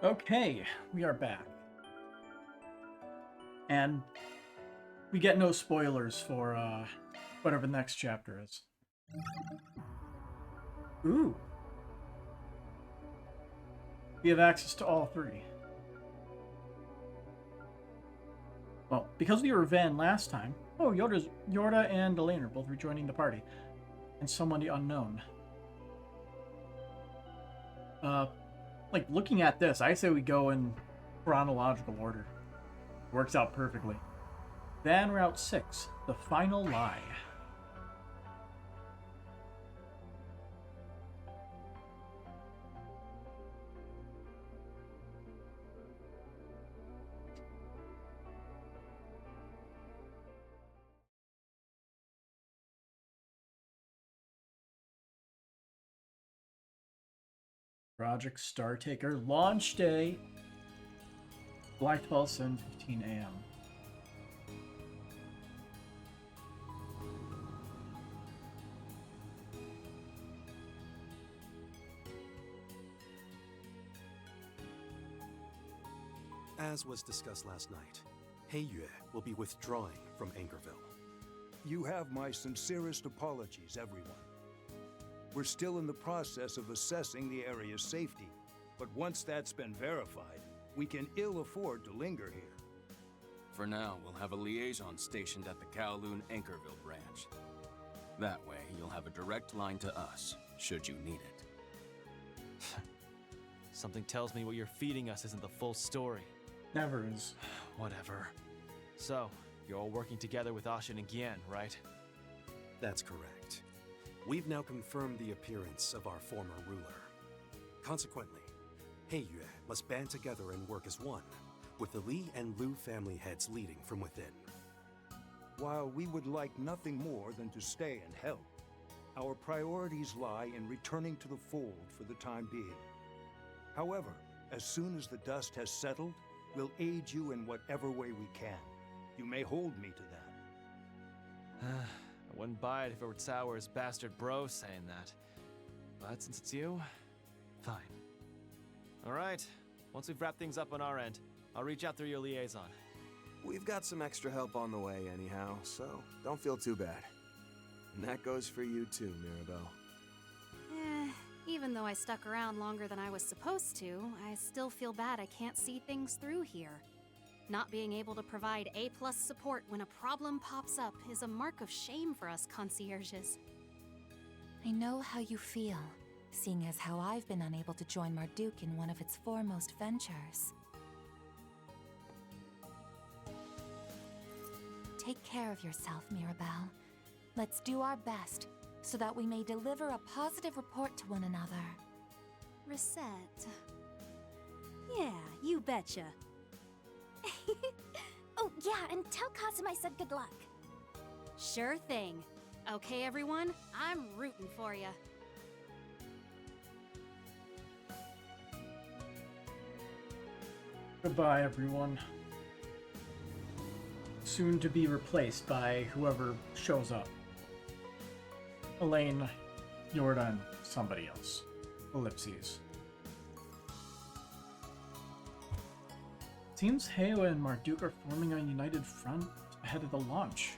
Okay, we are back. And we get no spoilers for whatever the next chapter is. Ooh. We have access to all three. Well, because we were Van last time. Oh, Yorda and Elaine are both rejoining the party. And someone unknown. Like looking at this, I say we go in chronological order. Works out perfectly. Van Route 6, The Final Lie. Project Startaker launch day, July 12th, 7:15 a.m. As was discussed last night, Heiyue will be withdrawing from Anchorville. You have my sincerest apologies, everyone. We're still in the process of assessing the area's safety, but once that's been verified, we can ill afford to linger here. For now, we'll have a liaison stationed at the Kowloon Anchorville branch. That way, you'll have a direct line to us, should you need it. Something tells me what you're feeding us isn't the full story. Never is. Whatever. So, you're all working together with Ashin and Gian, right? That's correct. We've now confirmed the appearance of our former ruler. Consequently, Heiyue must band together and work as one, with the Li and Lu family heads leading from within. While we would like nothing more than to stay and help, our priorities lie in returning to the fold for the time being. However, as soon as the dust has settled, we'll aid you in whatever way we can. You may hold me to that. I wouldn't buy it if it were Sour's bastard bro saying that. But since it's you, fine. Alright, once we've wrapped things up on our end, I'll reach out through your liaison. We've got some extra help on the way anyhow, so don't feel too bad. And that goes for you too, Mirabelle. Even though I stuck around longer than I was supposed to, I still feel bad I can't see things through here. Not being able to provide A+ support when a problem pops up is a mark of shame for us concierges. I know how you feel, seeing as how I've been unable to join Marduk in one of its foremost ventures. Take care of yourself, Mirabelle. Let's do our best, so that we may deliver a positive report to one another. Reset. Yeah, you betcha. Oh, yeah, and tell Kazuma I said good luck. Sure thing. Okay, everyone, I'm rooting for ya. Goodbye, everyone. Soon to be replaced by whoever shows up. Elaine, Yorda, and somebody else. Ellipses. Seems Heiyue and Marduk are forming a united front ahead of the launch.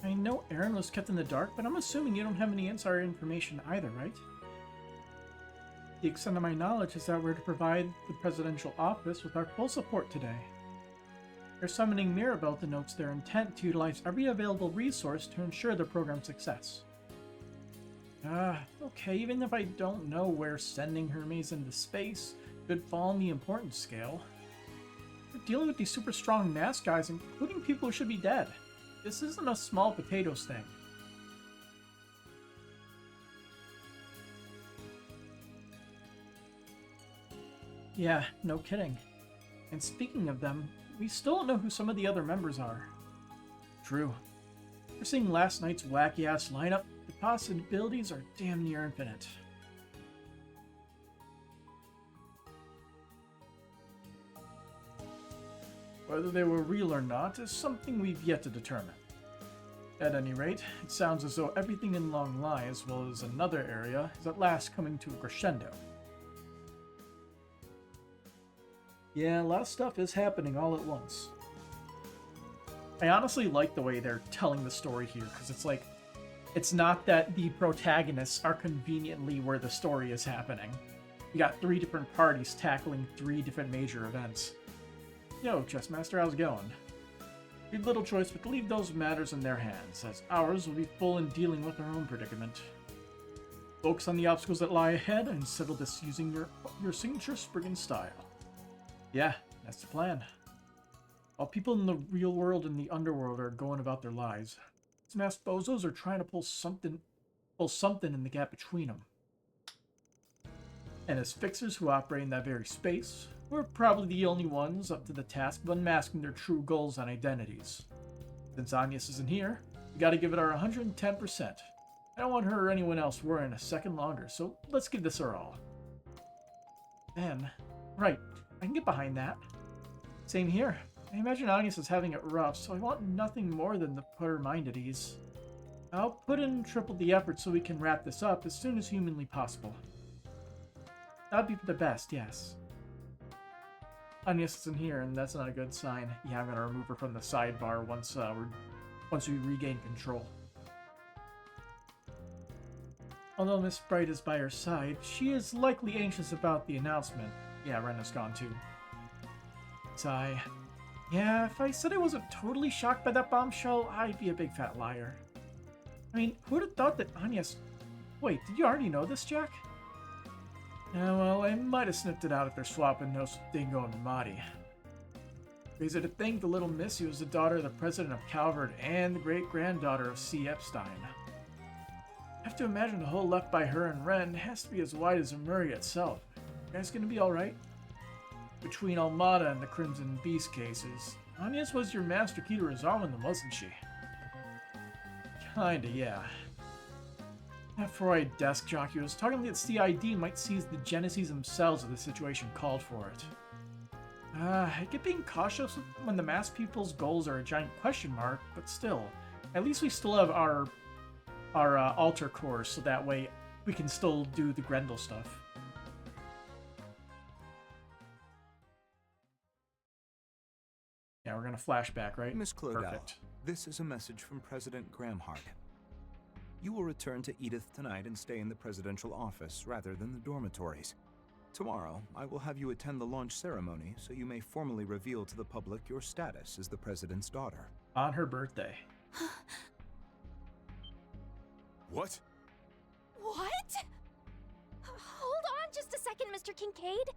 I know Aaron was kept in the dark, but I'm assuming you don't have any insider information either, right? The extent of my knowledge is that we're to provide the presidential office with our full support today. They're summoning Mirabelle denotes their intent to utilize every available resource to ensure the program's success. Okay, even if I don't know where sending Hermes into space could fall on the importance scale. We're dealing with these super strong NAS guys, including people who should be dead. This isn't a small potatoes thing. Yeah, no kidding. And speaking of them, we still don't know who some of the other members are. True. We're seeing last night's wacky-ass lineup. The possibilities are damn near infinite. Whether they were real or not is something we've yet to determine. At any rate, it sounds as though everything in Long Lai, as well as another area, is at last coming to a crescendo. Yeah, a lot of stuff is happening all at once. I honestly like the way they're telling the story here, because it's like, it's not that the protagonists are conveniently where the story is happening. You got 3 different parties tackling 3 different major events. Yo, Chessmaster, how's it going? We had little choice but to leave those matters in their hands, as ours will be full in dealing with our own predicament. Focus on the obstacles that lie ahead and settle this using your signature Spriggan style. Yeah, that's the plan. While people in the real world and the underworld are going about their lives, these masked bozos are trying to pull something in the gap between them. And as fixers who operate in that very space, we're probably the only ones up to the task of unmasking their true goals and identities. Since Agnes isn't here, we gotta give it our 110%. I don't want her or anyone else worrying a second longer, so let's give this our all. Man, right, I can get behind that. Same here. I imagine Agnes is having it rough, so I want nothing more than to put her mind at ease. I'll put in triple the effort so we can wrap this up as soon as humanly possible. That'd be for the best, yes. Agnes isn't here, and that's not a good sign. Yeah, I'm gonna remove her from the sidebar once we regain control. Although Miss Bright is by her side, she is likely anxious about the announcement. Yeah, Rena's gone too. Sigh. Yeah, if I said I wasn't totally shocked by that bombshell, I'd be a big fat liar. I mean, who would have thought that Agnes... Wait, did you already know this, Jack? Yeah, well, I might have sniffed it out if they're swapping notes with Dingo and Marty. Crazy to think the little missy was the daughter of the president of Calvert and the great-granddaughter of C. Epstein. I have to imagine the hole left by her and Ren has to be as wide as Murray itself. You guys gonna be alright? Between Almada and the Crimson Beast cases, Agnes was your master key to resolving them, wasn't she? Kinda, yeah. That Freud desk jockey was talking that CID might seize the geneses themselves if the situation called for it. I get being cautious when the mass people's goals are a giant question mark, but still, at least we still have our altar cores, so that way we can still do the Grendel stuff. Yeah, we're gonna flashback, right? Miss Claudel, Perfect. this is a message from President Gramhart. You will return to Edith tonight and stay in the presidential office rather than the dormitories. Tomorrow, I will have you attend the launch ceremony so you may formally reveal to the public your status as the president's daughter. On her birthday. What? What? Hold on just a second, Mr. Kincaid.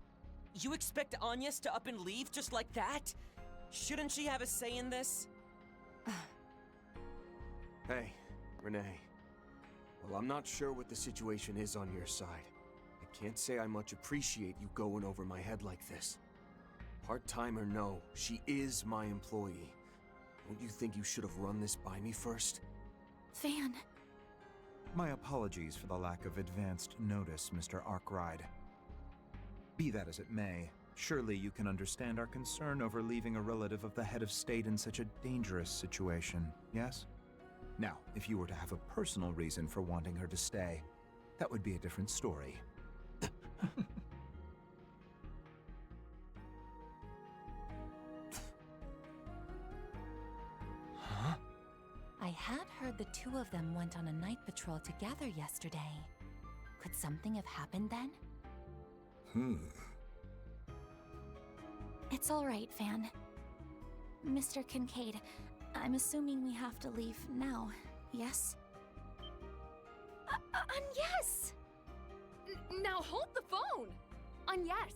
You expect Agnes to up and leave just like that? Shouldn't she have a say in this? Hey, Renee. Well, I'm not sure what the situation is on your side. I can't say I much appreciate you going over my head like this. Part-time or no, she is my employee. Don't you think you should have run this by me first? Van. My apologies for the lack of advanced notice, Mr. Arkwright. Be that as it may, surely you can understand our concern over leaving a relative of the head of state in such a dangerous situation, yes? Now, if you were to have a personal reason for wanting her to stay, that would be a different story. Huh? I had heard the two of them went on a night patrol together yesterday. Could something have happened then? It's all right, Van. Mr. Kincaid, I'm assuming we have to leave now, yes? Yes! Now hold the phone! Yes,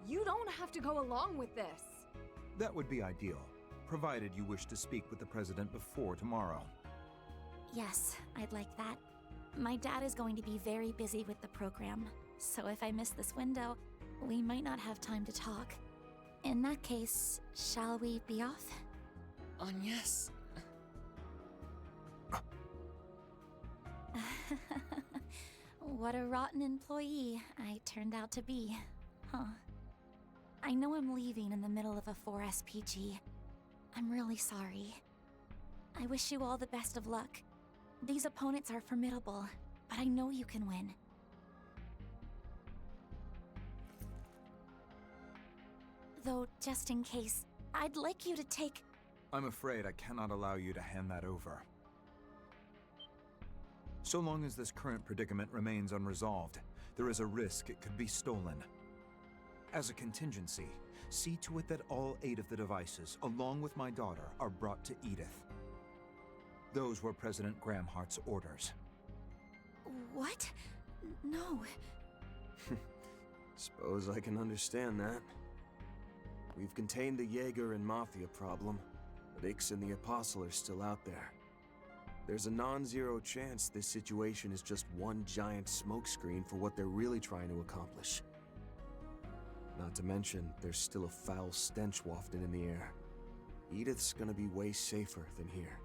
you don't have to go along with this. That would be ideal, provided you wish to speak with the president before tomorrow. Yes, I'd like that. My dad is going to be very busy with the program, so if I miss this window, we might not have time to talk. In that case, shall we be off? Agnes? What a rotten employee I turned out to be, huh? I know I'm leaving in the middle of a 4 SPG. I'm really sorry. I wish you all the best of luck. These opponents are formidable, but I know you can win. Though, just in case, I'd like you to take... I'm afraid I cannot allow you to hand that over. So long as this current predicament remains unresolved, there is a risk it could be stolen. As a contingency, see to it that all 8 of the devices, along with my daughter, are brought to Edith. Those were President Gramhart's orders. What? No. Suppose I can understand that. We've contained the Jaeger and Mafia problem, but Ix and the Apostle are still out there. There's a non-zero chance this situation is just one giant smokescreen for what they're really trying to accomplish. Not to mention, there's still a foul stench wafted in the air. Edith's gonna be way safer than here.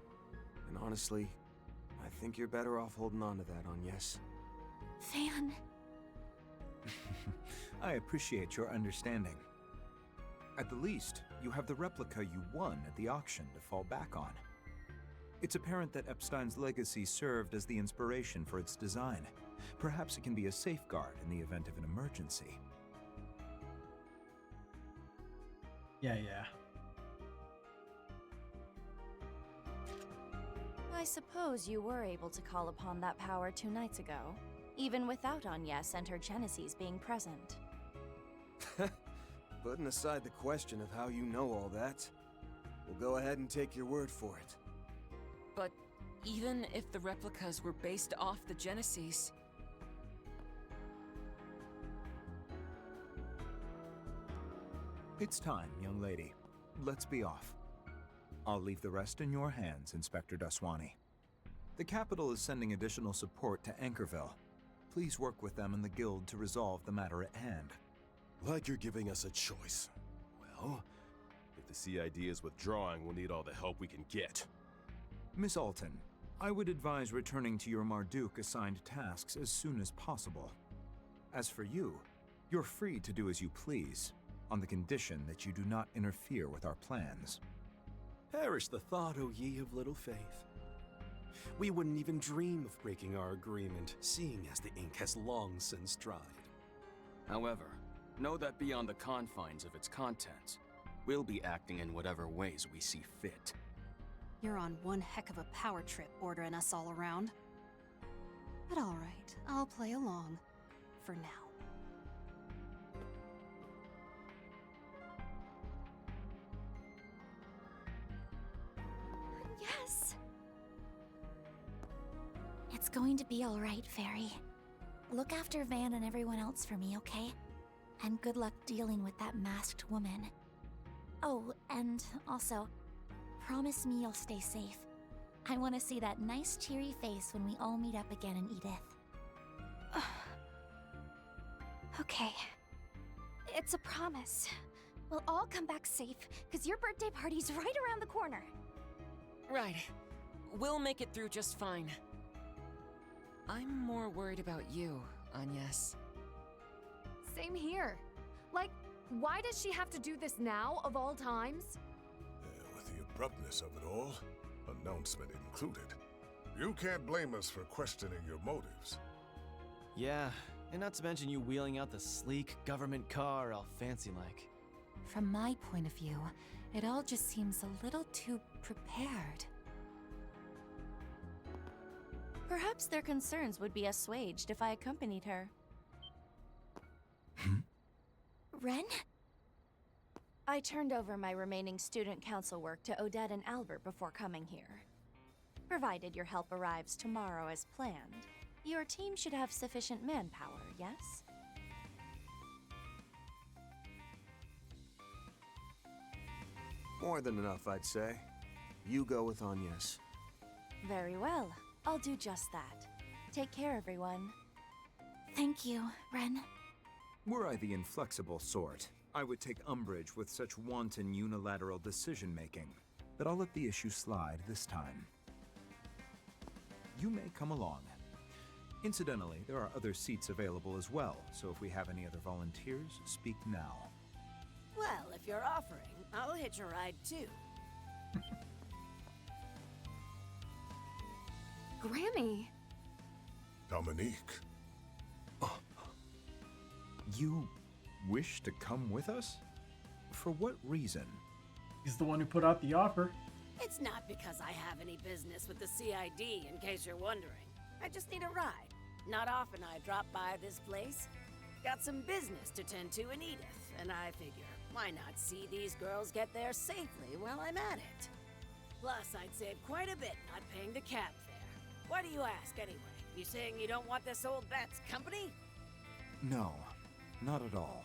And honestly, I think you're better off holding on to that, Agnes. Van... I appreciate your understanding. At the least, you have the replica you won at the auction to fall back on. It's apparent that Epstein's legacy served as the inspiration for its design. Perhaps it can be a safeguard in the event of an emergency. Yeah. I suppose you were able to call upon that power 2 nights ago, even without Agnes and her Genesis being present. Putting aside the question of how you know all that, we'll go ahead and take your word for it. But even if the replicas were based off the Genesis... It's time, young lady. Let's be off. I'll leave the rest in your hands, Inspector Daswani. The capital is sending additional support to Anchorville. Please work with them and the Guild to resolve the matter at hand. Like you're giving us a choice. Well, if the CID is withdrawing, we'll need all the help we can get. Miss Alton, I would advise returning to your Marduk-assigned tasks as soon as possible. As for you, you're free to do as you please, on the condition that you do not interfere with our plans. Perish the thought, O ye of little faith. We wouldn't even dream of breaking our agreement, seeing as the ink has long since dried. However, know that beyond the confines of its contents, we'll be acting in whatever ways we see fit. You're on one heck of a power trip ordering us all around. But alright, I'll play along. For now. Yes! It's going to be alright, Fairy. Look after Van and everyone else for me, okay? And good luck dealing with that masked woman. Oh, and also, promise me you'll stay safe. I want to see that nice cheery face when we all meet up again in Edith. Okay. It's a promise. We'll all come back safe, because your birthday party's right around the corner. Right. We'll make it through just fine. I'm more worried about you, Agnes. Same here. Like, why does she have to do this now, of all times? With the abruptness of it all, announcement included, you can't blame us for questioning your motives. Yeah, and not to mention you wheeling out the sleek government car all fancy-like. From my point of view, it all just seems a little too prepared. Perhaps their concerns would be assuaged if I accompanied her. Ren? I turned over my remaining student council work to Odette and Albert before coming here. Provided your help arrives tomorrow as planned, your team should have sufficient manpower, yes? More than enough, I'd say. You go with Agnes. Very well. I'll do just that. Take care, everyone. Thank you, Ren. Were I the inflexible sort, I would take umbrage with such wanton unilateral decision-making, but I'll let the issue slide this time. You may come along. Incidentally, there are other seats available as well, so if we have any other volunteers, speak now. Well, if you're offering, I'll hitch a ride too. Grammy! Dominique. You wish to come with us? For what reason? He's the one who put out the offer. It's not because I have any business with the CID, in case you're wondering. I just need a ride. Not often I drop by this place. Got some business to tend to in Edith, and I figure, why not see these girls get there safely while I'm at it? Plus, I'd save quite a bit not paying the cab fare. Why do you ask, anyway? You saying you don't want this old bat's company? No, not at all.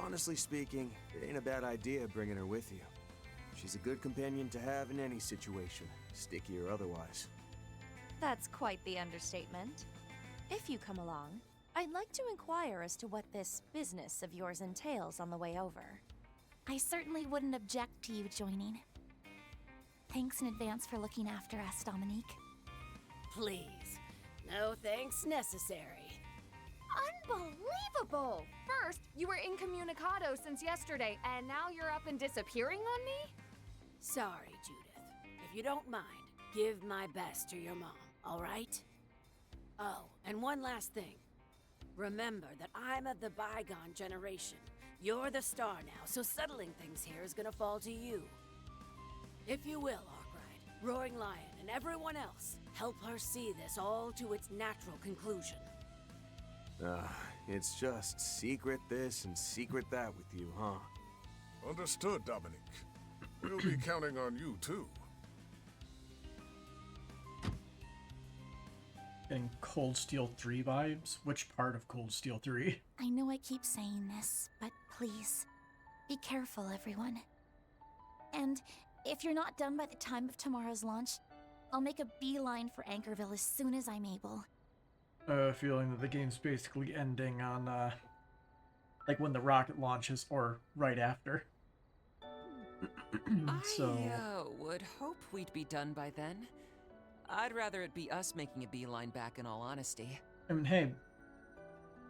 Honestly speaking, it ain't a bad idea bringing her with you. She's a good companion to have in any situation, sticky or otherwise. That's quite the understatement. If you come along, I'd like to inquire as to what this business of yours entails on the way over. I certainly wouldn't object to you joining. Thanks in advance for looking after us, Dominique. Please. No thanks necessary. Unbelievable! First, you were incommunicado since yesterday, and now you're up and disappearing on me? Sorry, Judith. If you don't mind, give my best to your mom, all right? Oh, and one last thing. Remember that I'm of the bygone generation. You're the star now, so settling things here is gonna fall to you. If you will, Arkwright, Roaring Lion, and everyone else, help her see this all to its natural conclusion. It's just secret this and secret that with you, huh? Understood, Dominic. We'll be counting on you, too. Getting Cold Steel 3 vibes? Which part of Cold Steel 3? I know I keep saying this, but please, be careful, everyone. And if you're not done by the time of tomorrow's launch, I'll make a beeline for Anchorville as soon as I'm able. Feeling that the game's basically ending on, like when the rocket launches, or right after. So... I would hope we'd be done by then. I'd rather it be us making a beeline back, in all honesty. I mean, hey,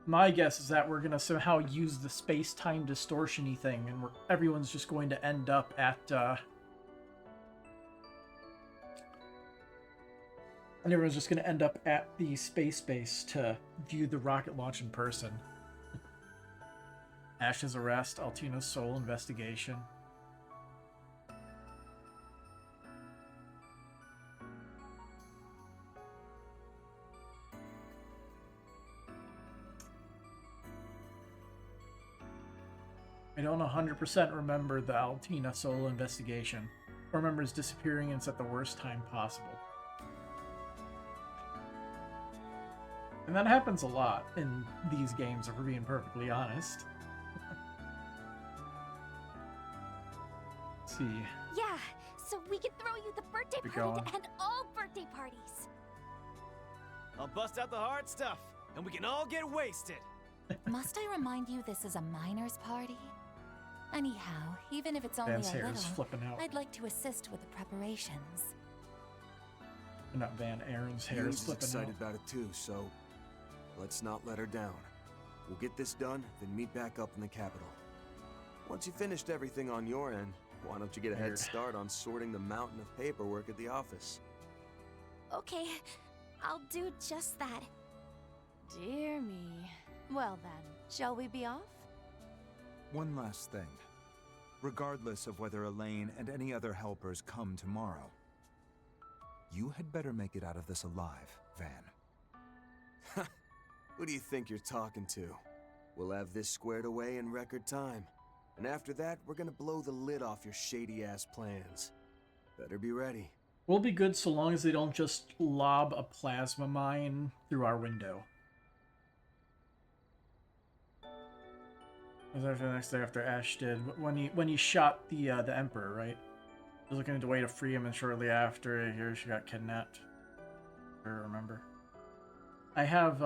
my guess is that we're gonna somehow use the space-time distortion-y thing, and everyone's just going to end up at, and everyone's just gonna end up at the space base to view the rocket launch in person. Ash's arrest, Altina's soul investigation. I don't 100% remember the Altina solo investigation. I remember his disappearing at the worst time possible. And that happens a lot in these games, if we're being perfectly honest. Let's see. Yeah, so we can throw you the birthday Keep party going. to end all birthday parties. I'll bust out the hard stuff, and we can all get wasted. Must I remind you this is a miner's party? Anyhow, even if it's only Van's a hair little, is flipping out. I'd like to assist with the preparations. Not Van, Aaron's hair is Yu's flipping excited out. about it too, so let's not let her down. We'll get this done, then meet back up in the capital. Once you've finished everything on your end, why don't you get a head Weird. start on sorting the mountain of paperwork at the office? Okay, I'll do just that. Dear me. Well then, shall we be off? One last thing. Regardless of whether Elaine and any other helpers come tomorrow, you had better make it out of this alive, Van. Who do you think you're talking to? We'll have this squared away in record time. And after that, we're gonna blow the lid off your shady-ass plans. Better be ready. We'll be good so long as they don't just lob a plasma mine through our window. It was after the next day after Ash did, when he shot the Emperor, right? He was looking into a way to free him, and shortly after, here she got kidnapped. I remember. I have,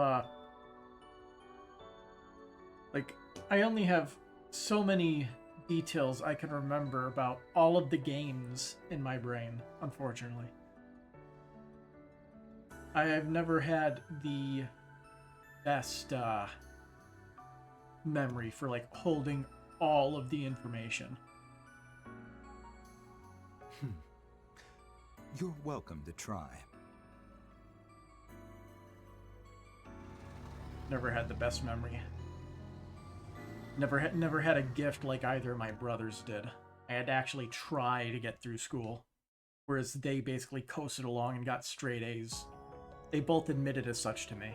like, I only have so many details I can remember about all of the games in my brain, unfortunately. I have never had the best, memory for, like, holding all of the information. You're welcome to try. Never had the best memory. Never had a gift like either of my brothers did. I had to actually try to get through school, whereas they basically coasted along and got straight A's. They both admitted as such to me.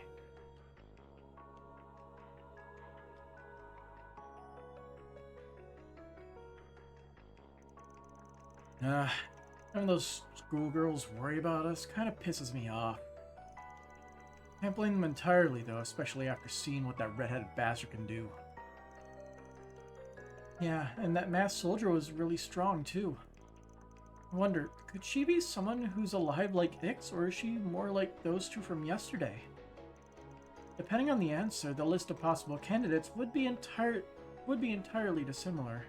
Having those schoolgirls worry about us kind of pisses me off. Can't blame them entirely, though, especially after seeing what that red-headed bastard can do. Yeah, and that masked soldier was really strong, too. I wonder, could she be someone who's alive like Ix, or is she more like those two from yesterday? Depending on the answer, the list of possible candidates would be entirely dissimilar.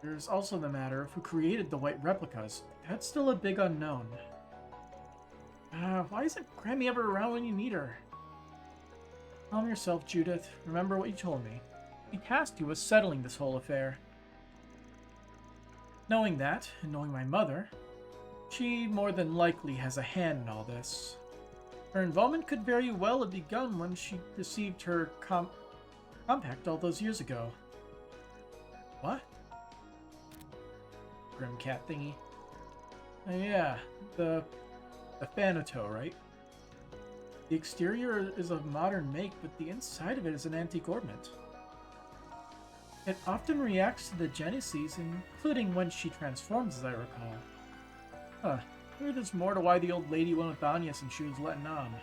There's also the matter of who created the white replicas. That's still a big unknown. Why isn't Grammy ever around when you need her? Calm yourself, Judith. Remember what you told me. We tasked you with settling this whole affair. Knowing that, and knowing my mother, she more than likely has a hand in all this. Her involvement could very well have begun when she received her compact all those years ago. What? Grim cat thingy. Yeah, the Thanato, right? The exterior is of modern make, but the inside of it is an antique ornament. It often reacts to the genesis, including when she transforms, as I recall. Huh. Maybe there's more to why the old lady went with Anya since she was letting on.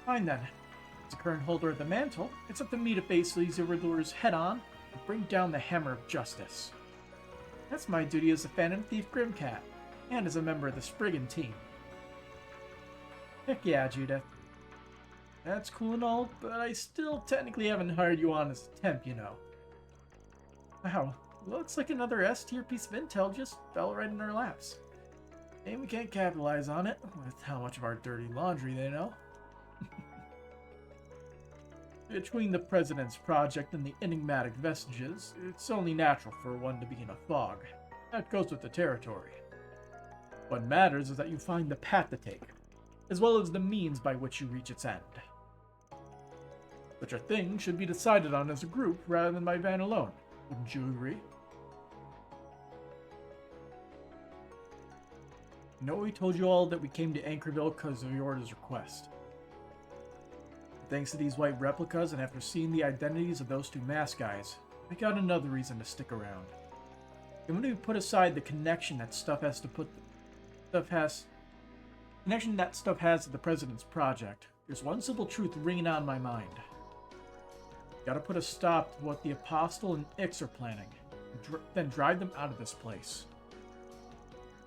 Fine then. As the current holder of the mantle, it's up to me to face these evildoers head-on and bring down the hammer of justice. That's my duty as a Phantom Thief Grimcat, and as a member of the Spriggan team. Heck yeah, Judith. That's cool and all, but I still technically haven't hired you on as a temp, you know. Wow, looks like another S-tier piece of intel just fell right in our laps. And we can't capitalize on it, with how much of our dirty laundry they know. Between the President's project and the enigmatic vestiges, it's only natural for one to be in a fog. That goes with the territory. What matters is that you find the path to take, as well as the means by which you reach its end. Such a thing should be decided on as a group rather than by Van alone. Wouldn't you agree? I know we told you all that we came to Anchorville because of Yorda's request. Thanks to these white replicas and after seeing the identities of those two masked guys, I got another reason to stick around. And when we put aside the connection that stuff has to the President's project, there's one simple truth ringing out in my mind. Gotta put a stop to what the Apostle and Ix are planning, and then drive them out of this place.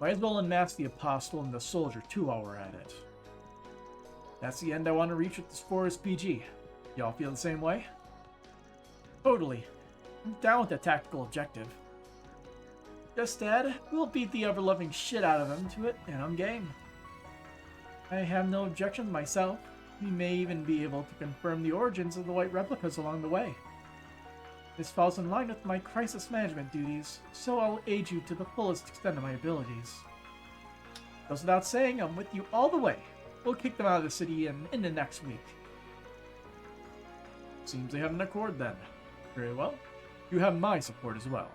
Might as well unmask the Apostle and the Soldier too while we're at it. That's the end I want to reach with this 4SPG. Y'all feel the same way? Totally. I'm down with the tactical objective. Just Dad, we'll beat the ever-loving shit out of them to it, and I'm game. I have no objections myself. We may even be able to confirm the origins of the white replicas along the way. This falls in line with my crisis management duties, so I'll aid you to the fullest extent of my abilities. Goes without saying, I'm with you all the way. We'll kick them out of the city in the next week. Seems they have an accord then. Very well. You have my support as well.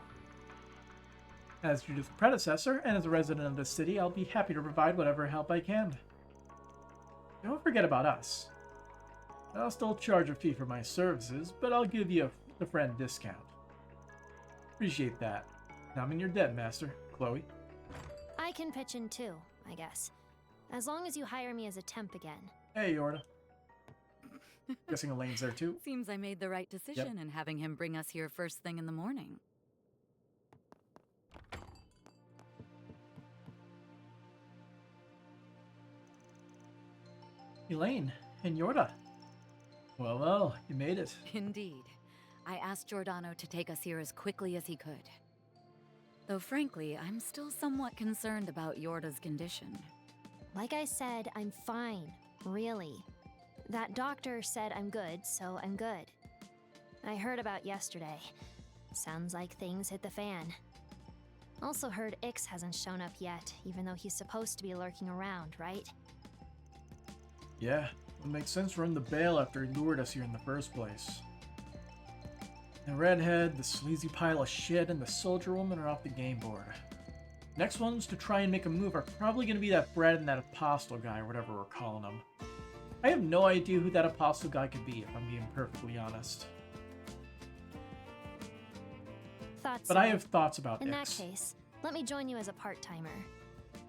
As Judith's predecessor, and as a resident of this city, I'll be happy to provide whatever help I can. Don't forget about us. I'll still charge a fee for my services, but I'll give you a friend discount. Appreciate that. Now I'm in your debt, Master. Chloe? I can pitch in too, I guess. As long as you hire me as a temp again. Hey, Yorda. Guessing Elaine's there too? Seems I made the right decision in having him bring us here first thing in the morning. Elaine and Yorda. Well, you made it. Indeed. I asked Giordano to take us here as quickly as he could. Though frankly, I'm still somewhat concerned about Yorda's condition. Like I said, I'm fine. Really. That doctor said I'm good, so I'm good. I heard about yesterday. Sounds like things hit the fan. Also heard Ix hasn't shown up yet, even though he's supposed to be lurking around, right? Yeah, it makes sense for him to bail after he lured us here in the first place. The redhead, the sleazy pile of shit, and the soldier woman are off the game board. Next ones to try and make a move are probably going to be that Brad and that apostle guy, or whatever we're calling him. I have no idea who that apostle guy could be, if I'm being perfectly honest. Thoughts But I have thoughts about In that Ix. case, let me join you as a part-timer.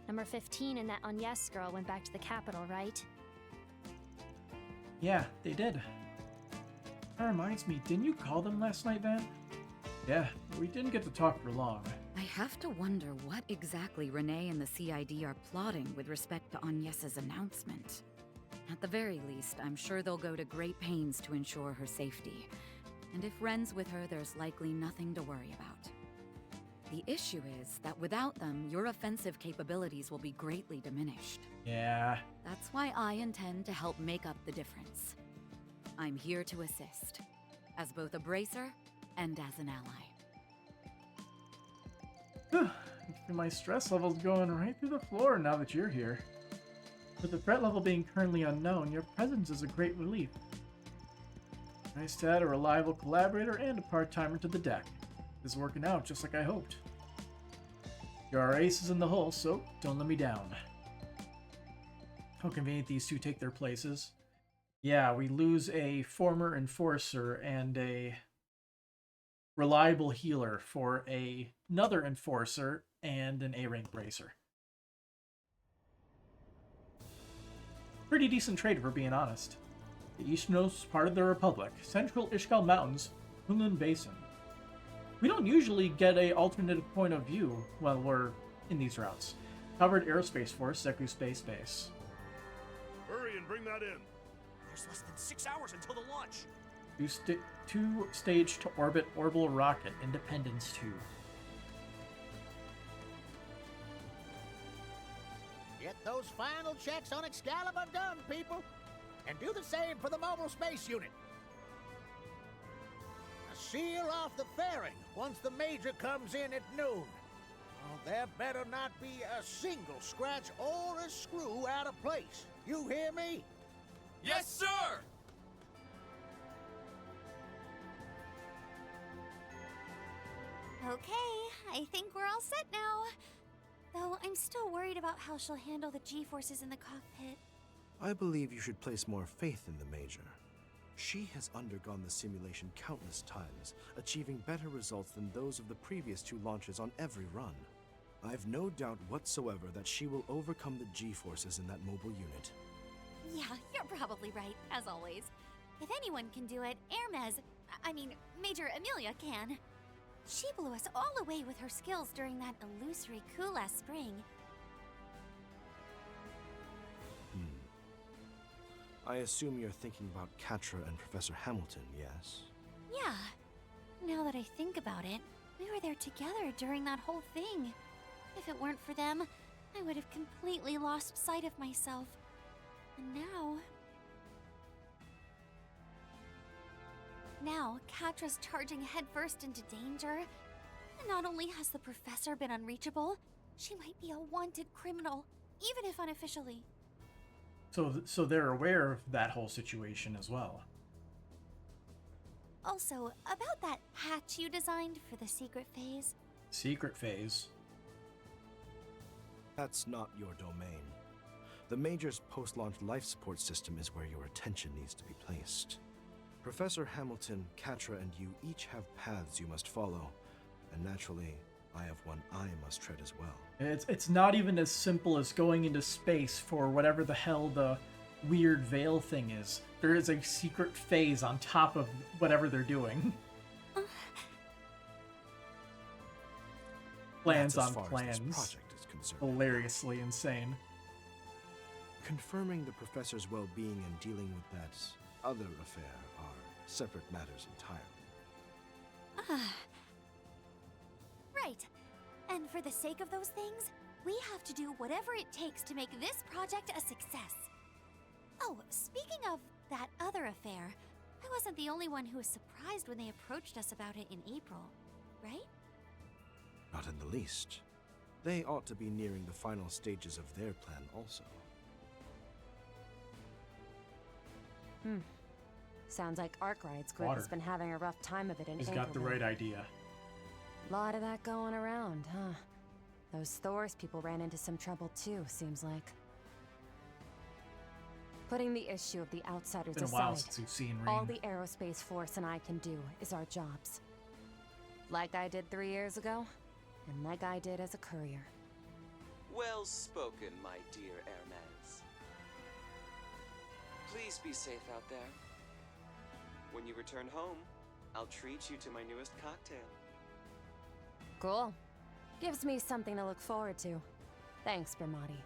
Number 15 and that Agnes girl went back to the capital, right? Yeah, they did. That reminds me, didn't you call them last night, Van? Yeah, but we didn't get to talk for long. I have to wonder what exactly Renee and the CID are plotting with respect to Agnes's announcement. At the very least, I'm sure they'll go to great pains to ensure her safety. And if Ren's with her, there's likely nothing to worry about. The issue is that without them, your offensive capabilities will be greatly diminished. Yeah. That's why I intend to help make up the difference. I'm here to assist, as both a bracer and as an ally. My stress level's going right through the floor now that you're here. With the threat level being currently unknown, your presence is a great relief. Nice to add a reliable collaborator and a part-timer to the deck. This is working out just like I hoped. You're our aces in the hole, so don't let me down. How convenient these two take their places. Yeah, we lose a former enforcer and a reliable healer for another enforcer and an A-rank bracer. Pretty decent trade, if we're being honest. The easternmost part of the Republic, Central Ishgal Mountains, Hunlun Basin. We don't usually get a alternate point of view while we're in these routes. Covered Aerospace Force, Zeku Space Base. Hurry and bring that in. There's less than 6 hours until the launch. Two-stage to orbit orbital rocket, Independence 2. Get those final checks on Excalibur done, people. And do the same for the mobile space unit. Now seal off the fairing once the Major comes in at noon. Oh, there better not be a single scratch or a screw out of place. You hear me? Yes, sir! Okay, I think we're all set now. Though I'm still worried about how she'll handle the G-forces in the cockpit. I believe you should place more faith in the Major. She has undergone the simulation countless times, achieving better results than those of the previous 2 launches on every run. I've no doubt whatsoever that she will overcome the G-forces in that mobile unit. Yeah, you're probably right, as always. If anyone can do it, Major Amelia can. She blew us all away with her skills during that illusory coup last spring. I assume you're thinking about Katra and Professor Hamilton, yes? Yeah. Now that I think about it, we were there together during that whole thing. If it weren't for them, I would have completely lost sight of myself. And now, Katra's charging headfirst into danger. And not only has the professor been unreachable, she might be a wanted criminal, even if unofficially. So they're aware of that whole situation as well. Also, about that hatch you designed for the secret phase. Secret phase? That's not your domain. The Major's post-launch life support system is where your attention needs to be placed. Professor Hamilton, Katra, and you each have paths you must follow, and naturally, I have one I must tread as well. It's not even as simple as going into space for whatever the hell the weird veil thing is. There is a secret phase on top of whatever they're doing. Plans on plans. Project is concerned. Hilariously insane. Confirming the professor's well-being and dealing with that other affair are separate matters entirely. Right. And for the sake of those things, we have to do whatever it takes to make this project a success. Oh, speaking of that other affair, I wasn't the only one who was surprised when they approached us about it in April, right? Not in the least. They ought to be nearing the final stages of their plan also. Sounds like Arkwright's group has been having a rough time of it in He's got the Anchorville. right idea. Lot of that going around, huh? Those Thors people ran into some trouble too, seems like. Putting the issue of the outsiders Been a while aside, since we've seen all Rean. the Aerospace Force and I can do is our jobs. Like I did 3 years ago, and like I did as a courier. Well spoken, my dear Hermes. Please be safe out there. When you return home, I'll treat you to my newest cocktail. Cool. Gives me something to look forward to. Thanks, Bermati.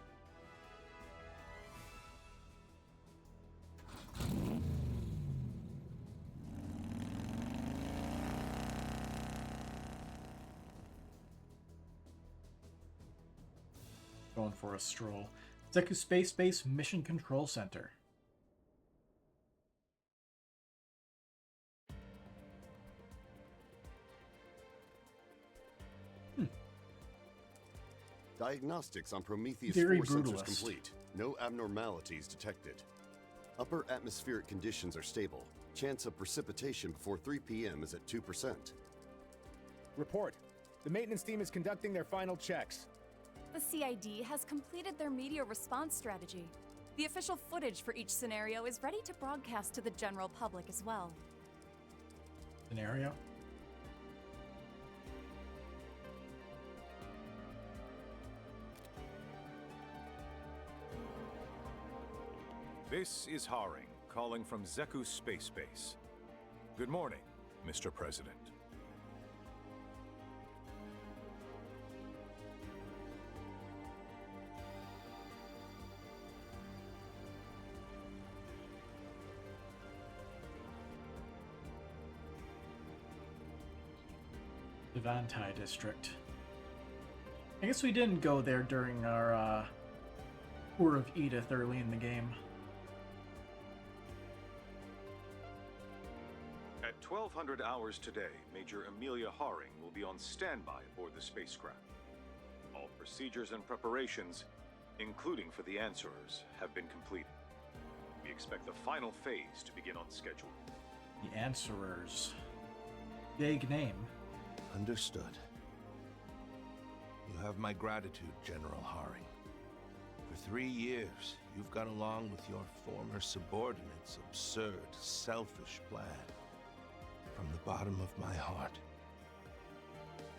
Going for a stroll. Zeku Space Base Mission Control Center. Diagnostics on Prometheus Very 4 sensors brutalist. complete. No abnormalities detected. Upper atmospheric conditions are stable. Chance of precipitation before 3 p.m. is at 2%. Report. The maintenance team is conducting their final checks. The CID has completed their media response strategy. The official footage for each scenario is ready to broadcast to the general public as well. Scenario? This is Haring, calling from Zeku Space Base. Good morning, Mr. President. Devantai District. I guess we didn't go there during our tour of Edith early in the game. At 1200 hours today, Major Amelia Haring will be on standby aboard the spacecraft. All procedures and preparations, including for the answerers, have been completed. We expect the final phase to begin on schedule. The Answerers. Vague name. Understood. You have my gratitude, General Haring. For 3 years, you've gone along with your former subordinate's absurd, selfish plan. From the bottom of my heart,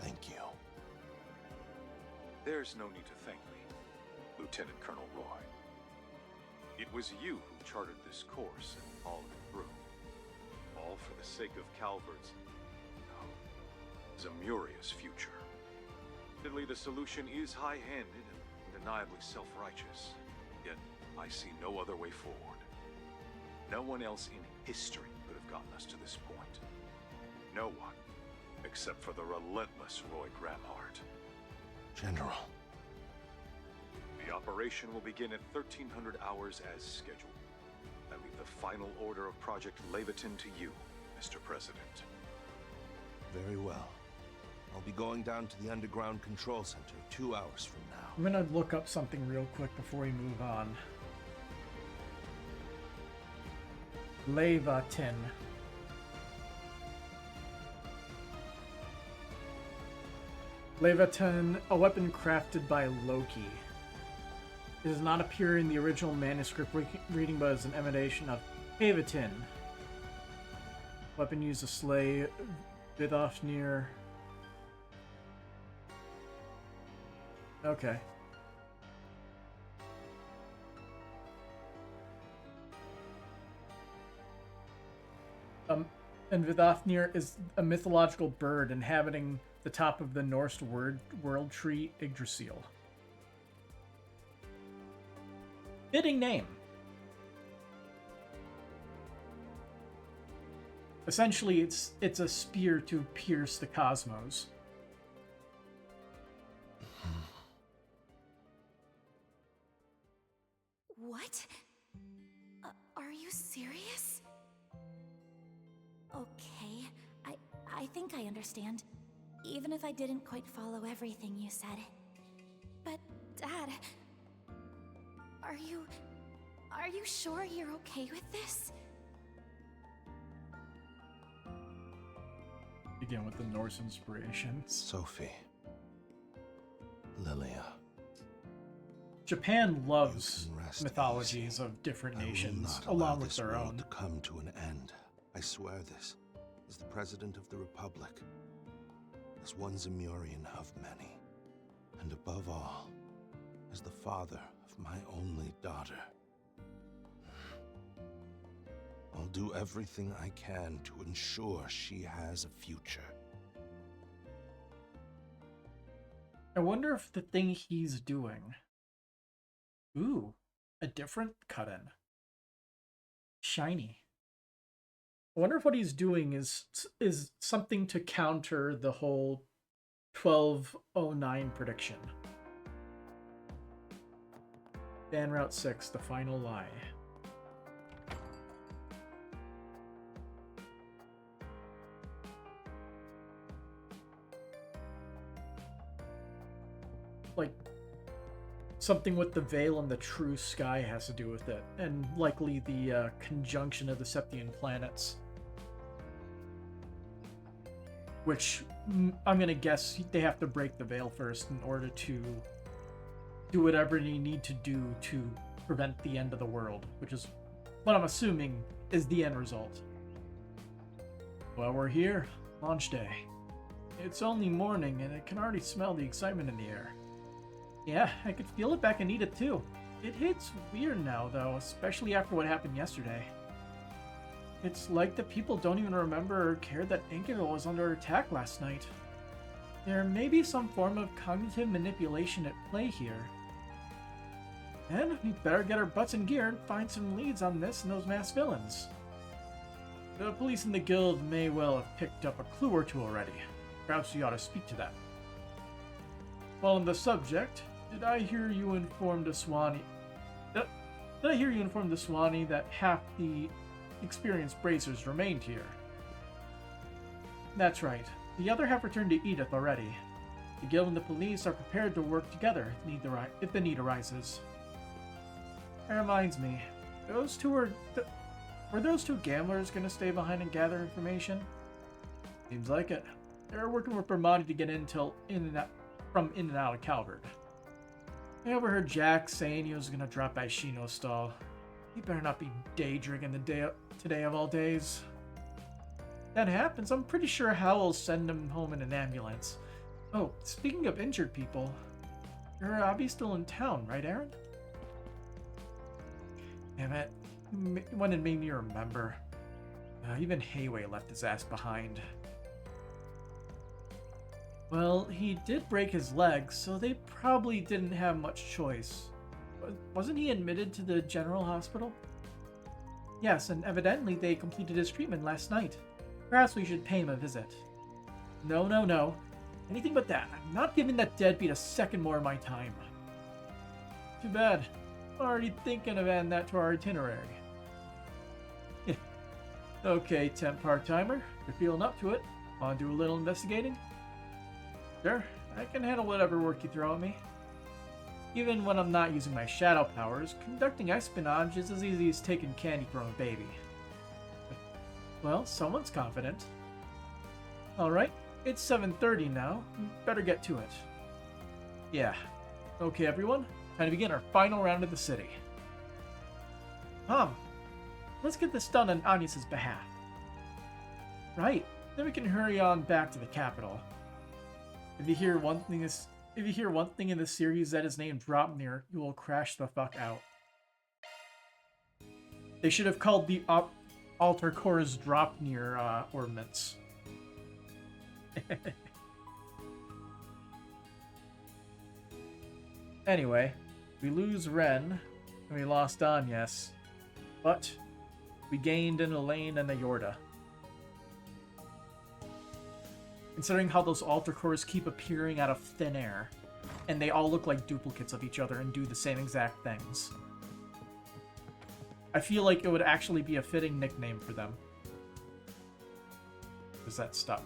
thank you. There's no need to thank me, Lieutenant Colonel Roy. It was you who charted this course and followed it through. All for the sake of Calvert's, Zamuria's future. Admittedly, the solution is high-handed and undeniably self-righteous, yet I see no other way forward. No one else in history could have gotten us to this point. No one, except for the relentless Roy Gramhart. General. The operation will begin at 1300 hours as scheduled. I leave the final order of Project Leviton to you, Mr. President. Very well. I'll be going down to the underground control center 2 hours from now. I'm gonna look up something real quick before we move on. Leviton. Leviton, a weapon crafted by Loki. It does not appear in the original manuscript reading, but is an emanation of Leviton. Weapon used to slay Vidofnir. Okay. And Vidofnir is a mythological bird inhabiting the top of the Norse world tree Yggdrasil. Fitting name. Essentially, it's a spear to pierce the cosmos. What? Are you serious? Okay, I think I understand. Even if I didn't quite follow everything you said. But, Dad... Are you sure you're okay with this? Again with the Norse inspirations. Sophie. Lilia. Japan loves mythologies of different nations, along with their own. To come to an end. I swear this, as the President of the Republic, as one Zemurian of many, and above all, as the father of my only daughter. I'll do everything I can to ensure she has a future. I wonder if the thing he's doing... Ooh, a different cut-in. Shiny. I wonder if what he's doing is something to counter the whole 1209 prediction. Ban Route 6, the final lie. Like, something with the veil and the true sky has to do with it, and likely the conjunction of the Septian planets. Which, I'm gonna guess they have to break the veil first in order to do whatever they need to do to prevent the end of the world, which is what I'm assuming is the end result. Well, we're here. Launch day. It's only morning, and I can already smell the excitement in the air. Yeah, I could feel it back in Eda too. It hits weird now, though, especially after what happened yesterday. It's like the people don't even remember or care that Ankerville was under attack last night. There may be some form of cognitive manipulation at play here. And we better get our butts in gear and find some leads on this and those masked villains. The police in the guild may well have picked up a clue or two already. Perhaps we ought to speak to that. While on the subject, did I hear you inform the Swanee that half the experienced bracers remained here? That's right. The other half returned to Edith already. The guild and the police are prepared to work together if the need arises. That reminds me, were those two gamblers going to stay behind and gather information? Seems like it. They're working with Bermonti to get intel from in and out of Calvert. I overheard Jack saying he was going to drop by Shino's stall. He better not be day drinking today of all days. If that happens, I'm pretty sure Hal will send him home in an ambulance. Oh, speaking of injured people, your Abby's still in town, right, Aaron? Damn it. When it made me remember. Even Hayway left his ass behind. Well, he did break his leg, so they probably didn't have much choice. Wasn't he admitted to the general hospital? Yes, and evidently they completed his treatment last night. Perhaps we should pay him a visit. No. Anything but that. I'm not giving that deadbeat a second more of my time. Too bad. I'm already thinking of adding that to our itinerary. Okay, temp part-timer. You're feeling up to it. Want to do a little investigating? Sure, I can handle whatever work you throw at me. Even when I'm not using my shadow powers, conducting espionage is as easy as taking candy from a baby. Well, someone's confident. Alright, it's 7:30 now. We better get to it. Yeah. Okay, everyone. Time to begin our final round of the city. Let's get this done on Agnes's behalf. Right, then we can hurry on back to the capital. If you hear one thing in this series that is named Dropnir, you will crash the fuck out. They should have called the Altar Core's Dropnir ordinance. Anyway, we lose Ren, and we lost Agnes, but we gained an Elaine and a Yorda. Considering how those altar cores keep appearing out of thin air, and they all look like duplicates of each other and do the same exact things. I feel like it would actually be a fitting nickname for them. Is that stuff?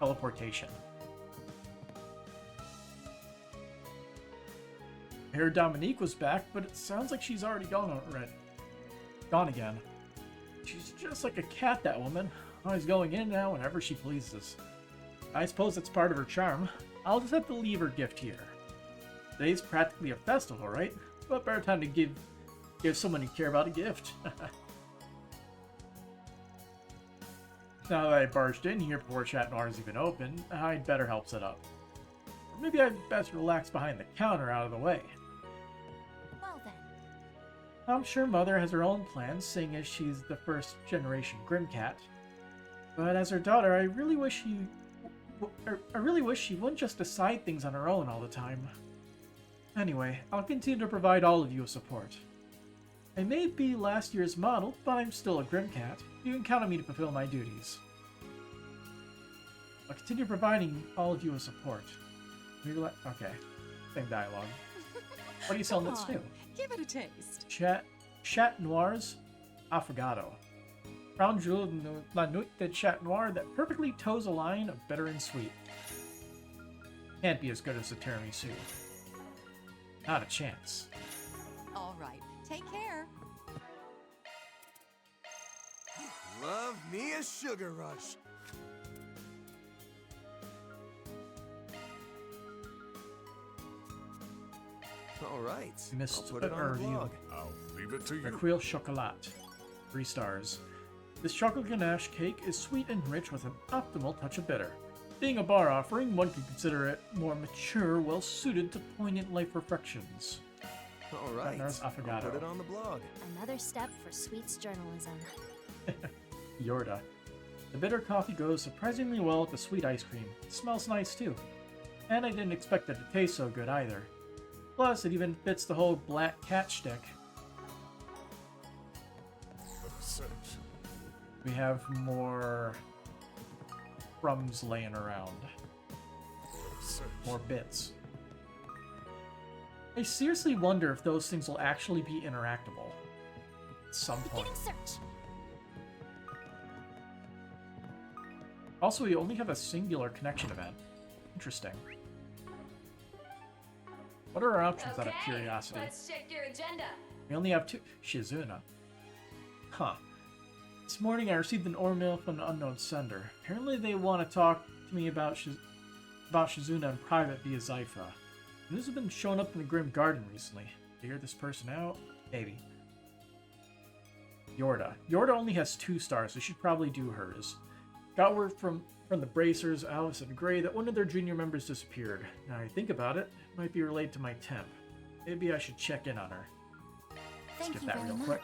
Teleportation. I heard Dominique was back, but it sounds like she's already gone again. She's just like a cat, that woman. Oh, he's going in now whenever she pleases. I suppose that's part of her charm. I'll just have to leave her gift here. Today's practically a festival, right? What better time to give someone you care about a gift? Now that I barged in here before Chat Noir's even open, I'd better help set up. Or maybe I'd best relax behind the counter out of the way. Well then. I'm sure Mother has her own plans, seeing as she's the first generation Grimcat. But as her daughter, I really wish she wouldn't just decide things on her own all the time. Anyway, I'll continue to provide all of you with support. I may be last year's model, but I'm still a Grimcat. You can count on me to fulfill my duties. I'll continue providing all of you with support. Okay, same dialogue. What are you selling that's new? Give it a taste. Chat Noir's Affogato. Crown jewel La Nuit de Chat Noir that perfectly toes a line of bitter and sweet. Can't be as good as the tiramisu. Not a chance. All right, take care. Love me a sugar rush. All right. Missed I'll put it on the review. blog. I'll leave it to you. Requille Chocolat. 3 stars. This chocolate ganache cake is sweet and rich with an optimal touch of bitter. Being a bar offering, one could consider it more mature, well suited to poignant life reflections. All right. I'll put it on the blog. Another step for sweets journalism. Yorda. The bitter coffee goes surprisingly well with the sweet ice cream. It smells nice too. And I didn't expect it to taste so good either. Plus, it even fits the whole black cat shtick. We have more crumbs laying around. More bits. I seriously wonder if those things will actually be interactable. At some point. Search. Also, we only have a singular connection event. Interesting. What are our options out of curiosity? Let's check your agenda. We only have 2. Shizuna. Huh. This morning I received an email from an unknown sender. Apparently they want to talk to me about Shizuna in private via Zypha. News have been showing up in the Grim Garden recently. Figure this person out? Maybe. Yorda. Yorda only has 2 stars, so she should probably do hers. Got word from the Bracers, Alice, and Gray that one of their junior members disappeared. Now I think about it, it might be related to my temp. Maybe I should check in on her. Let's get that real quick.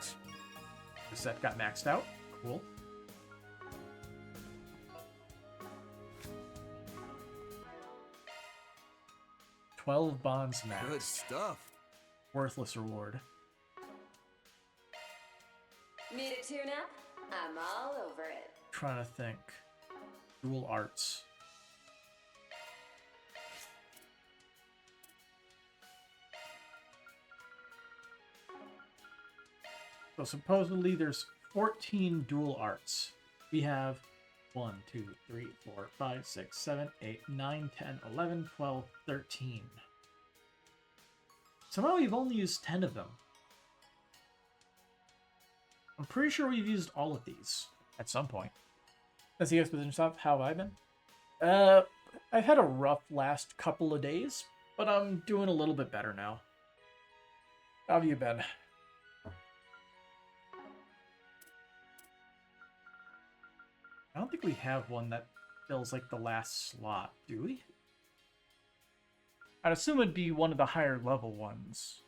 The set got maxed out. Cool. $12 bonds max. Good stuff. Worthless reward. Need a tune-up? I'm all over it. Trying to think. Dual arts. So supposedly there's 14 dual arts. We have 1, 2, 3, 4, 5, 6, 7, 8, 9, 10, 11, 12, 13. Somehow we've only used 10 of them. I'm pretty sure we've used all of these at some point. As you guys position yourself, how have I been? I've had a rough last couple of days, but I'm doing a little bit better now. How have you been? I don't think we have one that fills like the last slot, do we? I'd assume it'd be one of the higher level ones.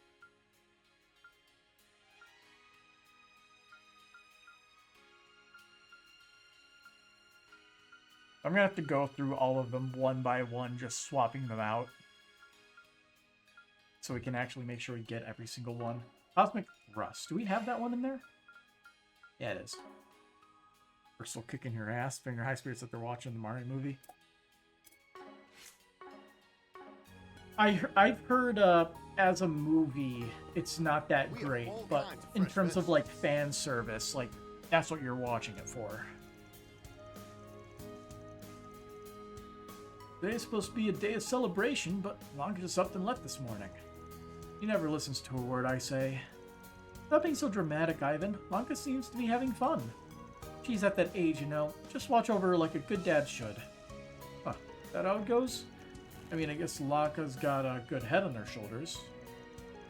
I'm gonna have to go through all of them one by one, just swapping them out. So we can actually make sure we get every single one. Cosmic Thrust. Do we have that one in there? Yeah, it is. We're still kicking your ass, finger high spirits that they're watching the Mario movie. I've heard as a movie, it's not that great, but in terms of like fan service, like that's what you're watching it for. Today's supposed to be a day of celebration, but Lanka is up and left this morning. He never listens to a word I say. Without being so dramatic, Ivan, Lanka seems to be having fun. She's at that age, you know. Just watch over her like a good dad should. Huh, that how it goes? I mean, I guess Laka's got a good head on her shoulders.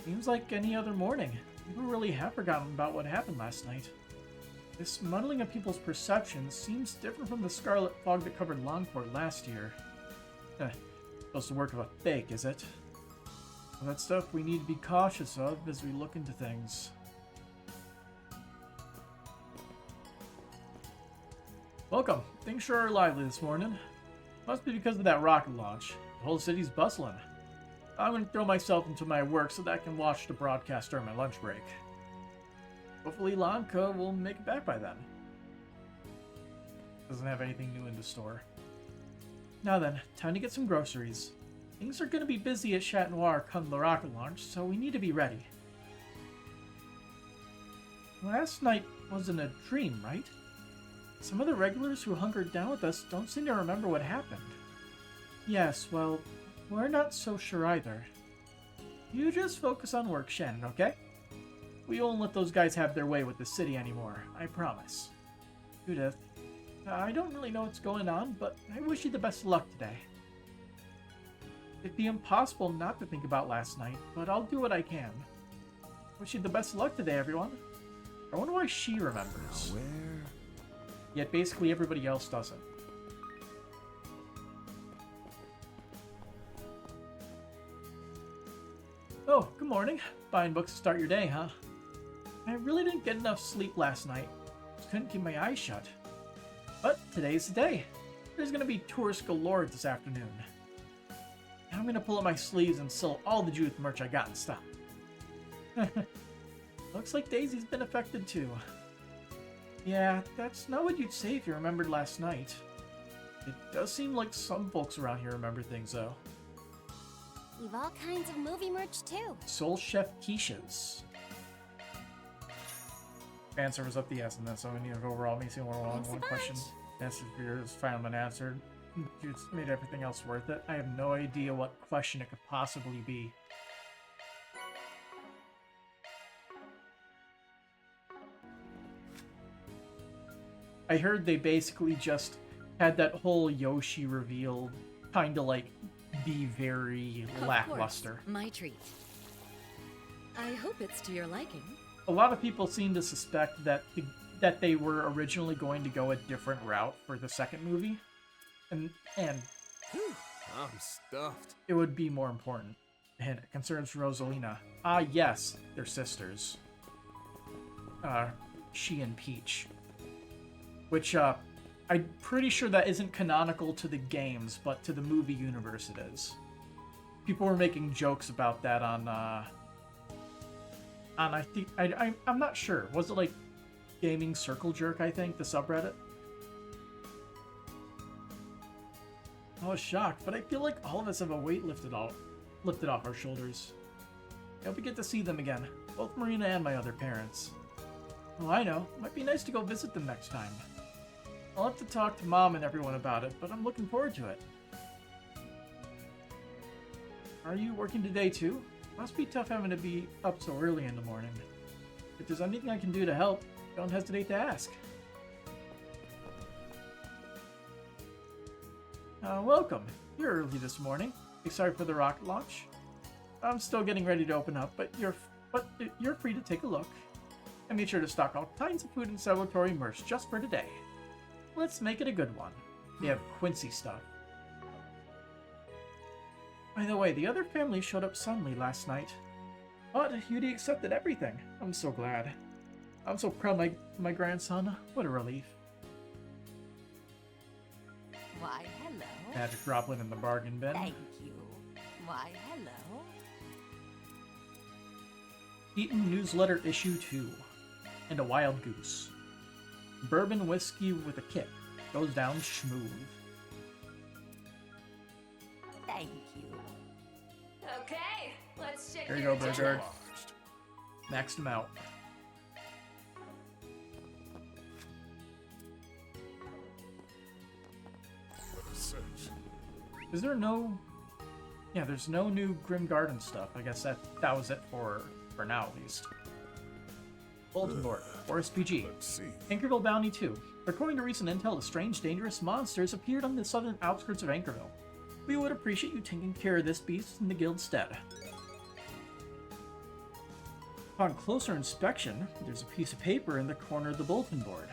Seems like any other morning. People really have forgotten about what happened last night. This muddling of people's perceptions seems different from the scarlet fog that covered Longport last year. Supposed to work of a fake, is it? Well, that's stuff we need to be cautious of as we look into things. Welcome. Things sure are lively this morning. Must be because of that rocket launch. The whole city's bustling. I'm going to throw myself into my work so that I can watch the broadcast during my lunch break. Hopefully Lanka will make it back by then. Doesn't have anything new in the store. Now then, time to get some groceries. Things are going to be busy at Chat Noir come the rocket launch, so we need to be ready. Last night wasn't a dream, right? Some of the regulars who hunkered down with us don't seem to remember what happened. Yes, well, we're not so sure either. You just focus on work, Shannon, okay? We won't let those guys have their way with the city anymore, I promise. Judith, I don't really know what's going on, but I wish you the best of luck today. It'd be impossible not to think about last night, but I'll do what I can. Wish you the best of luck today, everyone. I wonder why she remembers. Where? Yet basically everybody else doesn't. Oh, good morning. Buying books to start your day, huh? I really didn't get enough sleep last night. Just couldn't keep my eyes shut. But today's the day. There's gonna be tourists galore this afternoon. I'm gonna pull up my sleeves and sell all the Judith merch I got in stock. Looks like Daisy's been affected too. Yeah, that's not what you'd say if you remembered last night. It does seem like some folks around here remember things though. We've all kinds of movie merch too. Soul Chef Keisha's. Answer was up the S in this, so we need to go over all missing one question. Answer for yours finally been answered. You just made everything else worth it. I have no idea what question it could possibly be. I heard they basically just had that whole Yoshi reveal kind of like be very lackluster. Of course, my treat. I hope it's to your liking. A lot of people seem to suspect that that they were originally going to go a different route for the second movie, and Whew, I'm stuffed. it would be more important. And it concerns Rosalina. Ah, yes, they're sisters. She and Peach. Which, I'm pretty sure that isn't canonical to the games, but to the movie universe it is. People were making jokes about that on I think, I'm not sure. Was it like Gaming Circle Jerk, I think, the subreddit? I was shocked, but I feel like all of us have a weight lifted off our shoulders. I hope we get to see them again, both Marina and my other parents. Well, I know. Might be nice to go visit them next time. I'll have to talk to Mom and everyone about it, but I'm looking forward to it. Are you working today too? Must be tough having to be up so early in the morning. If there's anything I can do to help, don't hesitate to ask. Welcome. You're early this morning. Sorry for the rocket launch. I'm still getting ready to open up, but you're free to take a look. I made sure to stock all kinds of food and celebratory merch just for today. Let's make it a good one. They have Quincy stuff. By the way, the other family showed up suddenly last night. But Yudi accepted everything. I'm so glad. I'm so proud of my grandson. What a relief. Why, hello. Magic droplet in the bargain bin. Thank you. Why, hello. Eaton Newsletter Issue 2. And a wild goose. Bourbon whiskey with a kick. Goes down smooth. Thank you. Okay, let's check There you your go, agenda. Bergard. Maxed him out. Is there no... Yeah, there's no new Grim Garden stuff. I guess that was it for now, at least. Bulletin board. Forest PG. Anchorville Bounty 2. According to recent intel, a strange, dangerous monsters appeared on the southern outskirts of Anchorville. We would appreciate you taking care of this beast in the guild's stead. Upon closer inspection, there's a piece of paper in the corner of the bulletin board.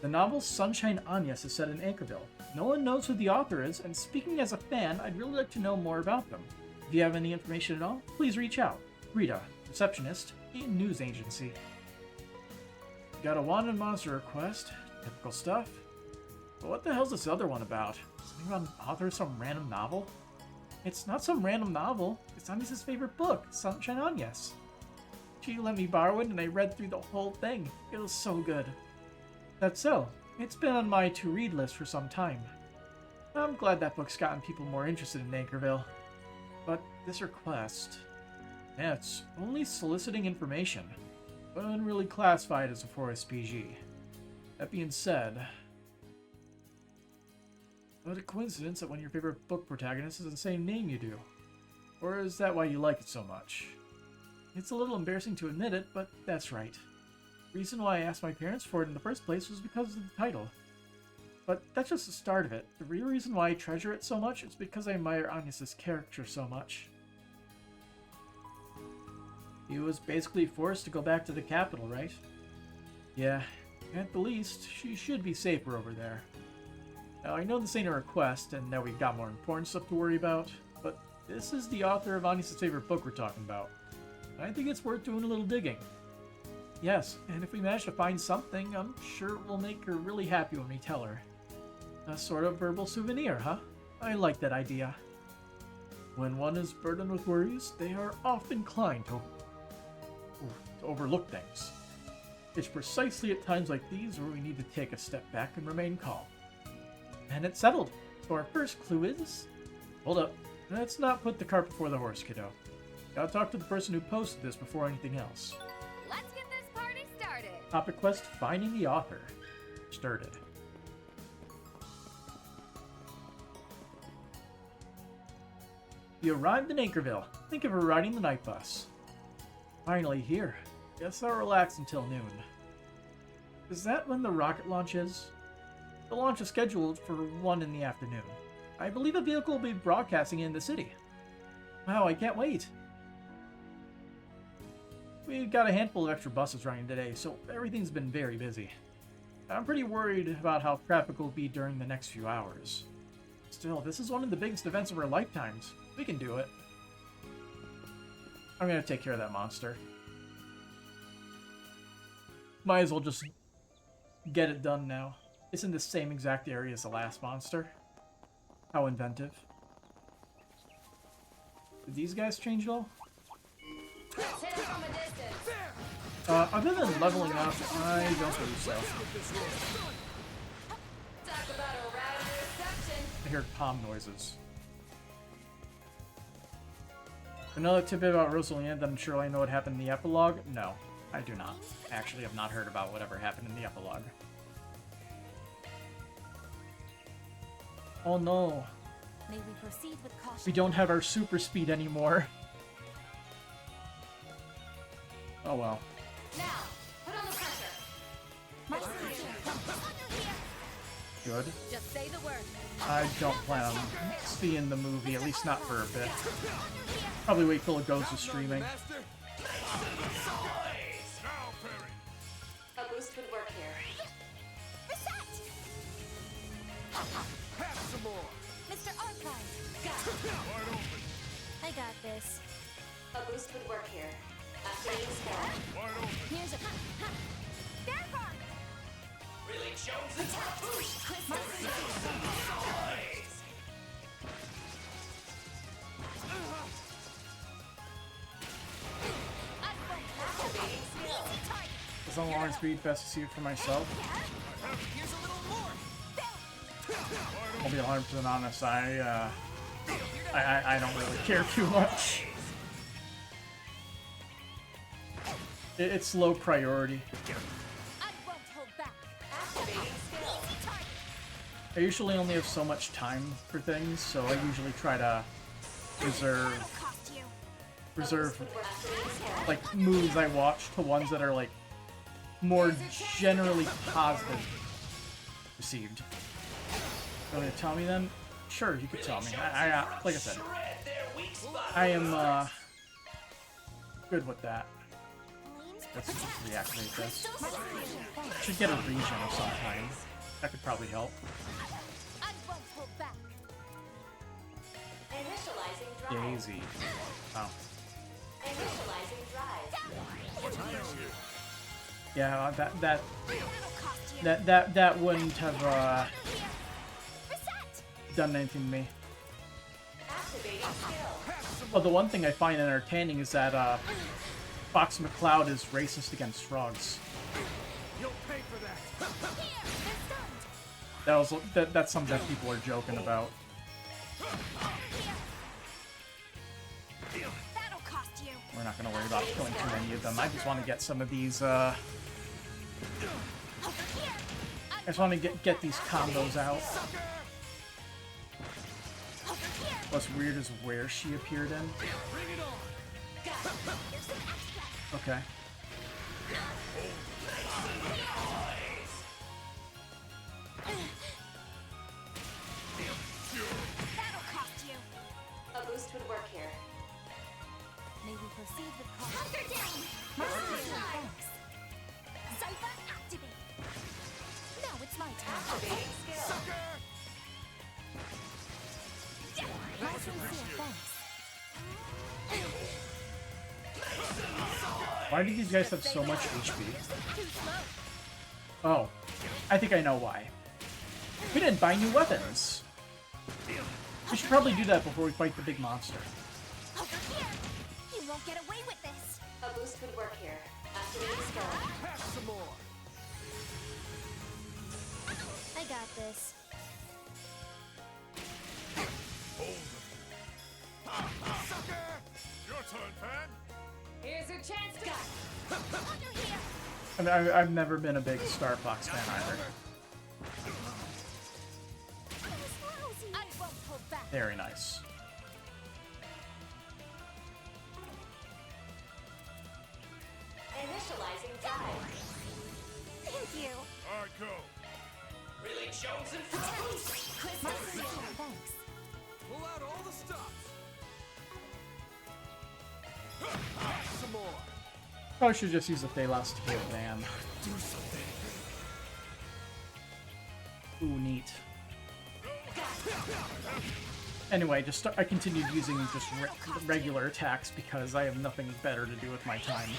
The novel Sunshine Agnes is set in Anchorville. No one knows who the author is, and speaking as a fan, I'd really like to know more about them. If you have any information at all, please reach out. Rita, receptionist, Eaton News Agency. Got a wanted monster request. Typical stuff. But what the hell's this other one about? Something about an author of some random novel? It's not some random novel. It's Agnes' favorite book, Sunshine Agnes. She let me borrow it and I read through the whole thing. It was so good. That's so. It's been on my to-read list for some time. I'm glad that book's gotten people more interested in Anchorville. But this request... yeah, it's only soliciting information, but unreally classified as a Forest PG. That being said... what a coincidence that one of your favorite book protagonists has the same name you do. Or is that why you like it so much? It's a little embarrassing to admit it, but that's right. The reason why I asked my parents for it in the first place was because of the title. But that's just the start of it. The real reason why I treasure it so much is because I admire Agnes' character so much. He was basically forced to go back to the capital, right? Yeah, at the least, she should be safer over there. Now, I know this ain't a request, and that we've got more important stuff to worry about, but this is the author of Agnes' favorite book we're talking about. I think it's worth doing a little digging. Yes, and if we manage to find something, I'm sure it will make her really happy when we tell her. A sort of verbal souvenir, huh? I like that idea. When one is burdened with worries, they are often inclined to overlook things. It's precisely at times like these where we need to take a step back and remain calm. And it's settled. So our first clue is... hold up. Let's not put the cart before the horse, kiddo. Gotta talk to the person who posted this before anything else. Let's get this party started. Topic quest, finding the author. Started. You arrived in Anchorville. Think of her riding the night bus. Finally here. Guess I'll relax until noon. Is that when the rocket launch is? The launch is scheduled for 1 in the afternoon. I believe a vehicle will be broadcasting in the city. Wow, I can't wait. We've got a handful of extra buses running today, so everything's been very busy. I'm pretty worried about how traffic will be during the next few hours. Still, this is one of the biggest events of our lifetimes. We can do it. I'm gonna take care of that monster. Might as well just get it done now. It's in the same exact area as the last monster. How inventive. Did these guys change at all? Other than leveling up, I don't believe so. I hear palm noises. Another tidbit about Rosalina that I'm sure I know what happened in the epilogue? No, I do not. Actually, I've not heard about whatever happened in the epilogue. Oh no. May we proceed with caution? We don't have our super speed anymore. Oh well. Now, put on the pressure. Good. Just say the word. I don't plan on seeing the movie, at least not for a bit. Probably wait till it goes to streaming. A boost would work here. Have some more. Mr. Archive. I got this. A boost would work here. Activating scan. Here's a... Therefore! Really chosen for boost. As long as speed, best to see it for myself. I'll be 100% honest, I don't really care too much. It's low priority. I usually only have so much time for things, so I usually try to reserve reserve like moves I watch to ones that are like more generally positive received. You want to tell me then? Sure, you could tell me. I like I said, I am good with that. Let's just reactivate this. Should get a regen of some kind. That could probably help. Daisy. Oh. Yeah, that wouldn't have done anything to me. Well, the one thing I find entertaining is that Fox McCloud is racist against frogs. That's something that people are joking about. We're not gonna worry about killing too many of them. I just want to get some of these. I just want to get these combos out. What's weird is where she appeared in. Okay. A boost would work here. May we proceed with Hunter down! Thanks. Cypher activate! Now it's my turn. Activating skill. Nice sincere thanks. Why do these guys have so much HP? Oh, I think I know why. We didn't buy new weapons. We should probably do that before we fight the big monster. You won't get away with this. A boost would work here. Activating skill. Some more. I got this. Sucker! Your turn, fan. Here's your chance to I mean, I've never been a big Star Fox fan either. Very nice. Initializing drive. Thank you. All right, go. Really chosen for a boost. Thanks. Pull out all the stops. Some more. Probably should just use the Thalos to heal Van. Do something. Ooh, neat. Anyway, I continued using just regular attacks because I have nothing better to do with my time.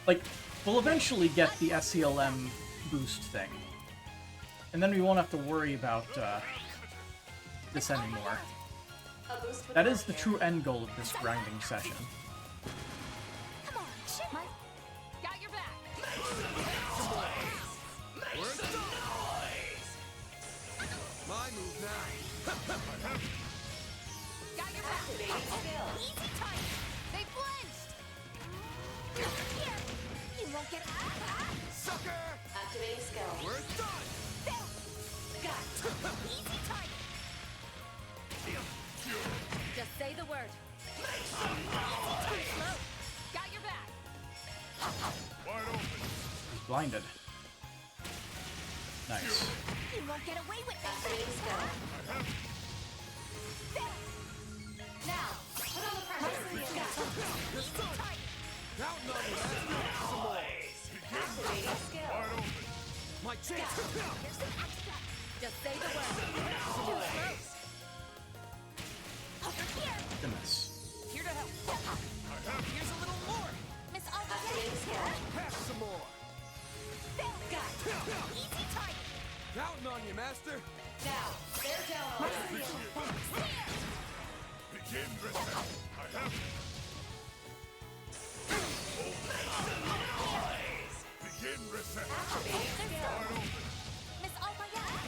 Like, we'll eventually get the SCLM boost thing. And then we won't have to worry about this anymore. That is the true end goal of this grinding session. Come on, shit. Got your back. My move now. Got your back. Easy time. They flinched. Here. You won't get Sucker! Activating skill. We're done. Easy time. Just say the word. Got your back. Wide open. He's blinded. Nice. You won't get away with this. Activating skill. Now, put on the pressure. Easy time. Counting on you, man. Some more. Activating skill. Wide open. My chance. Here's some extra. Just say the word. Goodness. Here to help. Here's a little more. Miss Activating skill. Pass some more. Easy time. Counting on you, master. Now, they're down on us. Begin reset. I have it. Begin reset. Activating skill. Wide open. Miss Albayette.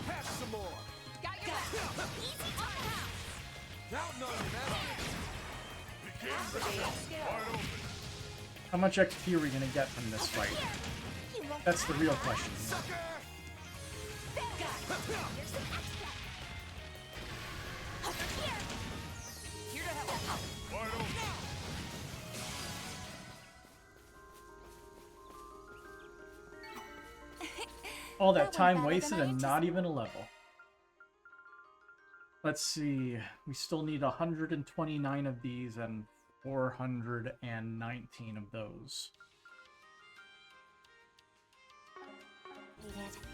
Pass some more. Got your back. Easy time. Counting on you, master. Begin Activating reset. skill. Wide open. How much XP are we gonna get from this fight? That's the real question. Here's some extra. All that That went time better wasted than I and not even a level. Let's see. We still need 129 of these and 419 of those.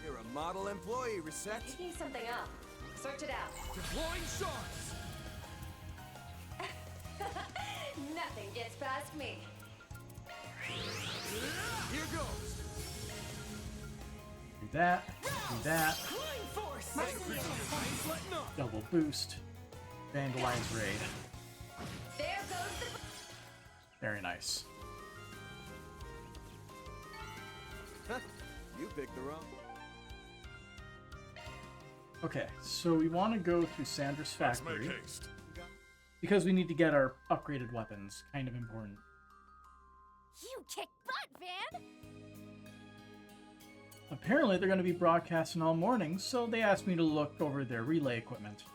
You're a model employee, Reset. Picking something up. Search it out. Deploying sharks. Nothing gets past me. Here goes. Do that. Do that. Double boost. Vandalize raid. There goes the... Very nice. You picked the wrong. Okay, so we want to go through Sandra's factory. Let's make haste. Because we need to get our upgraded weapons. Kind of important. You kick butt, Van! Apparently they're going to be broadcasting all morning, so they asked me to look over their relay equipment.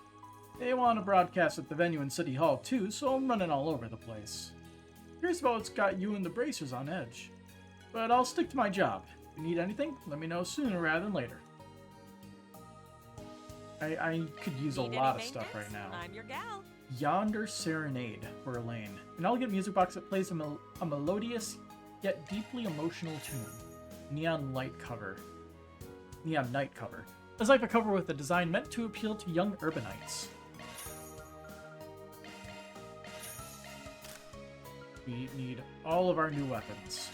They want to broadcast at the venue in City Hall too, so I'm running all over the place. Here's about what's got you and the bracers on edge. But I'll stick to my job. If you need anything, let me know sooner rather than later. I could use a lot of stuff right now. I'm your gal. Yonder Serenade for Elaine. An elegant music box that plays a melodious yet deeply emotional tune. Neon night cover. A type of cover with a design meant to appeal to young urbanites. We need all of our new weapons.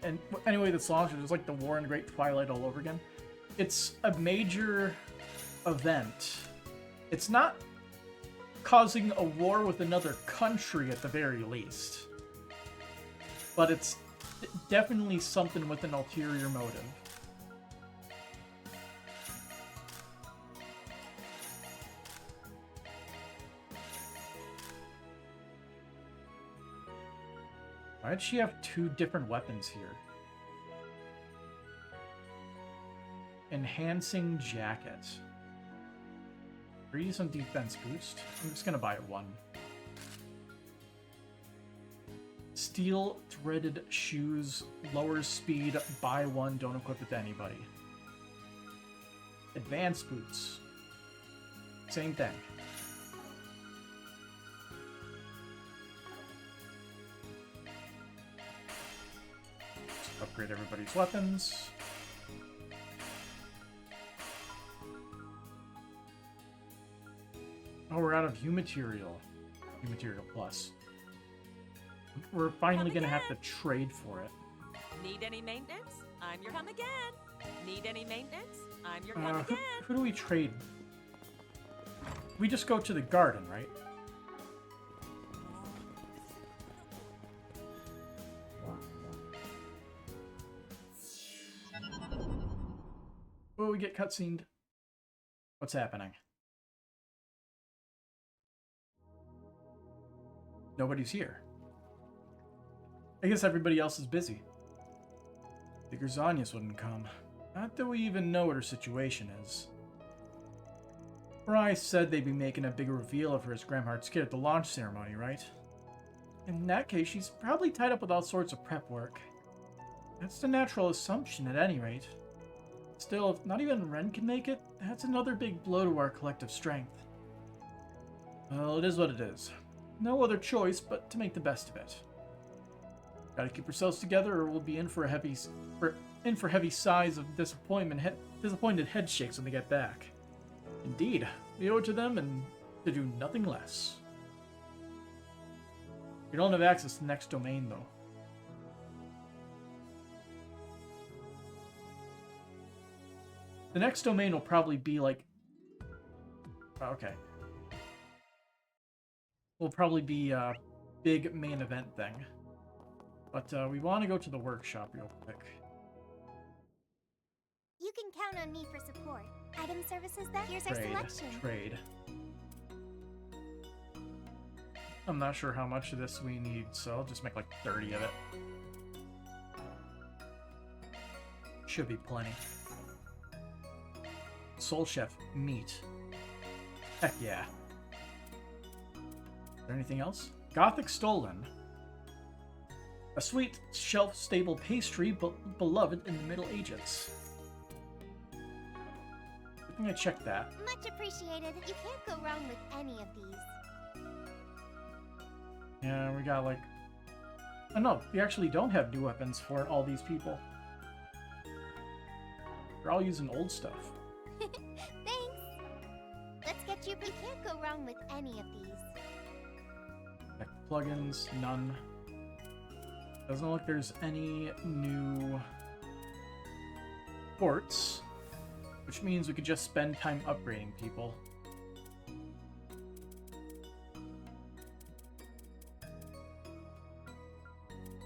And anyway, this launched is like the War in Great Twilight all over again. It's a major event. It's not causing a war with another country at the very least. But it's definitely something with an ulterior motive. Why did she have two different weapons here? Enhancing jacket. Read some defense boost. I'm just gonna buy one. Steel threaded shoes, lowers speed, buy one, don't equip it to anybody. Advanced boots. Same thing. Just upgrade everybody's weapons. Oh, we're out of Hue Material. Hue Material Plus. We're finally gonna have to trade for it. Need any maintenance? I'm your come again. Need any maintenance? I'm your come again. Who do we trade? We just go to the garden, right? Oh, we get cutscened. What's happening? Nobody's here. I guess everybody else is busy. Figure Zanias wouldn't come. Not that we even know what her situation is. Bryce said they'd be making a big reveal of her as Gramhart's kid at the launch ceremony, right? In that case, she's probably tied up with all sorts of prep work. That's the natural assumption at any rate. Still, if not even Ren can make it, that's another big blow to our collective strength. Well, it is what it is. No other choice but to make the best of it. Gotta keep ourselves together, or we'll be in for heavy sighs of disappointed head shakes when they get back. Indeed, we owe it to them and to do nothing less. We don't have access to the next domain, though. The next domain will probably be like... Okay. Will probably be a big main event thing. But we want to go to the workshop real quick. You can count on me for support. Item services there? Here's our selection. Trade. I'm not sure how much of this we need, so I'll just make like 30 of it. Should be plenty. Soul Chef, meat. Heck yeah. Is there anything else? Gothic Stolen. A sweet, shelf-stable pastry beloved in the Middle Ages. I think I checked that. Much appreciated. You can't go wrong with any of these. Yeah, we got like... Oh no, we actually don't have new weapons for all these people. They're all using old stuff. Thanks. Let's get you. You can't go wrong with any of these. Like plugins, none. Doesn't look like there's any new ports, which means we could just spend time upgrading people.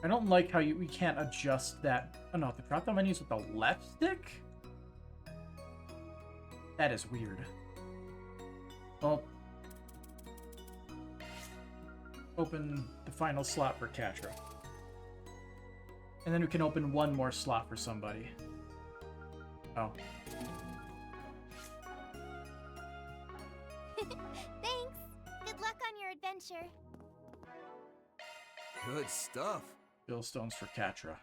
I don't like how we can't adjust that. Oh no, the drop down menus with the left stick? That is weird. Well, open the final slot for Catra. And then we can open one more slot for somebody. Oh. Thanks. Good luck on your adventure. Good stuff. Billstones for Catra.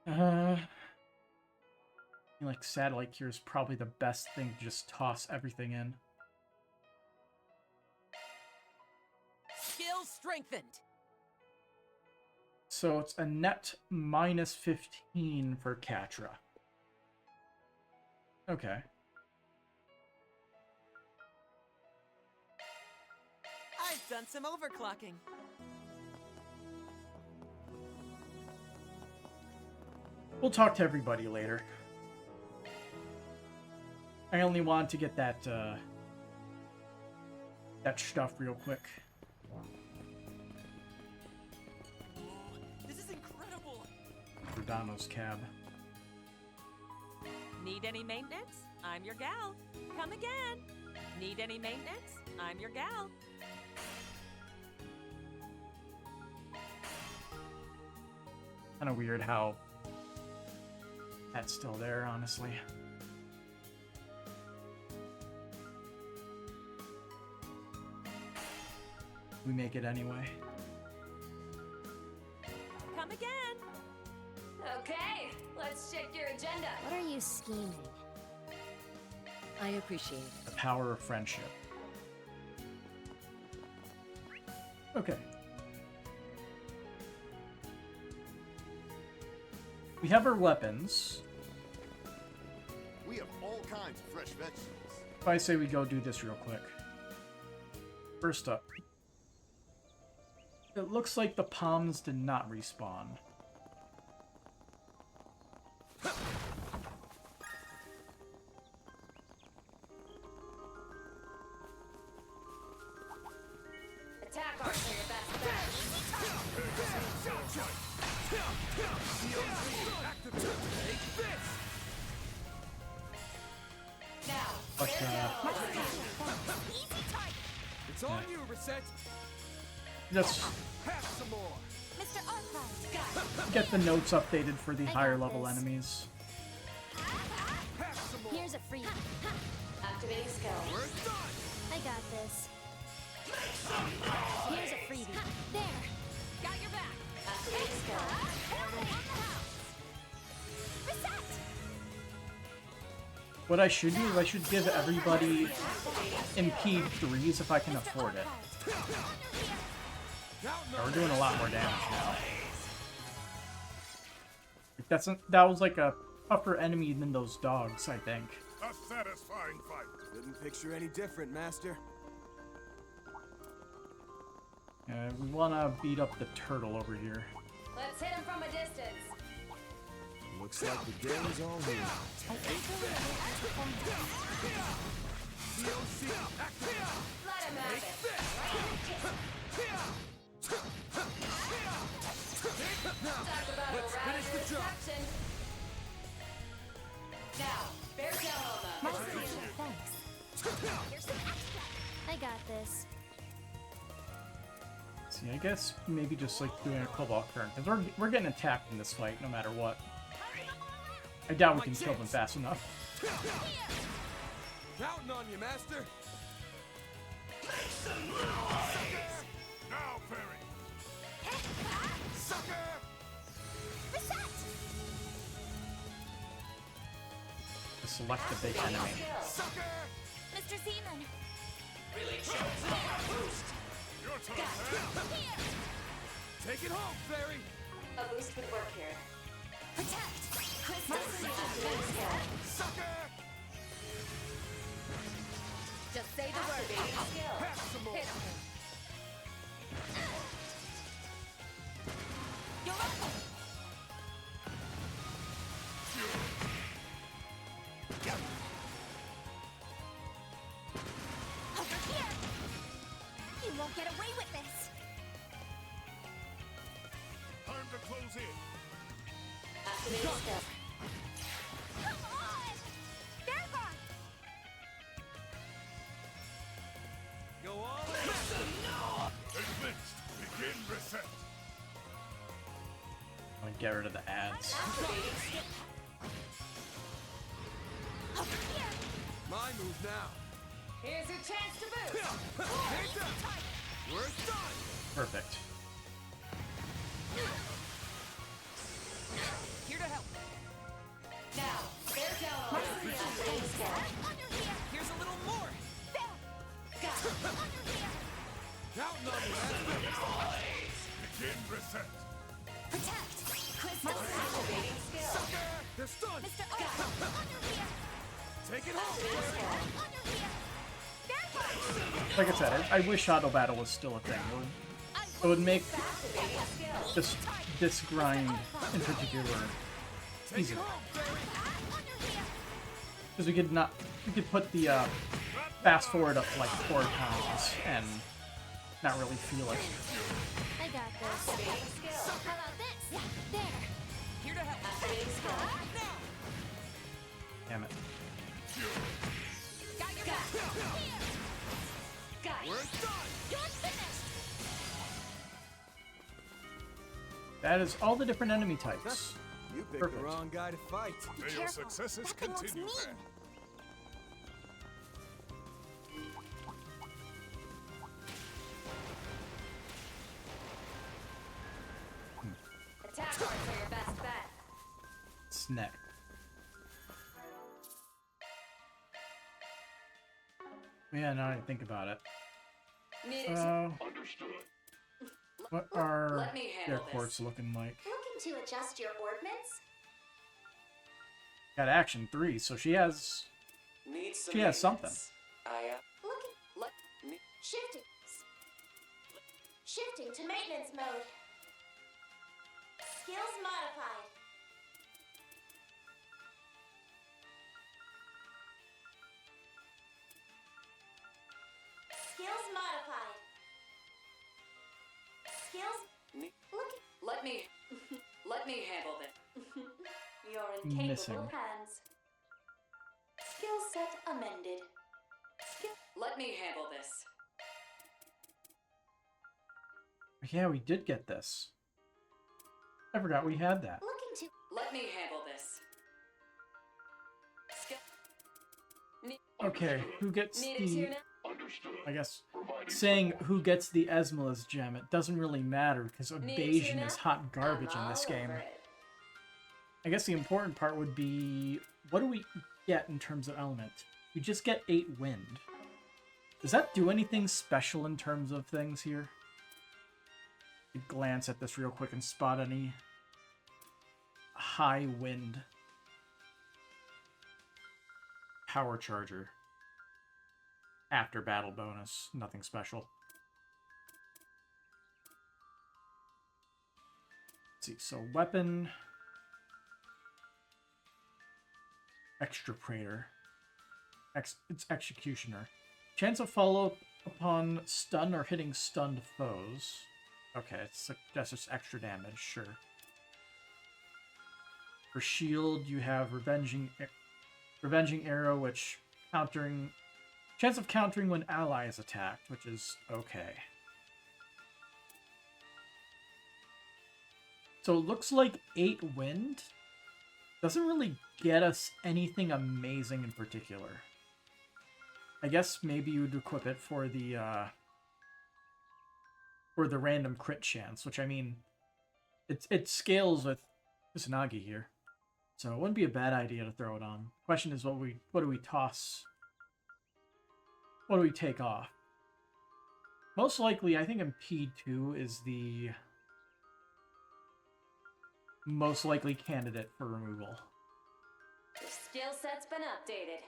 I feel like satellite here is probably the best thing to just toss everything in. Skill strengthened. So it's a net minus 15 for Catra. Okay. I've done some overclocking. We'll talk to everybody later. I only wanted to get that that stuff real quick. This is incredible. Giordano's cab. Need any maintenance? I'm your gal. Come again. Need any maintenance? I'm your gal. Kind of weird how that's still there, honestly. We make it anyway. Come again. Okay, let's check your agenda. What are you scheming? I appreciate it. The power of friendship. Okay. We have our weapons. We have all kinds of fresh vegetables. If I say we go do this real quick. First up. It looks like the palms did not respawn. Attack arts are your best bet. But, It's on you, Reset. just Have some more. Mr. Archive. get the notes updated for the higher level enemies. Here's a freebie. Activating skill. I got this. Here's a freebie. There. Got your back. Activating skill. Reset. What I should do is I should give everybody impede 3s if I can afford it. Yeah, we're doing a lot more damage now. That was like a tougher enemy than those dogs, I think. A satisfying fight. Couldn't picture any different, Master. We want to beat up the turtle over here. Let's hit him from a distance. Looks like the day is all here. Let him have it. Talk about Let's a finish the job. reception. Now, bear down on them. Thanks. Here's some extra. I got this. See, I guess maybe just like doing a cobalt current, because we're getting attacked in this fight no matter what. I doubt we can kill them fast enough. Counting on you, Master. Now, Fairy! Sucker! Reset! Select the big enemy. Mr. Zeman! Your turn, Fairy! Take it home, Fairy! A boost would work here. Protect! Sucker! Just say the word. Skill. Pass some more! You're up! Over here! You won't get away with this! Time to close in. Activating skill. Come on! There gone! Go all in! Advanced. Begin reset. I'm gonna get rid of the ads. Activating skill. Over here! My move now. Here's your chance to boost. Hands up. We're done. Perfect. Here to help. Now, bear down on activating skill. Under here! Here's a little more. There! Got it. Under here! Counting on you, Begin reset. Protect! Crystal! Activating skill. They're stunned. Mr. O! Under here! Take it home. Under here! There gone! Like I said, I wish auto battle was still a thing. It would make this grind in particular easier. Because we could put the fast forward up to like 4 times and not really feel it. I got this. Activating skill. How about this? There! Here to help. Activating skill. Now. Damn it. Got your Got back. it. Got it. We're done. You're finished! That is all the different enemy types. You picked Perfect. the wrong guy to fight. May your careful. successes That thing looks continue, mean. Fan. Attack arts are your best bet. Snack. Yeah, now I think about it. Need it. What are Let me their handle courts looking like? Looking to adjust your ordnance? Got action 3, so she has Need some She has something. maintenance. I, Looking. let me... Shifting. Shifting to maintenance mode. Skills modified. Skills modified. Skills. Let me... Let me handle this. You're in capable Missing. hands. Skill set amended. Let me handle this. Yeah, we did get this. I forgot we had that. Looking to. Let me handle this. Okay, who gets Need it the... here now? I guess saying who gets the Esmola's gem, it doesn't really matter because evasion is hot garbage in this game. I guess the important part would be, what do we get in terms of element? We just get 8 wind. Does that do anything special in terms of things here? Glance at this real quick and spot any high wind. Power charger. After battle bonus, nothing special. Let's see, so weapon. Extra Praetor. It's Executioner. Chance of follow-up upon stun or hitting stunned foes. Okay, that's just extra damage, sure. For shield, you have Revenging Arrow, which chance of countering when ally is attacked, which is okay. So it looks like 8 wind doesn't really get us anything amazing in particular. I guess maybe you would equip it for the or the random crit chance, which I mean, it scales with Kusanagi here, so it wouldn't be a bad idea to throw it on. Question is, what do we toss? What do we take off? Most likely, I think Impede 2 is the most likely candidate for removal. The skill set's been updated.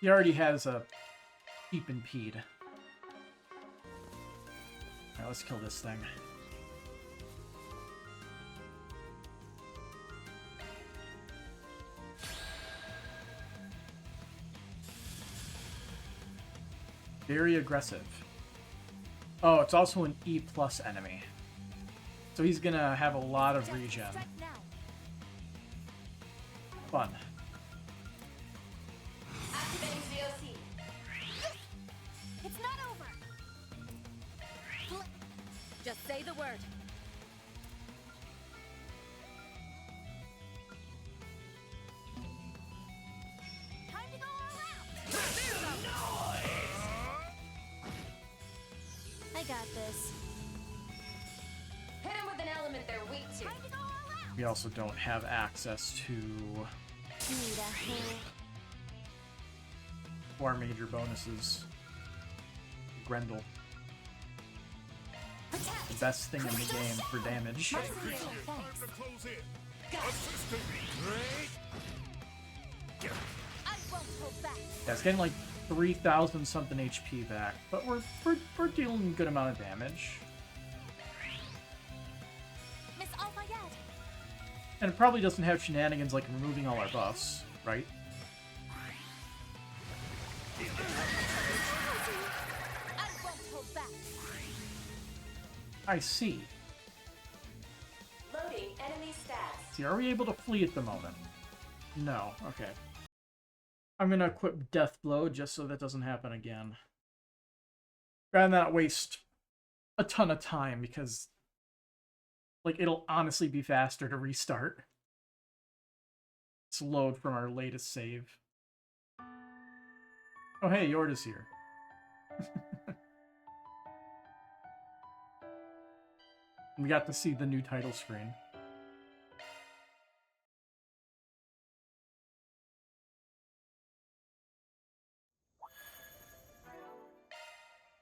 He already has a Keep Impede. Alright, let's kill this thing. Very aggressive. Oh, it's also an E+ enemy. So he's gonna have a lot of regen. Fun. Activating COC. It's not over. Just say the word. Time to go all out. I got this. Hit him with an element they're weak to. We also don't have access to our major bonuses. Grendel. The best thing in the game for damage. Yeah, it's getting like 3,000 something HP back, but we're dealing a good amount of damage. And it probably doesn't have shenanigans like removing all our buffs, right? I see. Loading enemy stats. See, are we able to flee at the moment? No. Okay. I'm gonna equip Death Blow just so that doesn't happen again. Rather than not waste a ton of time, because like it'll honestly be faster to restart. Let's load from our latest save. Oh hey, Yord is here. We got to see the new title screen.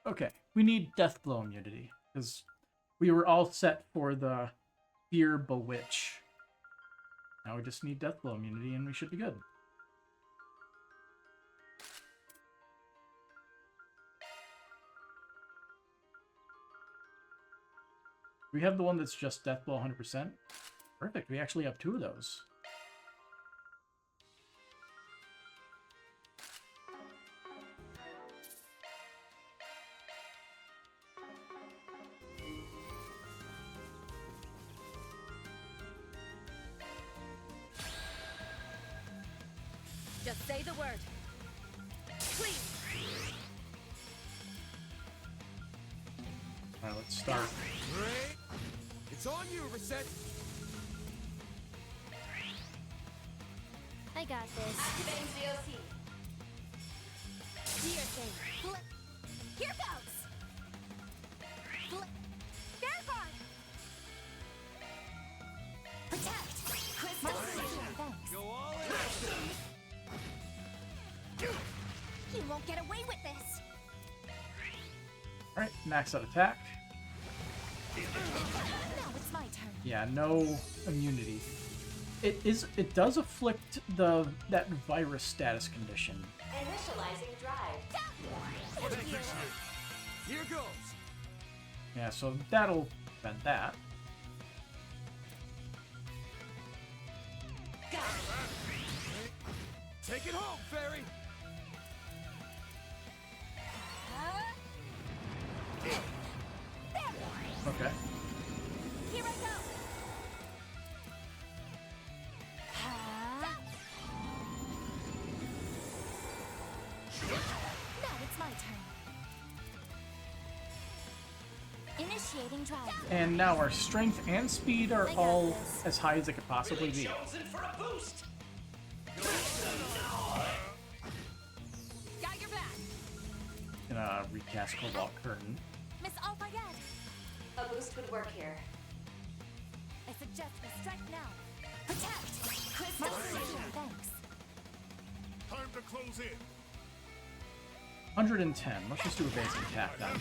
Okay, we need Death Blow immunity, because we were all set for the Fear Bewitch. Now we just need Death Blow immunity and we should be good. We have the one that's just Death Blow 100%. Perfect, we actually have two of those. Just say the word. Please. Alright, let's start. It's on you, Reset. I got this. Activating COC. Do your thing. Flip. Here goes. Flip. Bear guard. Protect. Crystal. Thanks. Go all in. You won't get away with this. Alright, max out attack. Now it's my turn. Yeah, no immunity. It does afflict that virus status condition. Initializing drive. Here goes. Yeah, so that'll prevent that. Take it home, Fairy. Okay. Here I go. Now it's my turn. Initiating drive. And now our strength and speed are all as high as it could possibly be. Got your back. Gonna recast Cobalt Curtain. Miss Alfayette! A boost would work here. I suggest we strike now. Protect! Crystal Shield! Thanks. Time to close in. 110. Let's just do a basic attack then.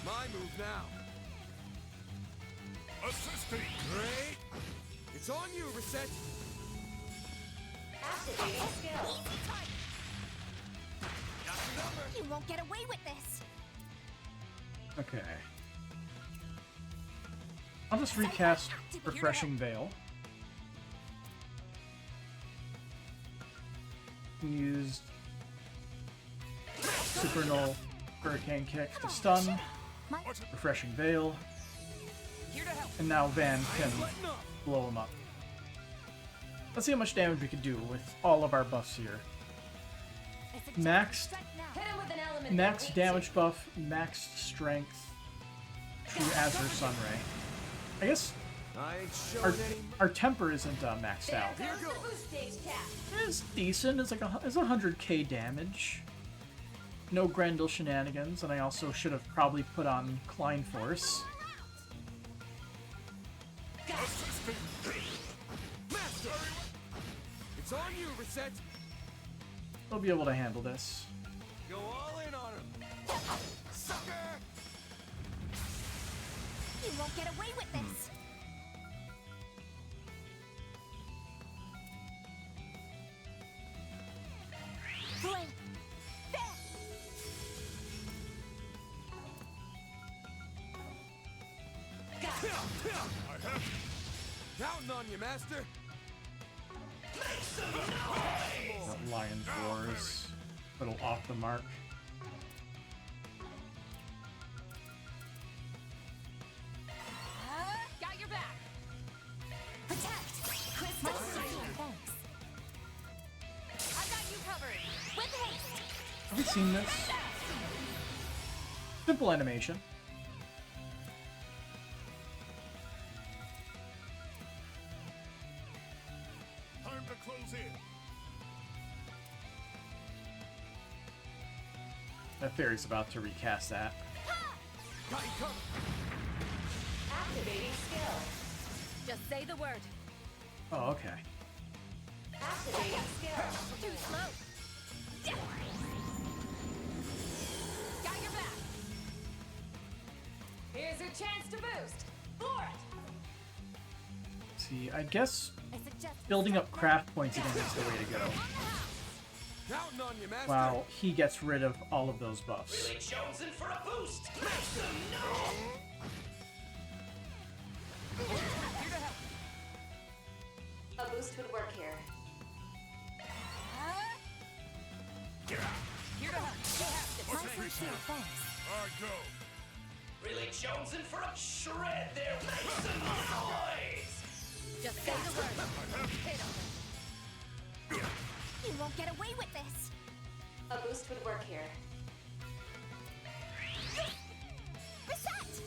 My move now. Assisting. Great. It's on you, Reset. Activating skill. You won't get away with this! Okay. I'll just recast Refreshing Veil. Used Supernal Hurricane Kick to stun. Refreshing Veil. And now Van can blow him up. Let's see how much damage we can do with all of our buffs here. Max damage buff, max strength, True Azure Sunray. I guess our temper isn't maxed out. It's decent. It's like it's 100k damage. No Grendel shenanigans, and I also should have probably put on Klein Force. Master! It's on you, Reset. We'll be able to handle this. Go all in on him. Sucker! You won't get away with this! Flame! Counting on you, Master. That Lion's Roar is a little off the mark. Got your back. Protect! Crystal Shield! Thanks. I got you covered. With haste! Have you seen this? Simple animation. Time to close in. That fairy's about to recast that. Activating skill. Just say the word. Oh, okay. Activating skill. Too slow. Got your back. Here's your chance to boost. For it. See, I guess building up craft points again is the way to go. Counting on you, Master. While he gets rid of all of those buffs. Really chosen for a boost. A boost would work here. Here to help. My shield, thanks. I go. Really chosen for a shred there. Make some noise. Just say the word. Hit him. You won't get away with this! A boost would work here. Reset!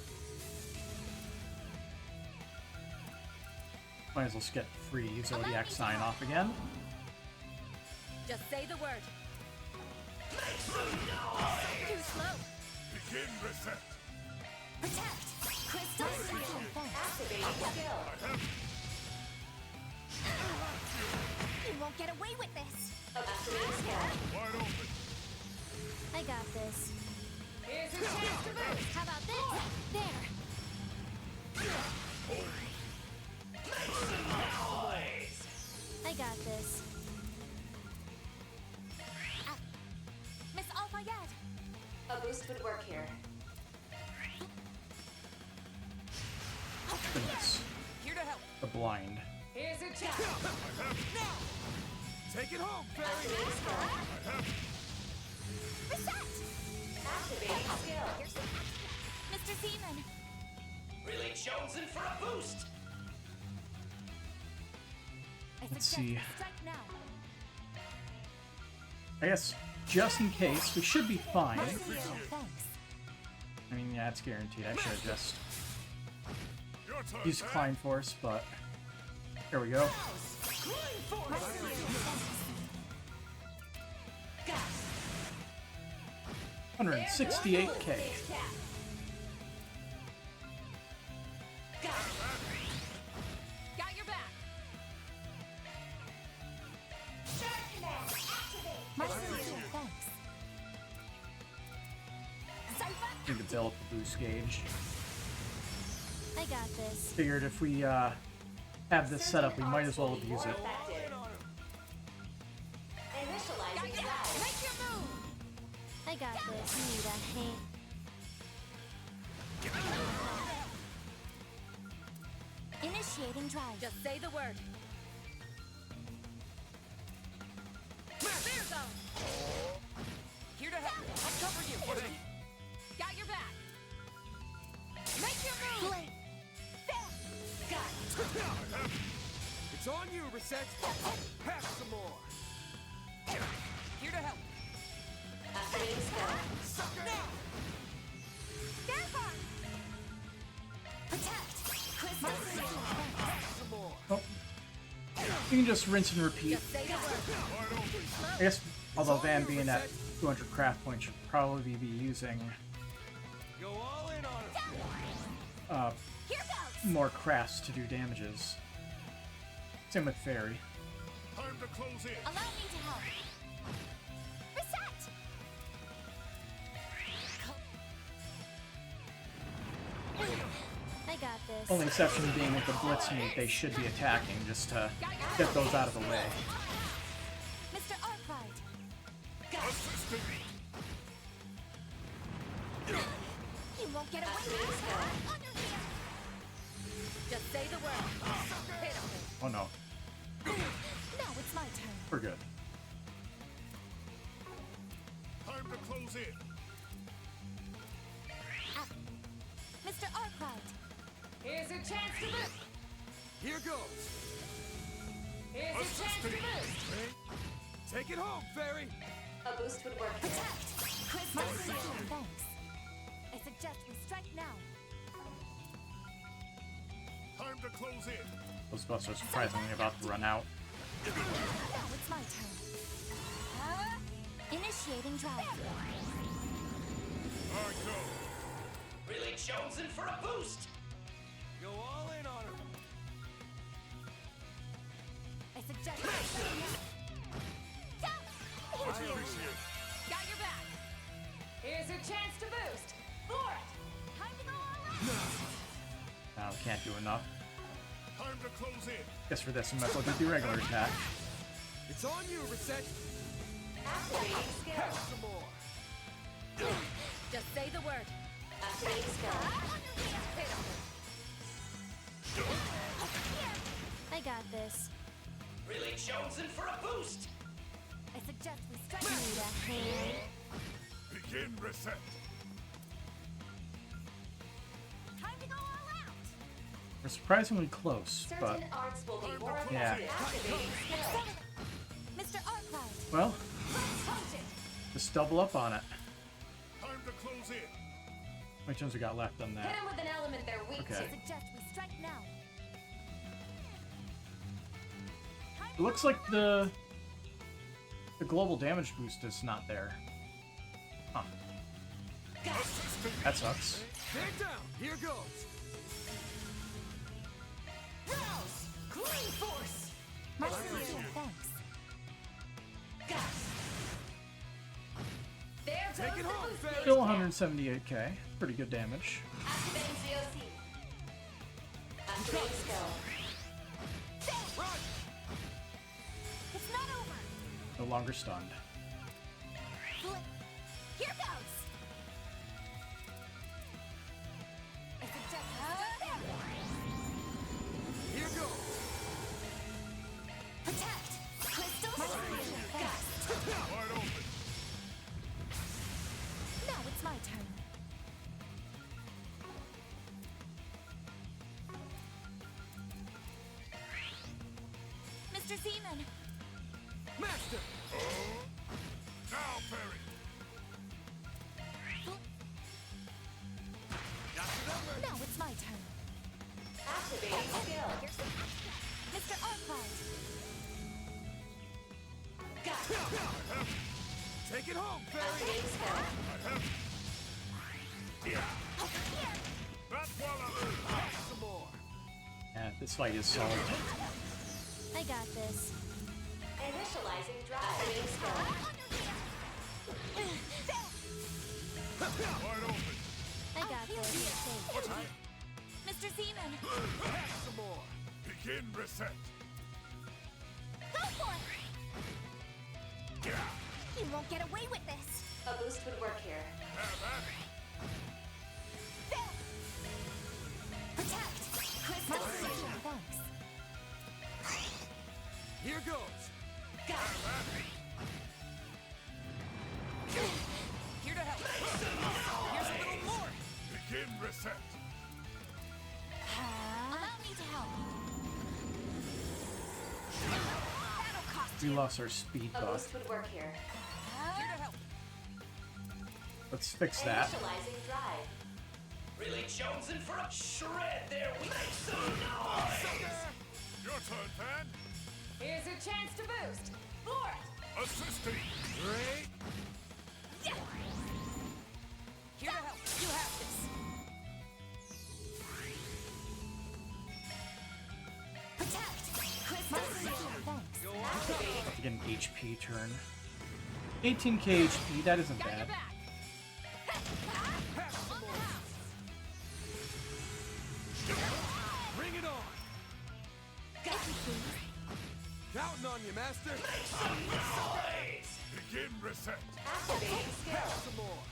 Might as well just get free Zodiac sign off again. Just say the word. Make some noise. Too slow. Begin Reset. Protect! Crystal Shield! Activating skill. You won't get away with this! Activating skill. Wide open. I got this. Here's your chance to boost. How about this? There! Make some noise. I got this. Miss Alfayette! A boost would work here. Goodness. Here to help. The blind. Here's your chance. Take it home, Fairy. Activating skill. Reset! Activating skill. Mr. Seaman! Really chosen for a boost. I Let's suggest see. we strike now. I guess, just in case, we should be fine. My shield, thanks. I mean, yeah, it's guaranteed. I should have just Your turn. used Klein Force, but here we go. My shield, thanks. 168K. Got your back. Need to build up the boost gauge. I got this. Figured if we have this set up, we might as well abuse it. I got this. Need a hand. Initiating drive. Just say the word. Clear zone. Here to help. I'll cover you. Got your back. Make your move. Got it. It's on you, Reset. Pass some more. Here to help. Oh. You can just rinse and repeat. I guess, although Van being at 200 craft points should probably be using more crafts to do damages. Same with Fairy. Time to close in. Allow me to help. Reset! I got this. Only exception being with the Blitz meat, they should be attacking just to get those out of the way. Mr. Arkwright. Assistant. You won't get away with this. Under here. Just say the word. Hit him. Oh no, Now it's my turn. we're good. Time to close in. Mr. Arkwright. Here's your chance to move. Here goes. Here's your chance to move. Take it home, Fairy. A boost would work. Protect. My sincere thanks. I suggest we strike now. Time to close in. Those buffs are surprisingly about to run out. Now it's my turn. Initiating drive. I go. Really jonesing for a boost. Go all in on her. I suggest we I appreciate it. Got your back. Here's your chance to boost. For it. Time to go all out. Now we can't do enough. Time to close in. Guess for this, we might as well do the regular attack. It's on you, Reset. Activating skill. Pass some more. Just say the word. Activating skill. Hit him. I got this. Really jonesing for a boost. I suggest we strike. Need a hand. Begin Reset. Time to go all out. We're surprisingly close, but Certain arts will be more yeah. effective. Activating skill. Mr. Arkwright. Well, Let's punch it. just double up on it. Time to close in. How many turns we got left on Hit that? them with an element they're weak Okay. to. I suggest we strike now. It looks like the global damage boost is not there. Huh. That sucks. Stand down. Here goes. Rouse. Clean force. My sincere thanks. There goes Take it the home, boost Fairy. gauge Still down. 178k. Pretty good damage. Activating ZOC. Activating skill. Run. It's not over. No longer stunned. Flip. Here goes. I suggest we strike now. Here goes. Protect. Crystal. My sincere thanks. Wide open. Now it's my turn. Mr. Seaman. Master. Now, Fairy. Got the number. Now it's my turn. Activating skill. Mr. Arkwright. Take it home, Fairy! Activating skill. Not while I'm some more. Yeah, this fight is solid. I got this. Initializing drive. Activating skill. Wide open. I got this. Mr. Seaman! Some more. Begin reset. Go for it! You won't get away with this. A boost would work here. Have at it. Protect! Crystal Season. Thanks. Here goes. Got Have at it. Here to help. Here's a little more. Begin reset. Allow me to help. That'll cost We lost our speed A buff. boost would work here. Here to help. Let's fix that. Initializing drive. Really jonesing for a shred there. We make some noise. Your turn, Fan. Here's your chance to boost. For it! Assisting. Great. Here to help. You have this. Protect! Crystal Season. Thanks. Again, HP turn. 18k HP, that isn't Got your bad. back. Bring it on. Counting on you, Master. Begin reset. Activating skill. Some more.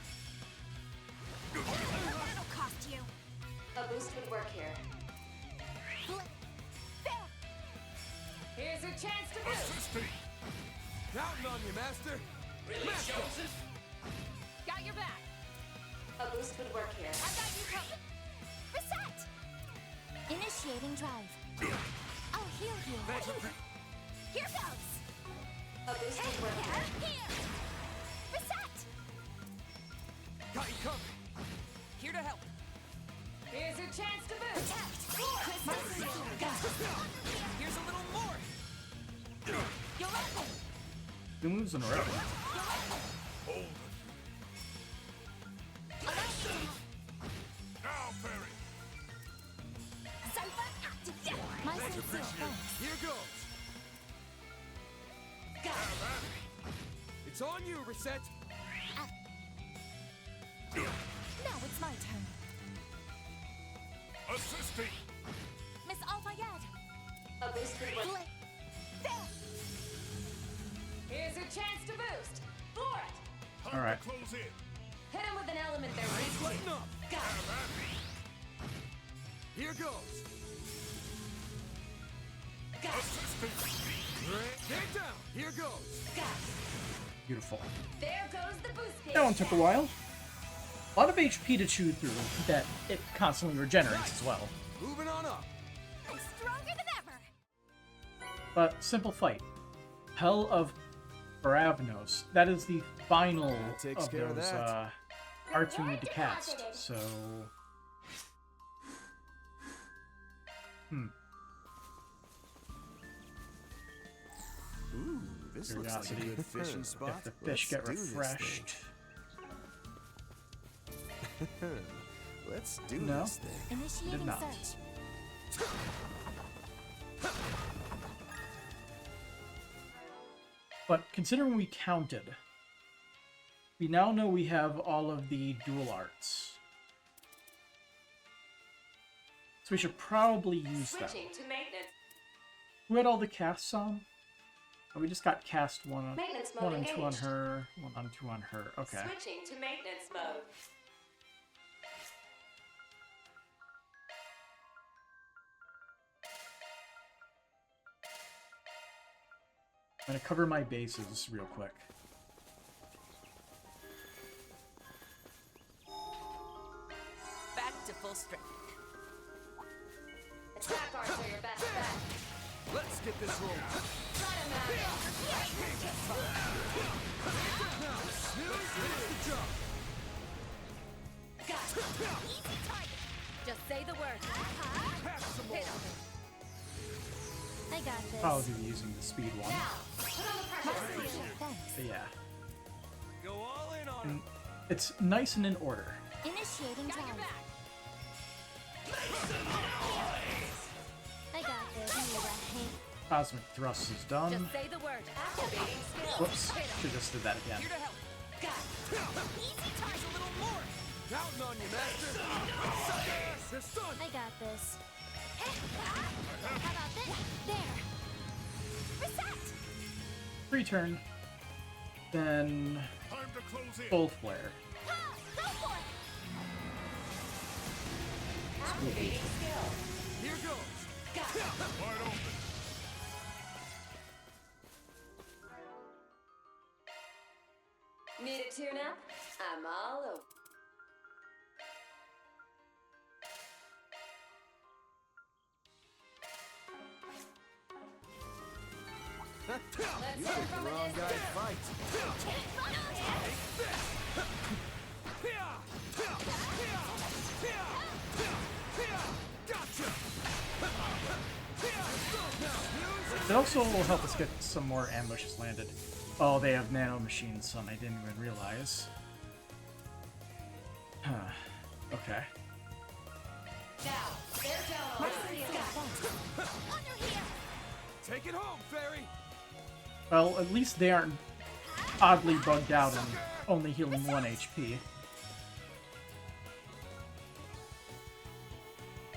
That'll cost you. A boost would work here. Here's your chance to boost. Assisting. Counting on you, Master. Really jonesing? Got your back. A boost would work here. I got you covered. Reset! Initiating drive. I'll heal you. Here goes. A boost would work here. Here. Reset! Got you covered. Here to help. Here's your chance to boost. Protect! Crystal Season. Here's a little more. You're open. Two moves in a row. Hold it. Now, Fairy. Cypher active. My sincere thanks. Here goes. Have at it. It's on you, Reset. Now it's my turn. Assisting. Miss Al-Fayed. A boost would work. There. Here's your chance to boost. For it! Time All right. to close in. Hit him with an element there, Lighten up. Got it. Have at it. Here goes. Got it. Assisting. Get down. Here goes. Got it. Beautiful. There goes the boost gauge. That one took a while. A lot of HP to chew through that it constantly regenerates as well. Moving on up. I'm stronger than ever. But simple fight. Hell of Baravnos. That is the final Takes of care of those that. arts we need to cast. So, Ooh, this looks like a curiosity. good fishing spot. If the fish get Let's do this refreshed. thing. Let's do No. this thing. Initiating Did not. search. But considering we counted, we now know we have all of the dual arts. So we should probably use them. Switching to maintenance. Who had all the casts on? Oh, we just got cast one on Maintenance mode 1 and 2 on engaged. her, 1 on 2 on her. Okay. Switching to maintenance mode. I'm gonna cover my bases real quick. Back to full strength. Attack arts are your best bet. Let's get this rolling. Try to mount it. Now, snooze, finish the job. Got it. Easy target. Just say the word. Pass some more. I got this. Probably be using the speed one. Now, put on the My pressure. sincere thanks. But yeah. Go all in on And it's nice and in order. Initiating drive. I got this. Cosmic Thrust is done. Just say the word. Activating skill. Whoops. Should just did that again. Here to help. Easy ties a little more. Counting on you, master. I got this. How about this? There. Reset. Free turn. Then Time to close in. full flare. Go for it. Activating skill. Here goes. Wide open. Need a tune-up? I'm all over. You picked the wrong guy to fight. It also will help us get some more ambushes landed. Oh, they have nano machines, son. I didn't even realize. Huh. Okay. Now, they're down on Take it home, fairy. Well, at least they aren't oddly bugged out and only healing 1 HP.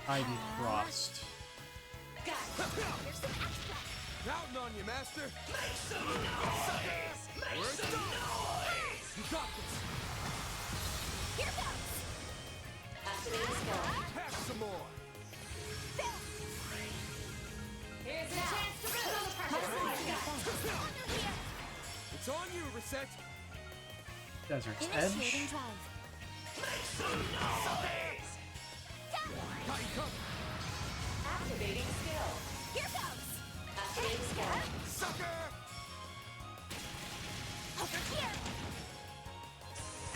Ivy Frost. Counting on you, master. Make some noise. You got this. Here goes. Activating skill. Have some more. Here's a chance to feel the pressure. It's on you, Reset. Desert's Initiating Edge. drive. Make some noise. Got you covered. Activating skill. Here goes. Activating skill. Sucker. Over here.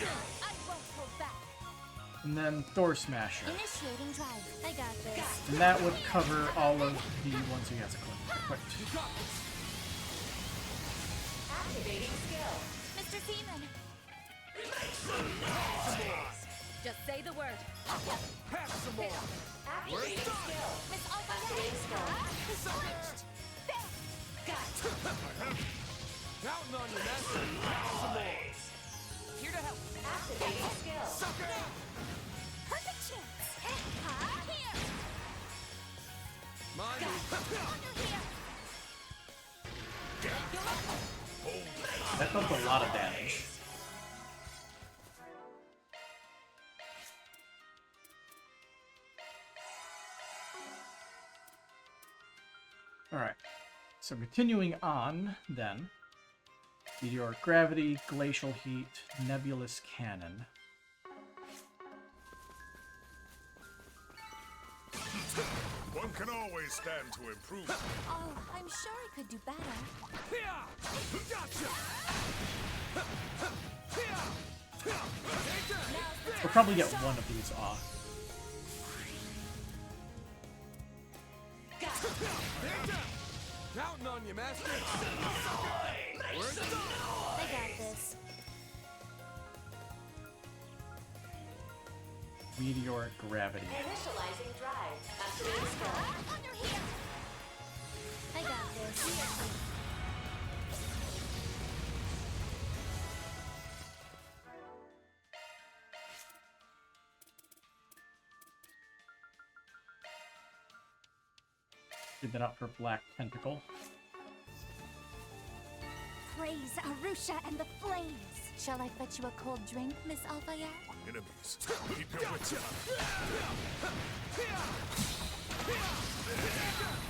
I won't hold back. And then Thor Smasher. Initiating drive. I got this. And that would cover all of the ones he has equipped. You got this. Activating skill. Mr. Seaman. Make some noise. Just say the word. Have some more. Activating skill. Miss Alpha. Activating skill. Switched. There. Counting on you, master. Have some more. Here to help. Activating skill. Sucker. Perfect chance. Here. Mind me. Under here. That does a lot of damage. Alright, so continuing on, then. Meteoric Gravity, Glacial Heat, Nebulous Cannon. One can always stand to improve. Oh, I'm sure I could do better. Gotcha. We'll probably get one of these off. Counting on you, master. I got this. Meteoric Gravity. Initializing drive. Activating skill. Under here. I got this. Give that up for Black Tentacle. Praise Arusha and the flames. Shall I fetch you a cold drink, Miss Alfayar? Enemies, keep your wits up.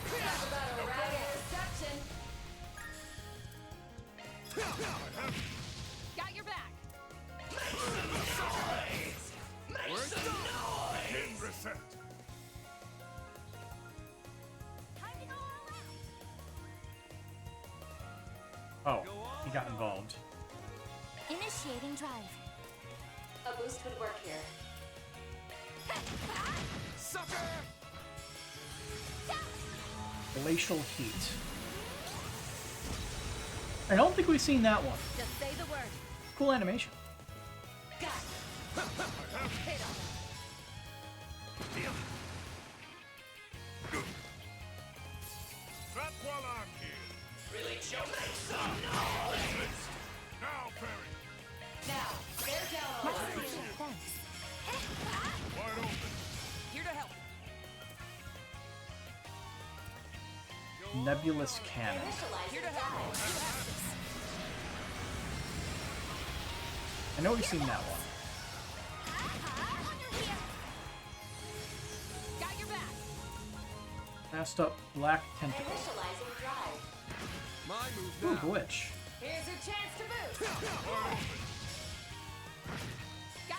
Talk about a ragged reception. Got your back. Make some noise. Reset. Time to go all out. Oh, he got involved. Initiating drive. A boost would work here. Sucker. Glacial Heat. I don't think we've seen that one. Just say the word. Cool animation. Not while I'm here. Really, Joe, make some noise! Now, Perry. Now, bear down on us. Wide open. Here to help. Nebulous cannon. Here to help. You have this. I know we've seen that one. Got your back. Fast up black tentacles. Initializing drive. My move Ooh, now. glitch. Here's your chance to boost. Got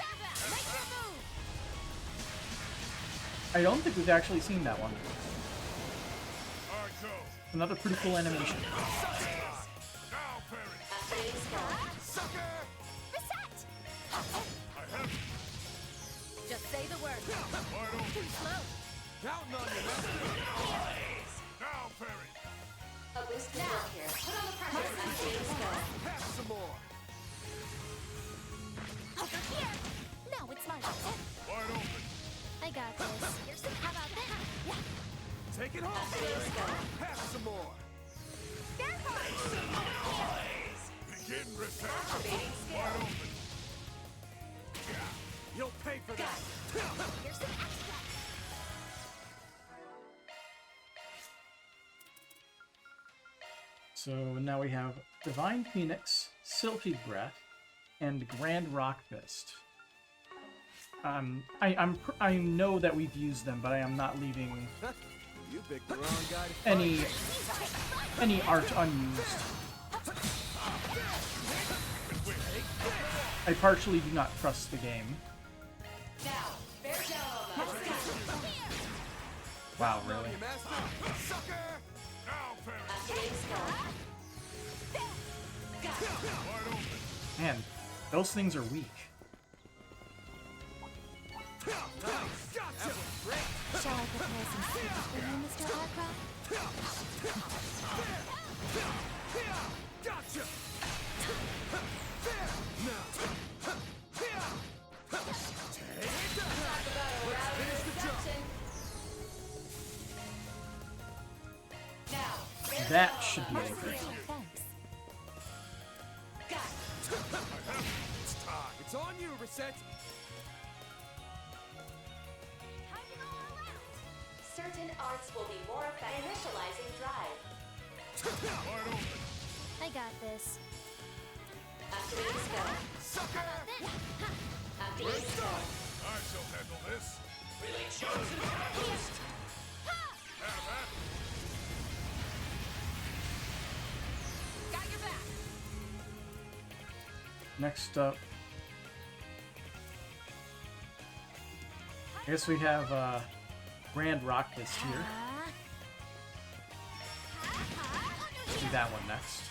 your back. Make your move. I don't think we've actually seen that one. All right, go. Another pretty cool animation. Now, Perry. Activating skill. Sucker! Reset! I have it. Just say the word. Wide open. Too slow. Counting on you, master. Now, Perry. A boost now here. Put on the pressure. Activating skill. Pass some more. Over here! Now it's my turn. Wide open. I got this. How about that? Yeah. Take it home, Activating Perry. skill. Pass some more. Begin reset. Activating skill. Wide open. You'll pay for that. Here's some extra. So now we have Divine Phoenix, Silky Breath, and Grand Rock Fist. I know that we've used them, but I am not leaving You picked the wrong guy to any art unused. I partially do not trust the game. Now, bear down on us. Wow, really? You master. Sucker! Now, Perry. Activating skill. Wide open. Man, those things are weak. Gotcha! Shall I prepare some soup for you, Mr. Arcroft? Gotcha! That should be over. Thanks. It's time. It's on you, Reset. Certain arts will be more effective. Initializing drive. Wide open. I got this. Activating skill. Activating skill. I shall handle this. Really chosen for a boost. Have at it. Got your back. Next up, I guess we have Grand Rock Fist here. Let's do that one next.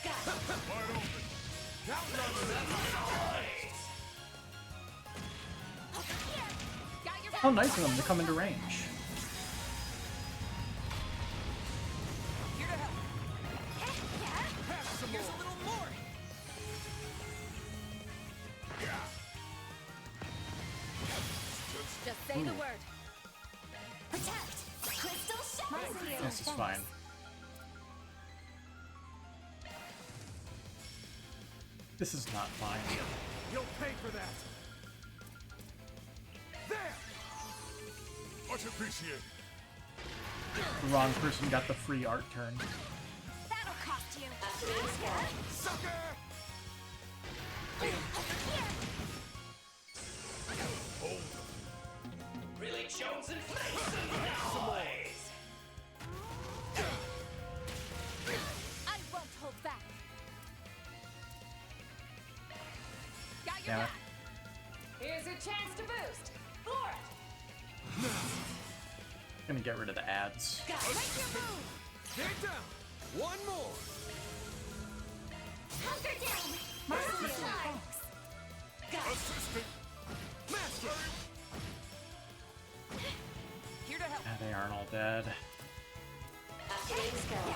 Wide open. Counting on the noise. Got your back. How nice of them to come into range. Here to help. Here's a little more. Just say the word. Protect! Crystal Shadow! This is fine. This is not fine. You'll pay for that. There! Much appreciated. The wrong person got the free art turn. That'll cost you! Activating skill. Sucker! Really chosen for some noise. I won't hold back. Got your Damn it. back. Here's your chance to boost. For it. Gonna get rid of the ads. Make your move. Get down! One more! Hunker down! Mercy thanks! Assistant. Master! Here to help. Ah, they aren't all dead. Activating skill.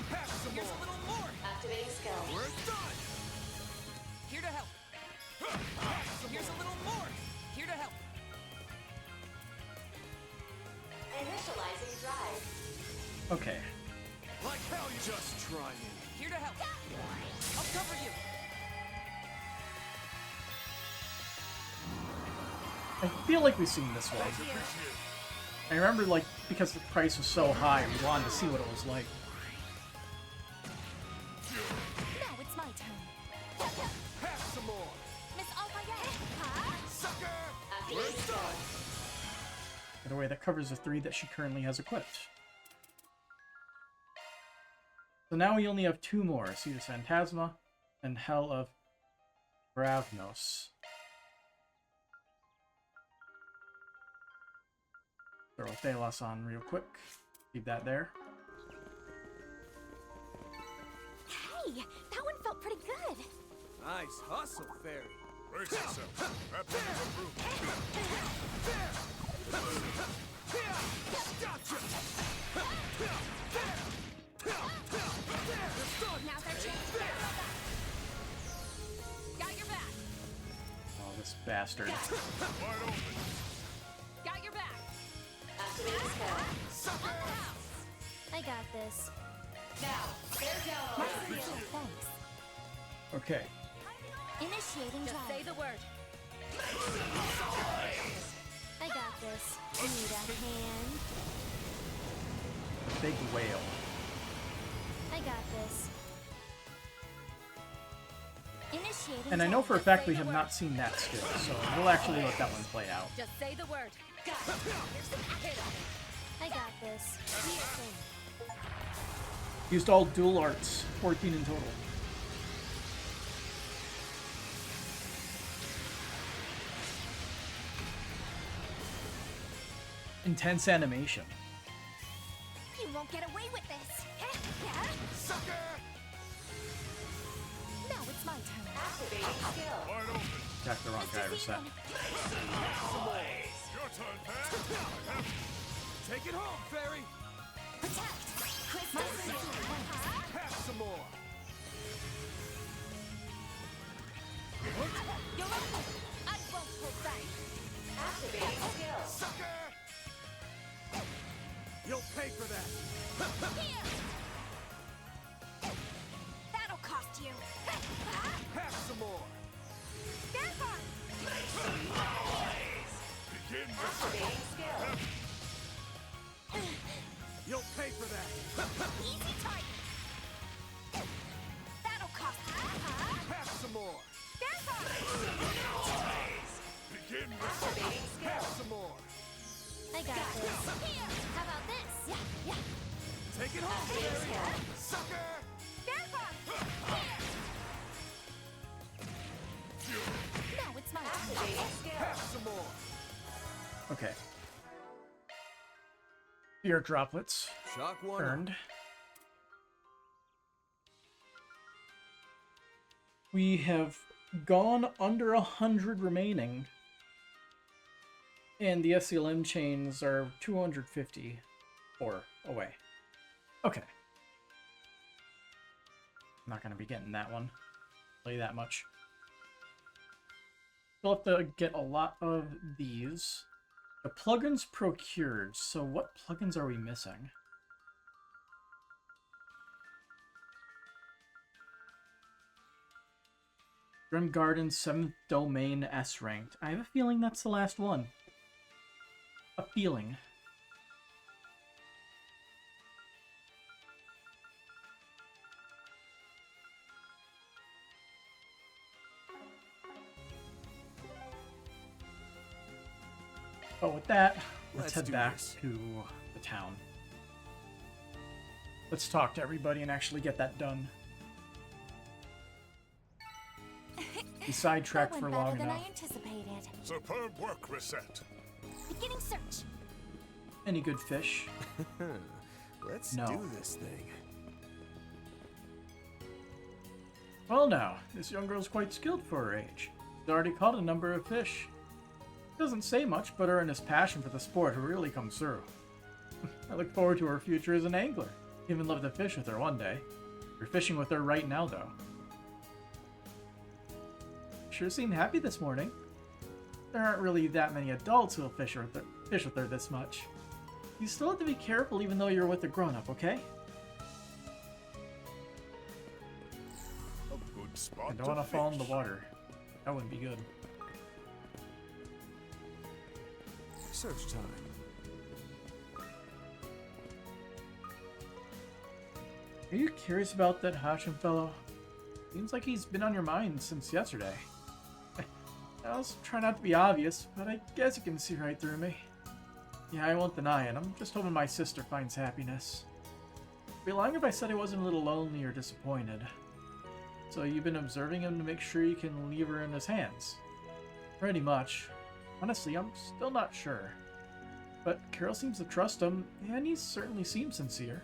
Pass some Here's a more! little more. Activating skill. We're done! Here to Okay. Like hell, you just try me. Here to help. I'll cover you. I feel like we've seen this one. I remember, like, because the price was so high, we wanted to see what it was like. Now it's my turn. Have some more. Miss Alfayette. Sucker! We're done. By the way, that covers the 3 that she currently has equipped. So now we only have 2 more. Cetus Phantasma and Hell of Ravnos. Throw Thalos on real quick. Keep that there. Hey, that one felt pretty good. Nice hustle, Fairy. Brace yourself. That plan is approved. Gotcha! Now's our chance. Got your back. Oh, this bastard. Wide open. Got your back. I got this. Now, bear down on the Thanks. Okay. Initiating Just drive. say the word. I got this. Need a hand. Big whale. I got this. Initiating And I know drive. for a fact we have not seen that skill, so we'll actually let that one play out. Just say the word. I got this. Used all dual arts, 14 in total. Intense animation. You won't get away with this. Sucker! Now it's my turn. activating skill. Wide open. Attack the wrong guy, reset. Your turn, Pat. Take it home, Fairy. Protect. Have some more. I won't hold back. Activating skill. Sucker! You'll pay for that. Here. That'll cost you. Have some more. Therefore. Begin Activating skill. You'll pay for that. Easy target. That'll cost you. Have some more. Therefore. Begin Activating skill. Have some more. I got this. Here. How about this? Yeah. Take it home, Activating Fairy. skill. Sucker! Therefore. Here. Now it's my turn. Activating skill. Have some more. Okay. Fear droplets. Shock one. Earned. We have gone under 100 remaining. And the SCLM chains are 254 away. Okay. I'm not going to be getting that one. Tell you that much. We'll have to get a lot of these. The plugins procured. So what plugins are we missing? Grim Garden 7th Domain S ranked. I have a feeling that's the last one. A feeling. But with that, let's head do back this. to the town. Let's talk to everybody and actually get that done. We sidetracked That for went long better than enough. I anticipated. Superb work, Reset. Beginning search. Any good fish? Let's No. do this thing. Well now, this young girl's quite skilled for her age. She's already caught a number of fish. Doesn't say much, but her earnest passion for the sport really comes through. I look forward to her future as an angler. Even love to fish with her one day. You're fishing with her right now, though. Sure seemed happy this morning. There aren't really that many adults who'll fish with her this much. You still have to be careful even though you're with a grown-up, okay? A good spot I don't want to fall in the water. That wouldn't be good. Search time. Are you curious about that Hashem fellow? Seems like he's been on your mind since yesterday. I also try not to be obvious, but I guess you can see right through me. Yeah, I won't deny it. I'm just hoping my sister finds happiness. I'd be lying if I said I wasn't a little lonely or disappointed. So you've been observing him to make sure you can leave her in his hands? Pretty much. Honestly, I'm still not sure. But Carol seems to trust him, and he certainly seems sincere.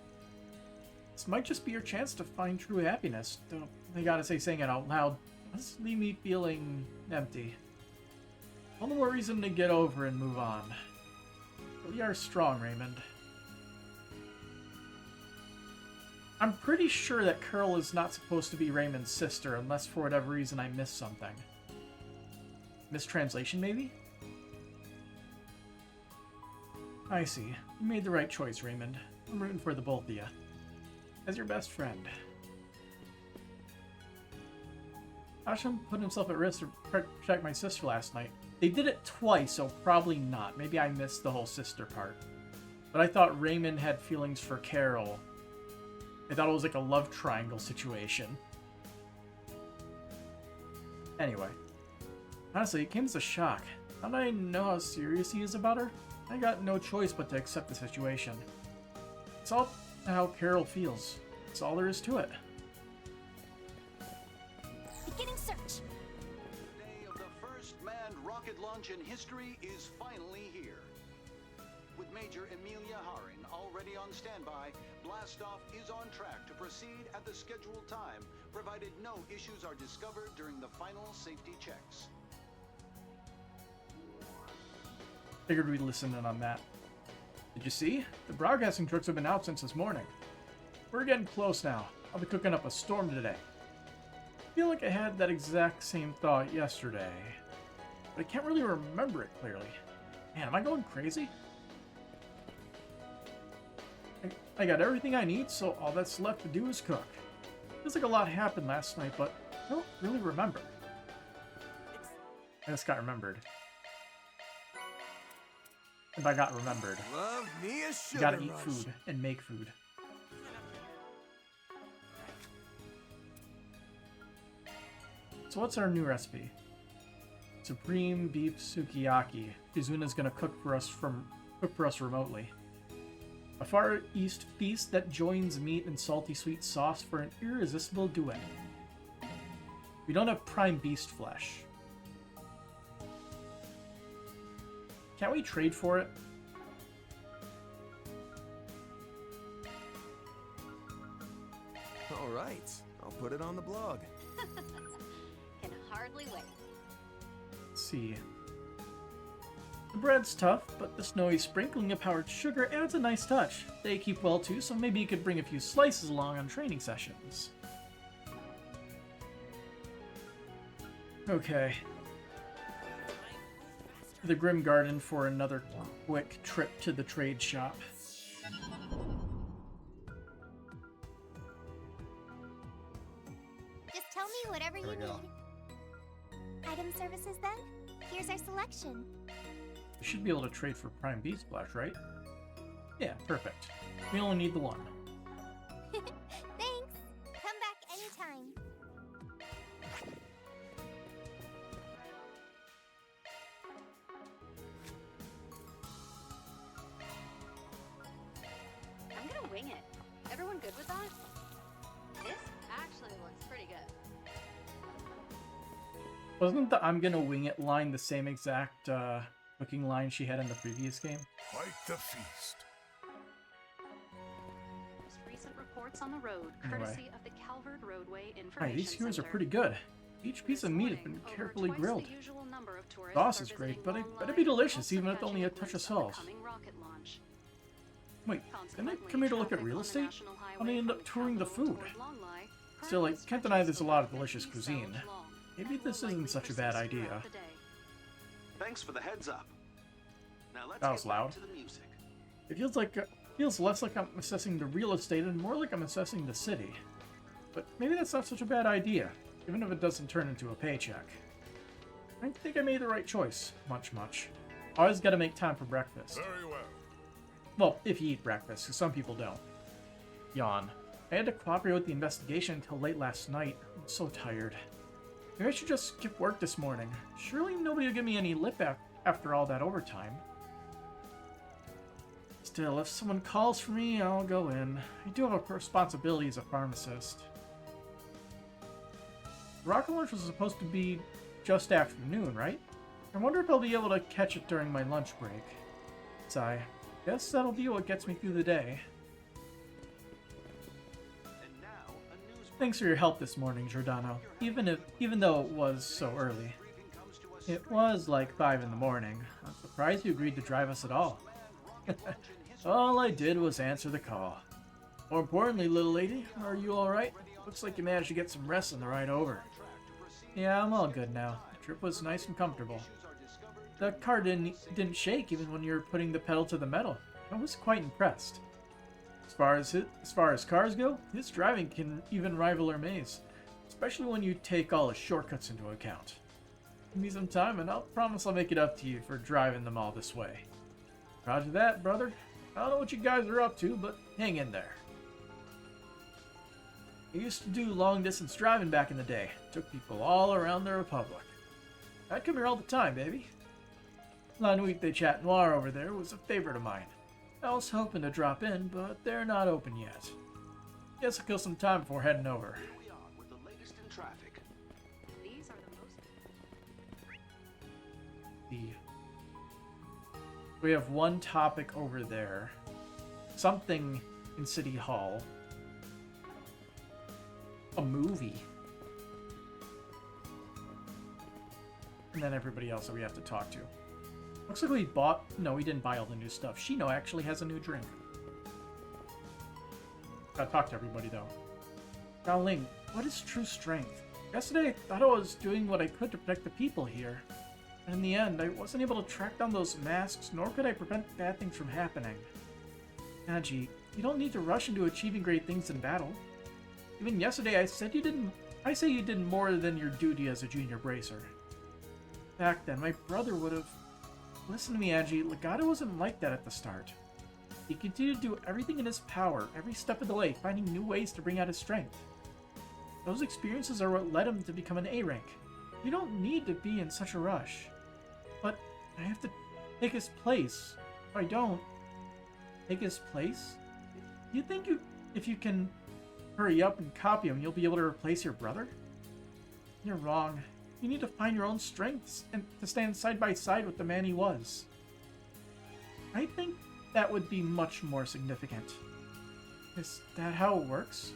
This might just be your chance to find true happiness, though I gotta say, saying it out loud does leave me feeling empty. All the more reason to get over and move on. You are strong, Raymond. I'm pretty sure that Carol is not supposed to be Raymond's sister, unless for whatever reason I missed something. Mistranslation, maybe? I see. You made the right choice, Raymond. I'm rooting for the both of you. As your best friend. Hashem put himself at risk to protect my sister last night. They did it twice, so probably not. Maybe I missed the whole sister part. But I thought Raymond had feelings for Carol. I thought it was like a love triangle situation. Anyway. Honestly, it came as a shock. Now that I know how serious he is about her, I got no choice but to accept the situation. It's all how Carol feels. That's all there is to it. Beginning search. The day of the first manned rocket launch in history is finally here. With Major Amelia Haring already on standby, blastoff is on track to proceed at the scheduled time, provided no issues are discovered during the final safety checks. Figured we'd listen in on that. Did you see? The broadcasting trucks have been out since this morning. We're getting close now. I'll be cooking up a storm today. I feel like I had that exact same thought yesterday, but I can't really remember it clearly. Man, am I going crazy? I got everything I need, so all that's left to do is cook. Feels like a lot happened last night, but I don't really remember. I just got remembered. If I got remembered. Love me a sugar You gotta eat rush. food and make food. So what's our new recipe? Supreme beef sukiyaki. Shizuna's gonna cook for us remotely. A Far East feast that joins meat and salty sweet sauce for an irresistible duet. We don't have prime beast flesh. Can't we trade for it? All right, I'll put it on the blog. Can hardly wait. Let's see. The bread's tough, but the snowy sprinkling of powdered sugar adds a nice touch. They keep well too, so maybe you could bring a few slices along on training sessions. Okay. The Grim Garden for another quick trip to the trade shop. Just tell me whatever you need. Item services then? Here's our selection. We should be able to trade for Prime Beast Splash, right? Yeah, perfect. We only need the one. Thanks. Come back anytime. I'm gonna wing it. Everyone good with that? This actually looks pretty good. Wasn't the I'm gonna wing it line the same exact cooking line she had in the previous game? Quite the feast. Most recent reports on the road, Anyway. courtesy of the Calvert Roadway Hey, Information these skewers are Center. pretty good. Each piece of meat has been carefully Twice grilled. the usual number of tourists Sauce are is great, visiting but it Long better Line, be delicious also even with catching only a a touch of glimpse sauce. the coming rocket launch. Wait, didn't I come here to look at real estate? How did I end up touring the food? Still, I can't deny there's a lot of delicious cuisine. Maybe this isn't such a bad idea. Thanks for the heads up. Now let's That was get back loud. to the music. It feels less like I'm assessing the real estate and more like I'm assessing the city. But maybe that's not such a bad idea, even if it doesn't turn into a paycheck. I think I made the right choice. Much. Always gotta make time for breakfast. Very well. Well, if you eat breakfast, because some people don't. Yawn. I had to cooperate with the investigation until late last night. I'm so tired. Maybe I should just skip work this morning. Surely nobody will give me any lip after all that overtime. Still, if someone calls for me, I'll go in. I do have a responsibility as a pharmacist. The rocket launch was supposed to be just after noon, right? I wonder if I'll be able to catch it during my lunch break. Sigh. Guess that'll be what gets me through the day. Thanks for your help this morning, Giordano. Even though it was so early. It was like 5 in the morning. I'm surprised you agreed to drive us at all. All I did was answer the call. More importantly, little lady, are you alright? Looks like you managed to get some rest on the ride over. Yeah, I'm all good now. The trip was nice and comfortable. The car didn't shake even when you were putting the pedal to the metal. I was quite impressed. As far as cars go, his driving can even rival Hermes, especially when you take all the shortcuts into account. Give me some time and I'll promise I'll make it up to you for driving them all this way. Roger that, brother. I don't know what you guys are up to, but hang in there. I used to do long-distance driving back in the day. Took people all around the Republic. I'd come here all the time, baby. La Nuit de Chat Noir over there was a favorite of mine. I was hoping to drop in, but they're not open yet. Guess I'll kill some time before heading over. We have one topic over there. Something in City Hall. A movie. And then everybody else that we have to talk to. Looks like we bought... No, we didn't buy all the new stuff. Shino actually has a new drink. Gotta talk to everybody, though. Gao Ling, what is true strength? Yesterday, I thought I was doing what I could to protect the people here. And in the end, I wasn't able to track down those masks, nor could I prevent bad things from happening. Naji, you don't need to rush into achieving great things in battle. Even yesterday, I say you did more than your duty as a junior bracer. Back then, my brother would have... Listen to me, Angie. Legato wasn't like that at the start. He continued to do everything in his power, every step of the way, finding new ways to bring out his strength. Those experiences are what led him to become an A rank. You don't need to be in such a rush. But I have to take his place. If I don't take his place, you think if you can hurry up and copy him, you'll be able to replace your brother? You're wrong. You need to find your own strengths and to stand side by side with the man he was. I think that would be much more significant. Is that how it works?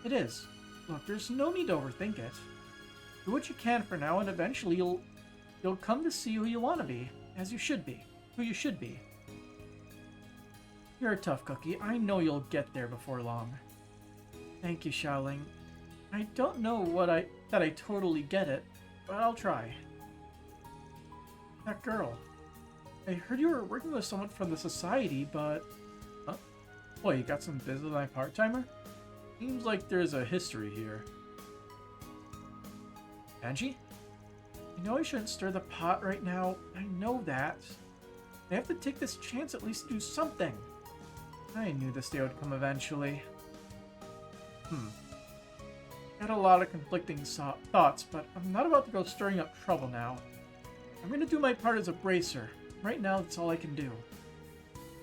It is. Look, there's no need to overthink it. Do what you can for now, and eventually you'll come to see who you want to be, as you should be, who you should be. You're a tough cookie. I know you'll get there before long. Thank you, Xiaoling. I don't know that I totally get it, but I'll try. That girl. I heard you were working with someone from the society, but... Huh? Boy, you got some business with my part-timer? Seems like there's a history here. Angie? I know I shouldn't stir the pot right now. I know that. I have to take this chance at least to do something. I knew this day would come eventually. Got a lot of conflicting thoughts, but I'm not about to go stirring up trouble now. I'm gonna do my part as a bracer. Right now, that's all I can do.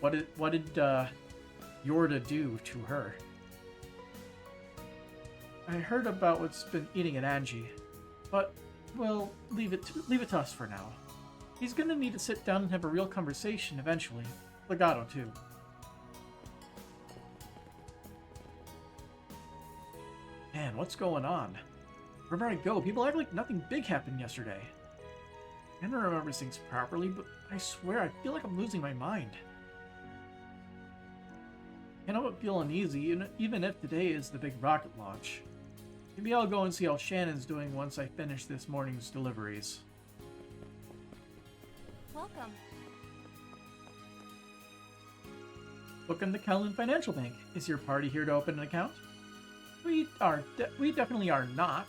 What did Yorda do to her? I heard about what's been eating at Angie, but we'll leave it to us for now. He's gonna need to sit down and have a real conversation eventually. Legato too. Man, what's going on? Wherever I go, people act like nothing big happened yesterday. I don't remember things properly, but I swear I feel like I'm losing my mind. Can't help but feel uneasy, even if today is the big rocket launch. Maybe I'll go and see how Shannon's doing once I finish this morning's deliveries. Welcome. book in the Kowloon Financial Bank. Is your party here to open an account? We definitely are not.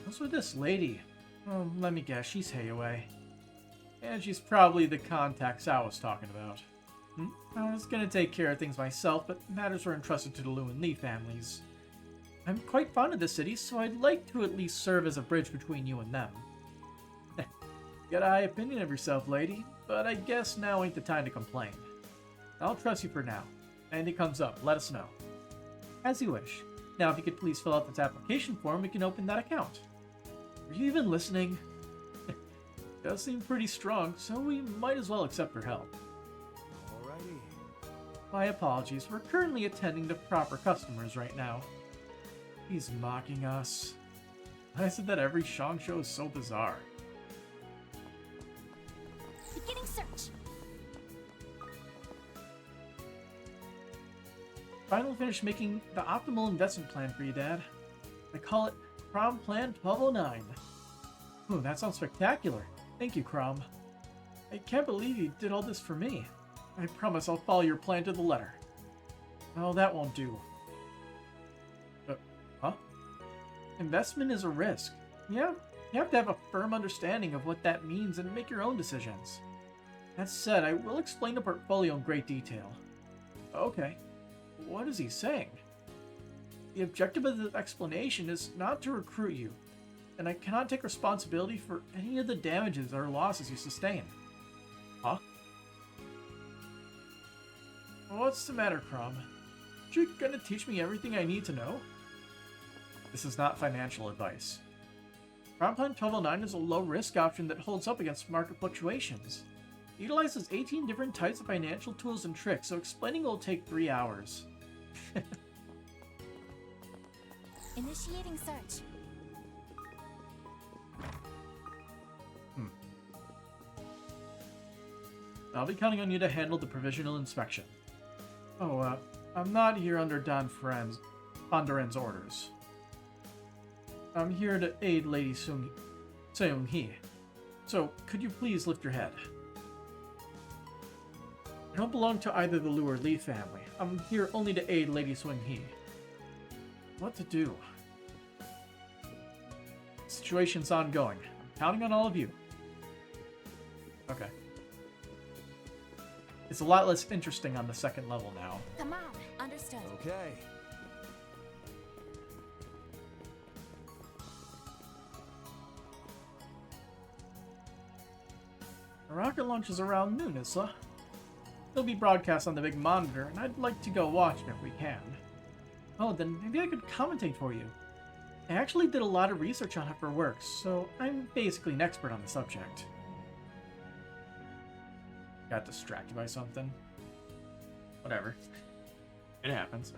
What's with this lady? Oh, let me guess, she's Heiwei. And she's probably the contacts I was talking about. I was gonna take care of things myself, but matters were entrusted to the Lu and Li families. I'm quite fond of the city, so I'd like to at least serve as a bridge between you and them. Got a high opinion of yourself, lady, but I guess now ain't the time to complain. I'll trust you for now. If anything comes up, let us know. As you wish. Now, if you could please fill out this application form, we can open that account. Are you even listening? Does seem pretty strong, so we might as well accept her help. Alrighty. My apologies, we're currently attending to proper customers right now. He's mocking us. I said that every Shang show is so bizarre. Beginning search. Finally finished making the optimal investment plan for you, Dad. I call it Crom Plan 1209. Ooh, that sounds spectacular. Thank you, Crom. I can't believe you did all this for me. I promise I'll follow your plan to the letter. Oh, that won't do. Huh? Investment is a risk. Yeah, you have to have a firm understanding of what that means and make your own decisions. That said, I will explain the portfolio in great detail. Okay. What is he saying? The objective of the explanation is not to recruit you, and I cannot take responsibility for any of the damages or losses you sustain. Huh? What's the matter, Crom? Are you gonna teach me everything I need to know? This is not financial advice. Crom Plan 1209 is a low-risk option that holds up against market fluctuations. It utilizes 18 different types of financial tools and tricks, so explaining will take 3 hours. Initiating search. I'll be counting on you to handle the provisional inspection. Oh, I'm not here under Don Fondaren's orders. I'm here to aid Lady Seung-hee. So, could you please lift your head? I don't belong to either the Lu or Li family. I'm here only to aid Lady Seung-hee. What to do? The situation's ongoing. I'm counting on all of you. Okay. It's a lot less interesting on the second level now. Come on, understood. Okay. The rocket launch is around noon, Isla. It'll be broadcast on the big monitor, and I'd like to go watch it if we can. Oh, then maybe I could commentate for you. I actually did a lot of research on it for work, so I'm basically an expert on the subject. Got distracted by something. Whatever. It happens.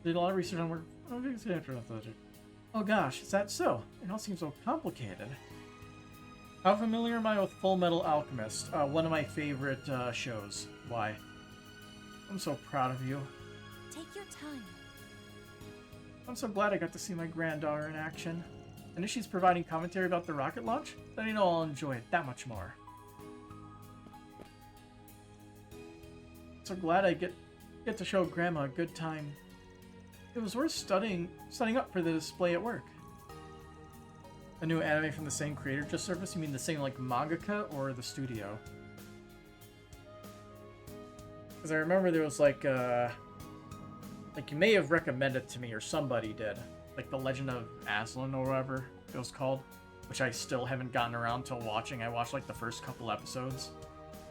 Did a lot of research on work. Oh gosh, is that so? It all seems so complicated. How familiar am I with Full Metal Alchemist? One of my favorite shows. Why? I'm so proud of you. Take your time. I'm so glad I got to see my granddaughter in action. And if she's providing commentary about the rocket launch, then I know I'll enjoy it that much more. So glad I get to show Grandma a good time. It was worth studying up for the display at work. A new anime from the same creator just surfaced? You mean the same, like, mangaka or the studio? Because I remember there was, like, you may have recommended it to me, or somebody did. Like, The Legend of Aslan, or whatever it was called. Which I still haven't gotten around to watching. I watched, like, the first couple episodes.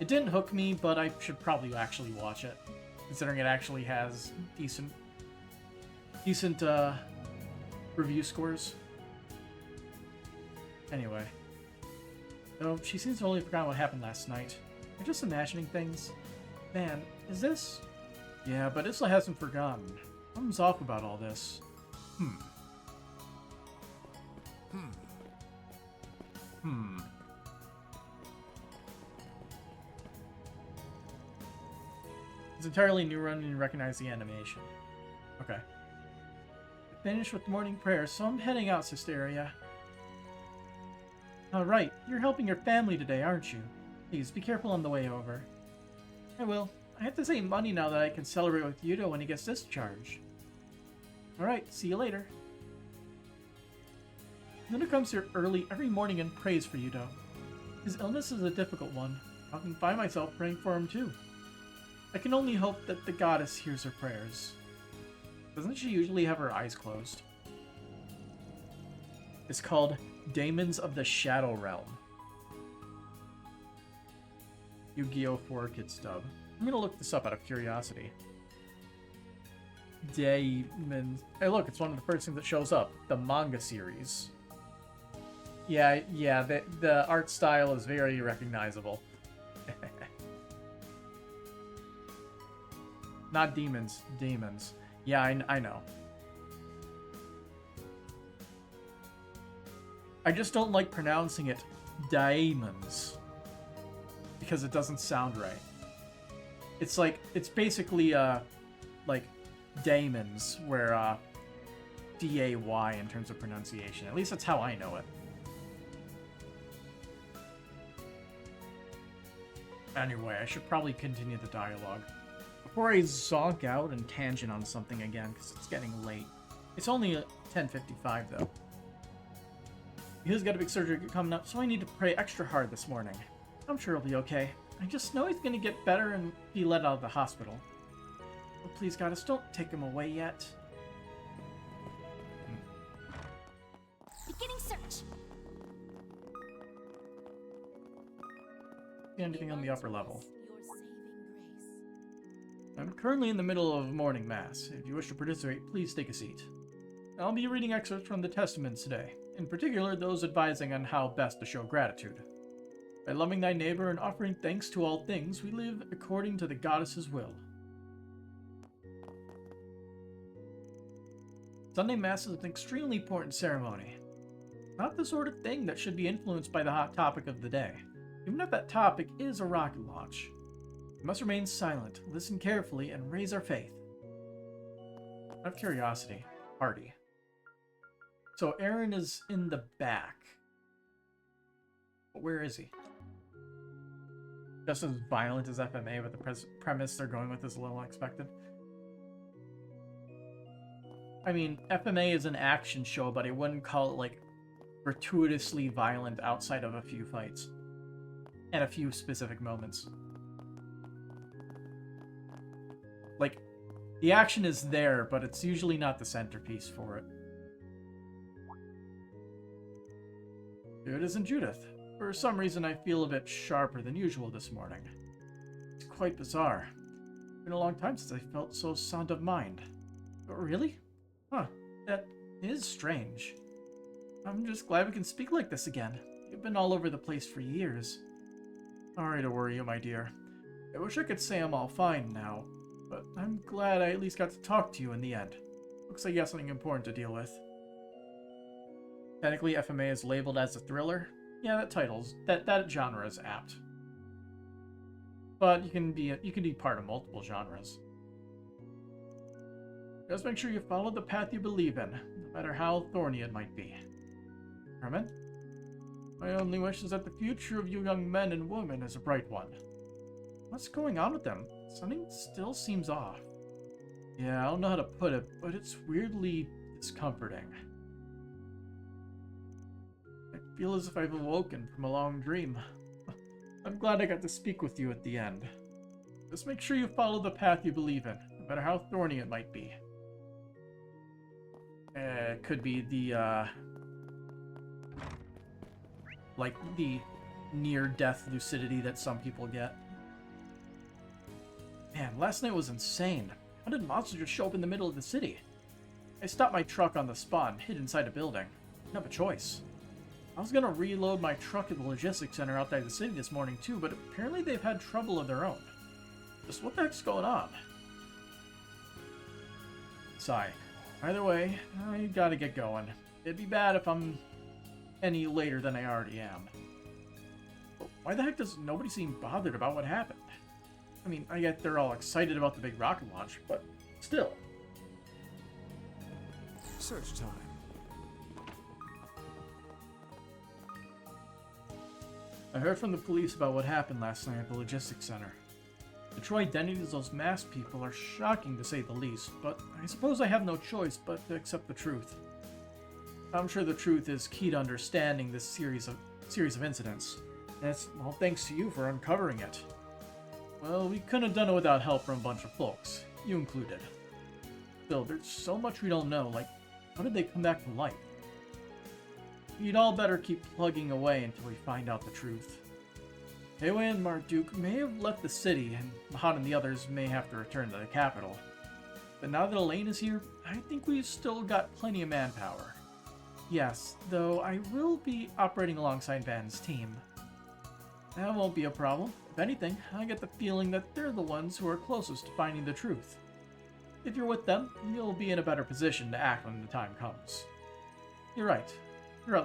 It didn't hook me, but I should probably actually watch it. Considering it actually has decent review scores. Anyway. Oh, she seems to only forgotten what happened last night. I'm just imagining things. Man, is this... Yeah, but Isla hasn't forgotten. Something's off about all this. It's entirely new run and you recognize the animation. Okay. Finished with the morning prayer, so I'm heading out, Sisteria. Alright, you're helping your family today, aren't you? Please, be careful on the way over. I will. I have to save money now that I can celebrate with Yuto when he gets discharged. Alright, see you later. Yuto comes here early every morning and prays for Yuto. His illness is a difficult one. I often find myself praying for him too. I can only hope that the goddess hears her prayers. Doesn't she usually have her eyes closed? It's called Daemons of the Shadow Realm. Yu-Gi-Oh! 4-Kids dub. I'm gonna look this up out of curiosity. Daemons. Hey look, it's one of the first things that shows up. The manga series. Yeah, the art style is very recognizable. Not demons, demons. Yeah, I know. I just don't like pronouncing it diamonds because it doesn't sound right. It's like, it's basically like daemons, where D-A-Y in terms of pronunciation. At least that's how I know it. Anyway, I should probably continue the dialogue before I zonk out and tangent on something again, because it's getting late. It's only 10:55 though. He's got a big surgery coming up, so I need to pray extra hard this morning. I'm sure he'll be okay. I just know he's gonna get better and be let out of the hospital. But please, goddess, don't take him away yet. Beginning search. See anything on the upper level? I'm currently in the middle of morning mass. If you wish to participate, please take a seat. I'll be reading excerpts from the Testaments today, in particular those advising on how best to show gratitude. By loving thy neighbor and offering thanks to all things, we live according to the goddess's will. Sunday Mass is an extremely important ceremony. Not the sort of thing that should be influenced by the hot topic of the day, even if that topic is a rocket launch. We must remain silent, listen carefully, and raise our faith. Out of curiosity, party. So Aaron is in the back. But where is he? Just as violent as FMA, but the premise they're going with is a little unexpected. I mean, FMA is an action show, but I wouldn't call it, like, gratuitously violent outside of a few fights. And a few specific moments. Like, the action is there, but it's usually not the centerpiece for it. Here it is in Judith. For some reason, I feel a bit sharper than usual this morning. It's quite bizarre. It's been a long time since I felt so sound of mind. But really? Huh, that is strange. I'm just glad we can speak like this again. You've been all over the place for years. Sorry to worry you, my dear. I wish I could say I'm all fine now, but I'm glad I at least got to talk to you in the end. Looks like you have something important to deal with. Technically, FMA is labeled as a thriller. Yeah, that genre is apt. But you can be part of multiple genres. Just make sure you follow the path you believe in, no matter how thorny it might be. Herman? My only wish is that the future of you young men and women is a bright one. What's going on with them? Something still seems off. Yeah, I don't know how to put it, but it's weirdly discomforting. I feel as if I've awoken from a long dream. I'm glad I got to speak with you at the end. Just make sure you follow the path you believe in, no matter how thorny it might be. It could be the, like, the near-death lucidity that some people get. Man, last night was insane. How did monsters just show up in the middle of the city? I stopped my truck on the spot and hid inside a building. Didn't have a choice. I was gonna reload my truck at the logistics center outside the city this morning too, but apparently they've had trouble of their own. Just what the heck's going on? Sigh. Either way, I gotta get going. It'd be bad if I'm any later than I already am. But why the heck does nobody seem bothered about what happened? I mean, I get they're all excited about the big rocket launch, but still. Search time. I heard from the police about what happened last night at the logistics center. The true identities of those masked people are shocking to say the least, but I suppose I have no choice but to accept the truth. I'm sure the truth is key to understanding this series of incidents. That's, well, thanks to you for uncovering it. Well, we couldn't have done it without help from a bunch of folks, you included. Still, there's so much we don't know, like, how did they come back to life? You'd all better keep plugging away until we find out the truth. Heiwei and Marduk may have left the city, and Mahat and the others may have to return to the capital. But now that Elaine is here, I think we've still got plenty of manpower. Yes, though I will be operating alongside Van's team. That won't be a problem. If anything, I get the feeling that they're the ones who are closest to finding the truth. If you're with them, you'll be in a better position to act when the time comes. You're right. You're right,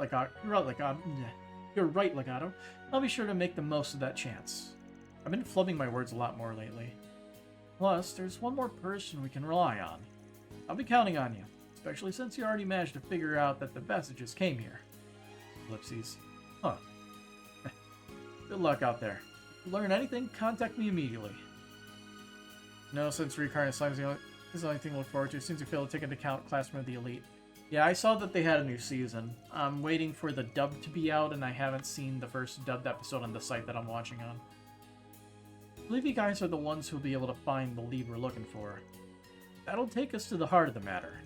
Legato. I'll be sure to make the most of that chance. I've been flubbing my words a lot more lately. Plus, there's one more person we can rely on. I'll be counting on you, especially since you already managed to figure out that the messages came here. Ellipses. Huh. Good luck out there. If you learn anything, contact me immediately. No sensory reincarnate slime is the only thing to look forward to. As soon as you fail to take into account Classroom of the Elite. Yeah, I saw that they had a new season. I'm waiting for the dub to be out, and I haven't seen the first dubbed episode on the site that I'm watching on. I believe you guys are the ones who'll be able to find the lead we're looking for. That'll take us to the heart of the matter.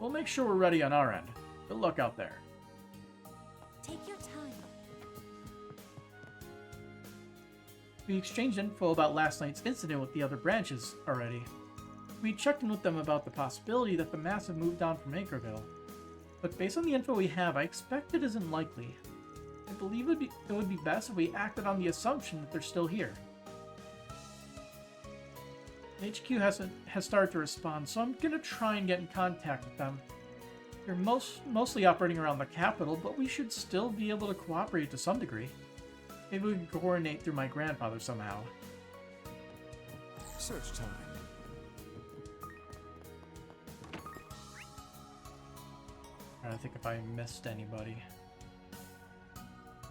We'll make sure we're ready on our end. Good luck out there. Take your time. We exchanged info about last night's incident with the other branches already. We checked in with them about the possibility that the mass have moved on from Anchorville. But based on the info we have, I expect it isn't likely. I believe it would be best if we acted on the assumption that they're still here. HQ has started to respond, so I'm gonna try and get in contact with them. They're mostly operating around the capital, but we should still be able to cooperate to some degree. Maybe we can coordinate through my grandfather somehow. Search time. Trying to think if I missed anybody.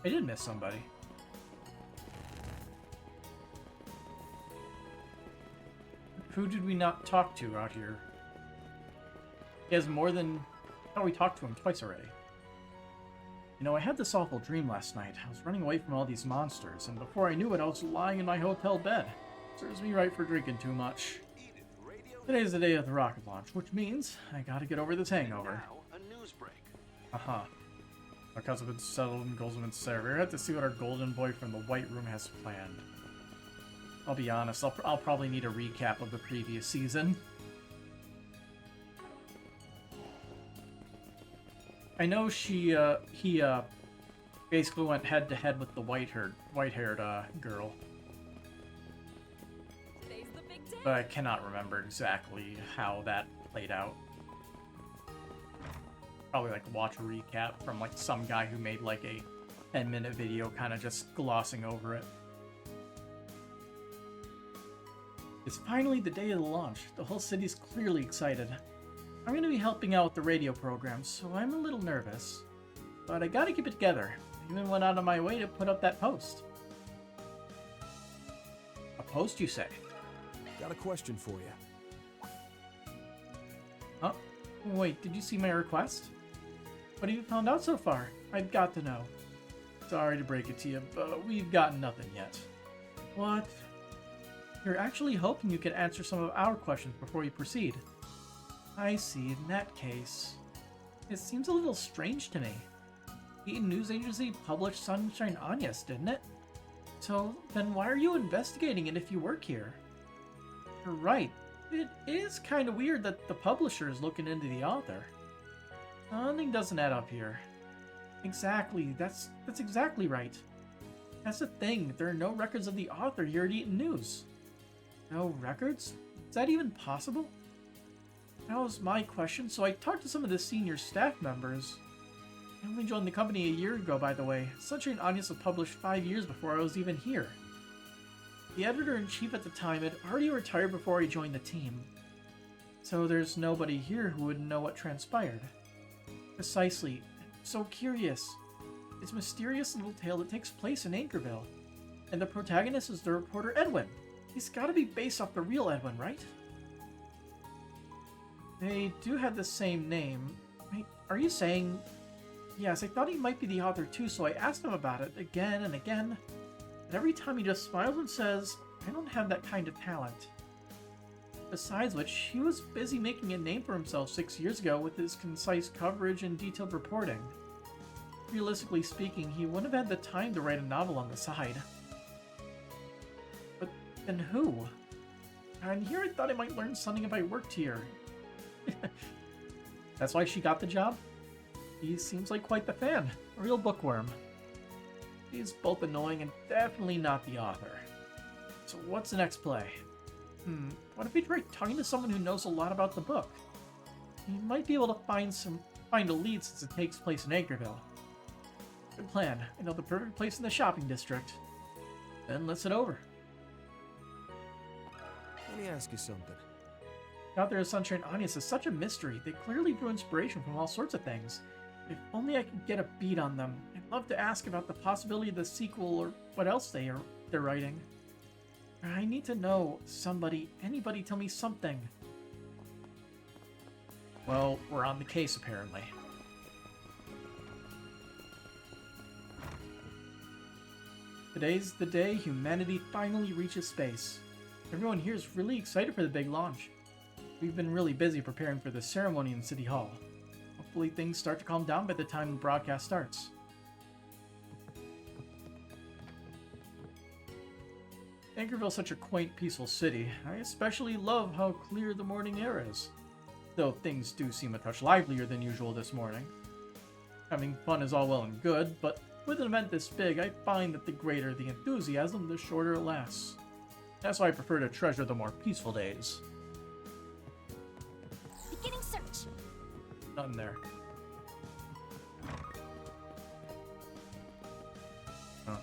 I did miss somebody. Who did we not talk to out here? He has more than... I thought we talked to him twice already. You know, I had this awful dream last night. I was running away from all these monsters, and before I knew it, I was lying in my hotel bed. Serves me right for drinking too much. Today's the day of the rocket launch, which means I gotta get over this hangover. Uh-huh. Our cousin has been settled and goals have been set. We're gonna have to see what our golden boy from the White Room has planned. I'll be honest, I'll probably need a recap of the previous season. I know he basically went head to head with the white-haired girl. But I cannot remember exactly how that played out. Probably like watch a recap from like some guy who made like a 10-minute video kind of just glossing over it. It's finally the day of the launch. The whole city's clearly excited. I'm going to be helping out with the radio program, so I'm a little nervous. But I gotta keep it together. I even went out of my way to put up that post. A post, you say? Got a question for you. Huh? Wait, did you see my request? What have you found out so far? I've got to know. Sorry to break it to you, but we've gotten nothing yet. What? You're actually hoping you can answer some of our questions before you proceed. I see. In that case, it seems a little strange to me. The news agency published Sunshine Agnes, didn't it? So then why are you investigating it if you work here? You're right. It is kind of weird that the publisher is looking into the author. Something doesn't add up here. Exactly. That's exactly right. That's the thing. There are no records of the author here at Eaton News. No records? Is that even possible? That was my question, so I talked to some of the senior staff members. I only joined the company a year ago, by the way. Sunshine Agnes was published 5 years before I was even here. The editor-in-chief at the time had already retired before I joined the team. So there's nobody here who would know what transpired. Precisely. I'm so curious. It's a mysterious little tale that takes place in Anchorville. And the protagonist is the reporter Edwin. He's gotta be based off the real Edwin, right? They do have the same name. Wait, are you saying... Yes, I thought he might be the author too, so I asked him about it again and again. But every time he just smiles and says, I don't have that kind of talent. Besides which, he was busy making a name for himself 6 years ago with his concise coverage and detailed reporting. Realistically speaking, he wouldn't have had the time to write a novel on the side. But then who? And here I thought I might learn something if I worked here. That's why she got the job? He seems like quite the fan. A real bookworm. He's both annoying and definitely not the author. So what's the next play? What if we try talking to someone who knows a lot about the book? He might be able to find a lead since it takes place in Anchorville. Good plan. I know the perfect place in the shopping district. Then let's head over. Let me ask you something. Out there, Sunshine Onions is such a mystery. They clearly drew inspiration from all sorts of things. If only I could get a beat on them. I'd love to ask about the possibility of the sequel or what else they're writing. I need to know. Anybody tell me something. Well, we're on the case apparently. Today's the day humanity finally reaches space. Everyone here is really excited for the big launch. We've been really busy preparing for the ceremony in City Hall. Hopefully things start to calm down by the time the broadcast starts. Anchorville's such a quaint, peaceful city. I especially love how clear the morning air is. Though things do seem a touch livelier than usual this morning. Having fun is all well and good, but with an event this big, I find that the greater the enthusiasm, the shorter it lasts. That's why I prefer to treasure the more peaceful days. Beginning search. Nothing there.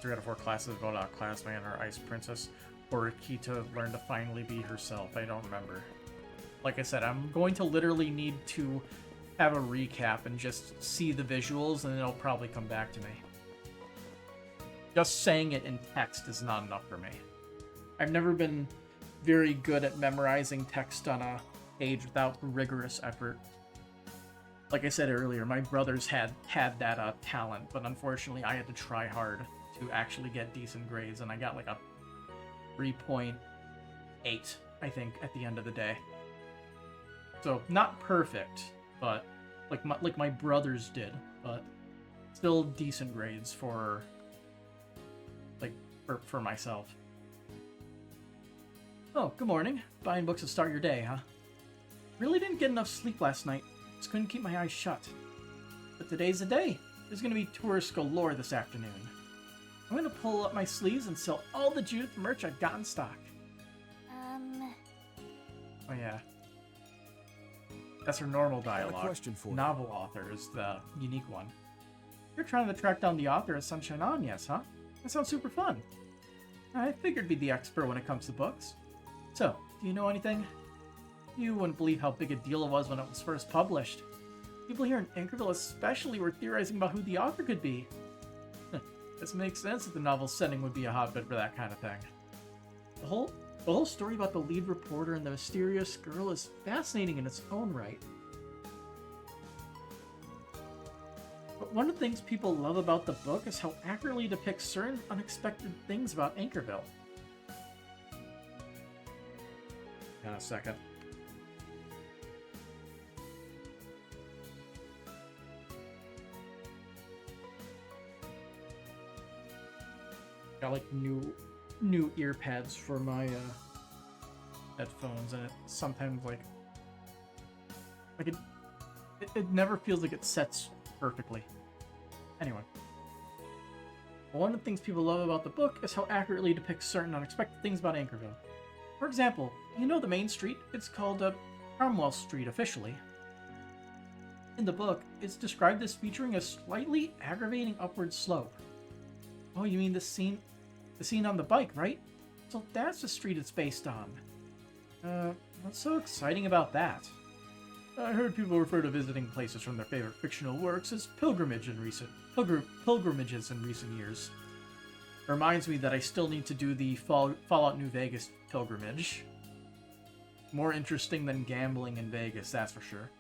3 out of 4 classes vote out Classman or Ice Princess, or Kita learned to finally be herself. I don't remember. Like I said, I'm going to literally need to have a recap and just see the visuals, and it'll probably come back to me. Just saying it in text is not enough for me. I've never been very good at memorizing text on a page without rigorous effort. Like I said earlier, my brothers had that talent, but unfortunately I had to try hard to actually get decent grades, and I got like a 3.8, I think, at the end of the day. So not perfect, but like my brothers did, but still decent grades for myself. Oh, good morning. Buying books to start your day, huh? Really didn't get enough sleep last night. Just couldn't keep my eyes shut. But today's the day. There's gonna be tourists galore this afternoon. I'm gonna pull up my sleeves and sell all the Judith merch I've got in stock. Oh yeah. That's her normal dialogue. Question for you. Novel author is the unique one. You're trying to track down the author of Sunshine On, yes, huh? That sounds super fun. I figured be the expert when it comes to books. So, do you know anything? You wouldn't believe how big a deal it was when it was first published. People here in Anchorville especially were theorizing about who the author could be. This makes sense that the novel's setting would be a hotbed for that kind of thing. The whole story about the lead reporter and the mysterious girl is fascinating in its own right. But one of the things people love about the book is how accurately it depicts certain unexpected things about Anchorville. Hang on a second. Got like new ear pads for my headphones, and it sometimes like it never feels like it sets perfectly. Anyway, one of the things people love about the book is how accurately it depicts certain unexpected things about Anchorville. For example, you know the main street? It's called Cromwell Street officially. In the book, it's described as featuring a slightly aggravating upward slope. Oh, you mean the scene on the bike, right? So that's the street it's based on. What's so exciting about that? I heard people refer to visiting places from their favorite fictional works as pilgrimages in recent years. Reminds me that I still need to do the Fallout New Vegas pilgrimage. More interesting than gambling in Vegas, that's for sure.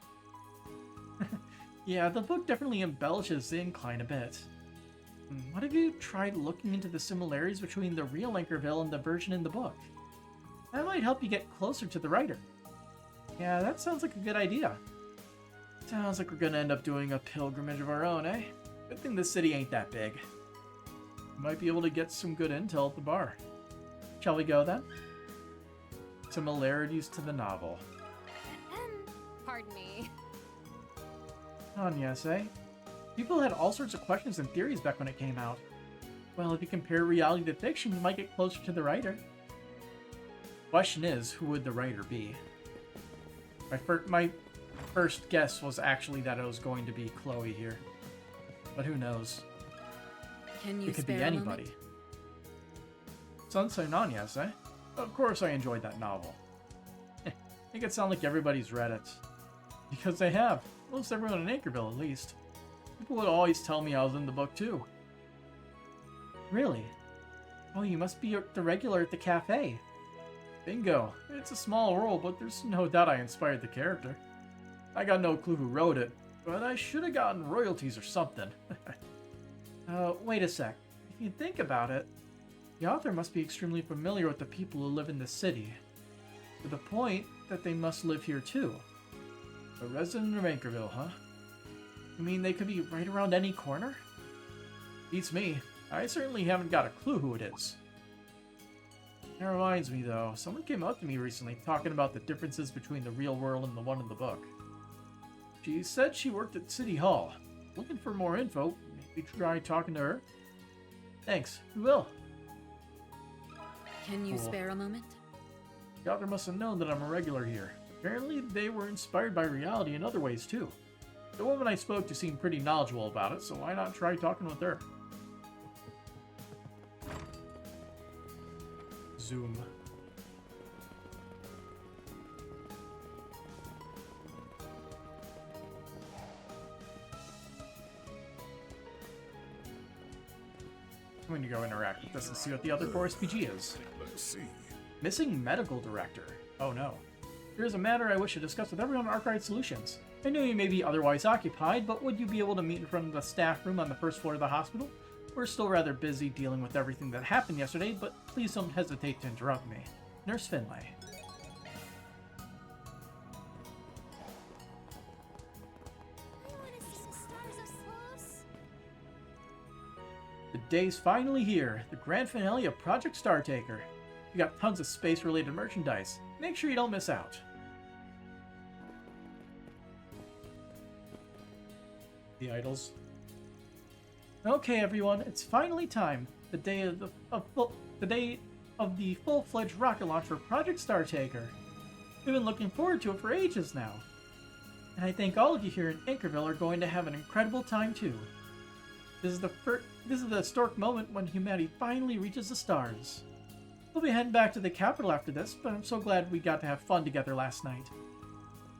Yeah, the book definitely embellishes the incline a bit. What have you tried looking into the similarities between the real Anchorville and the version in the book? That might help you get closer to the writer. Yeah, that sounds like a good idea. Sounds like we're gonna end up doing a pilgrimage of our own, eh? Good thing this city ain't that big. Might be able to get some good intel at the bar. Shall we go then? Similarities to the novel. Pardon me. Yes, eh? People had all sorts of questions and theories back when it came out. Well, if you compare reality to fiction, you might get closer to the writer. Question is, who would the writer be? My first guess was actually that it was going to be Chloe here. But who knows? Can you it could spare be anybody. Sunset Nanyas, eh? Of course I enjoyed that novel. Make it sound like everybody's read it. Because they have. Most everyone in Anchorville, at least. People would always tell me I was in the book, too. Really? Oh, you must be the regular at the cafe. Bingo. It's a small world, but there's no doubt I inspired the character. I got no clue who wrote it, but I should have gotten royalties or something. Wait a sec. If you think about it, the author must be extremely familiar with the people who live in the city, to the point that they must live here too. A resident of Anchorville, huh? You mean they could be right around any corner? Beats me. I certainly haven't got a clue who it is. That reminds me though, someone came up to me recently talking about the differences between the real world and the one in the book. She said she worked at City Hall. Looking for more info, maybe try talking to her. Thanks, we will. Can you spare a moment? The author must have known that I'm a regular here. Apparently they were inspired by reality in other ways too. The woman I spoke to seemed pretty knowledgeable about it, so why not try talking with her? Zoom. I'm going to go interact with this and see what the other 4SPG is. Let's see. Missing medical director. Oh no. There's a matter I wish to discuss with everyone at Arkwright Solutions. I know you may be otherwise occupied, but would you be able to meet in front of the staff room on the first floor of the hospital? We're still rather busy dealing with everything that happened yesterday, but please don't hesitate to interrupt me. Nurse Finlay. The day's finally here, the grand finale of Project Startaker. We got tons of space-related merchandise. Make sure you don't miss out. The idols. Okay, everyone, it's finally time. The day of the full-fledged rocket launch for Project Startaker. We've been looking forward to it for ages now. And I think all of you here in Anchorville are going to have an incredible time too. This is the historic moment when humanity finally reaches the stars. We'll be heading back to the capital after this, but I'm so glad we got to have fun together last night.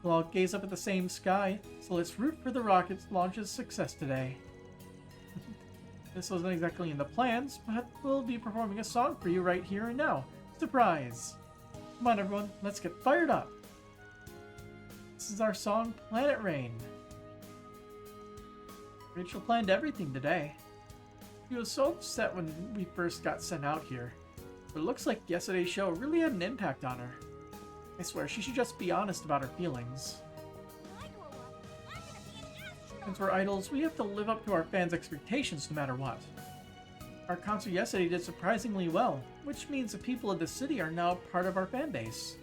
We'll all gaze up at the same sky, so let's root for the rocket launch's success today. This wasn't exactly in the plans, but we'll be performing a song for you right here and now. Surprise! Come on everyone, let's get fired up! This is our song, Planet Rain. Rachel planned everything today. She was so upset when we first got sent out here. But it looks like yesterday's show really had an impact on her. I swear, she should just be honest about her feelings. Since we're idols, we have to live up to our fans' expectations no matter what. Our concert yesterday did surprisingly well, which means the people of the city are now part of our fan base.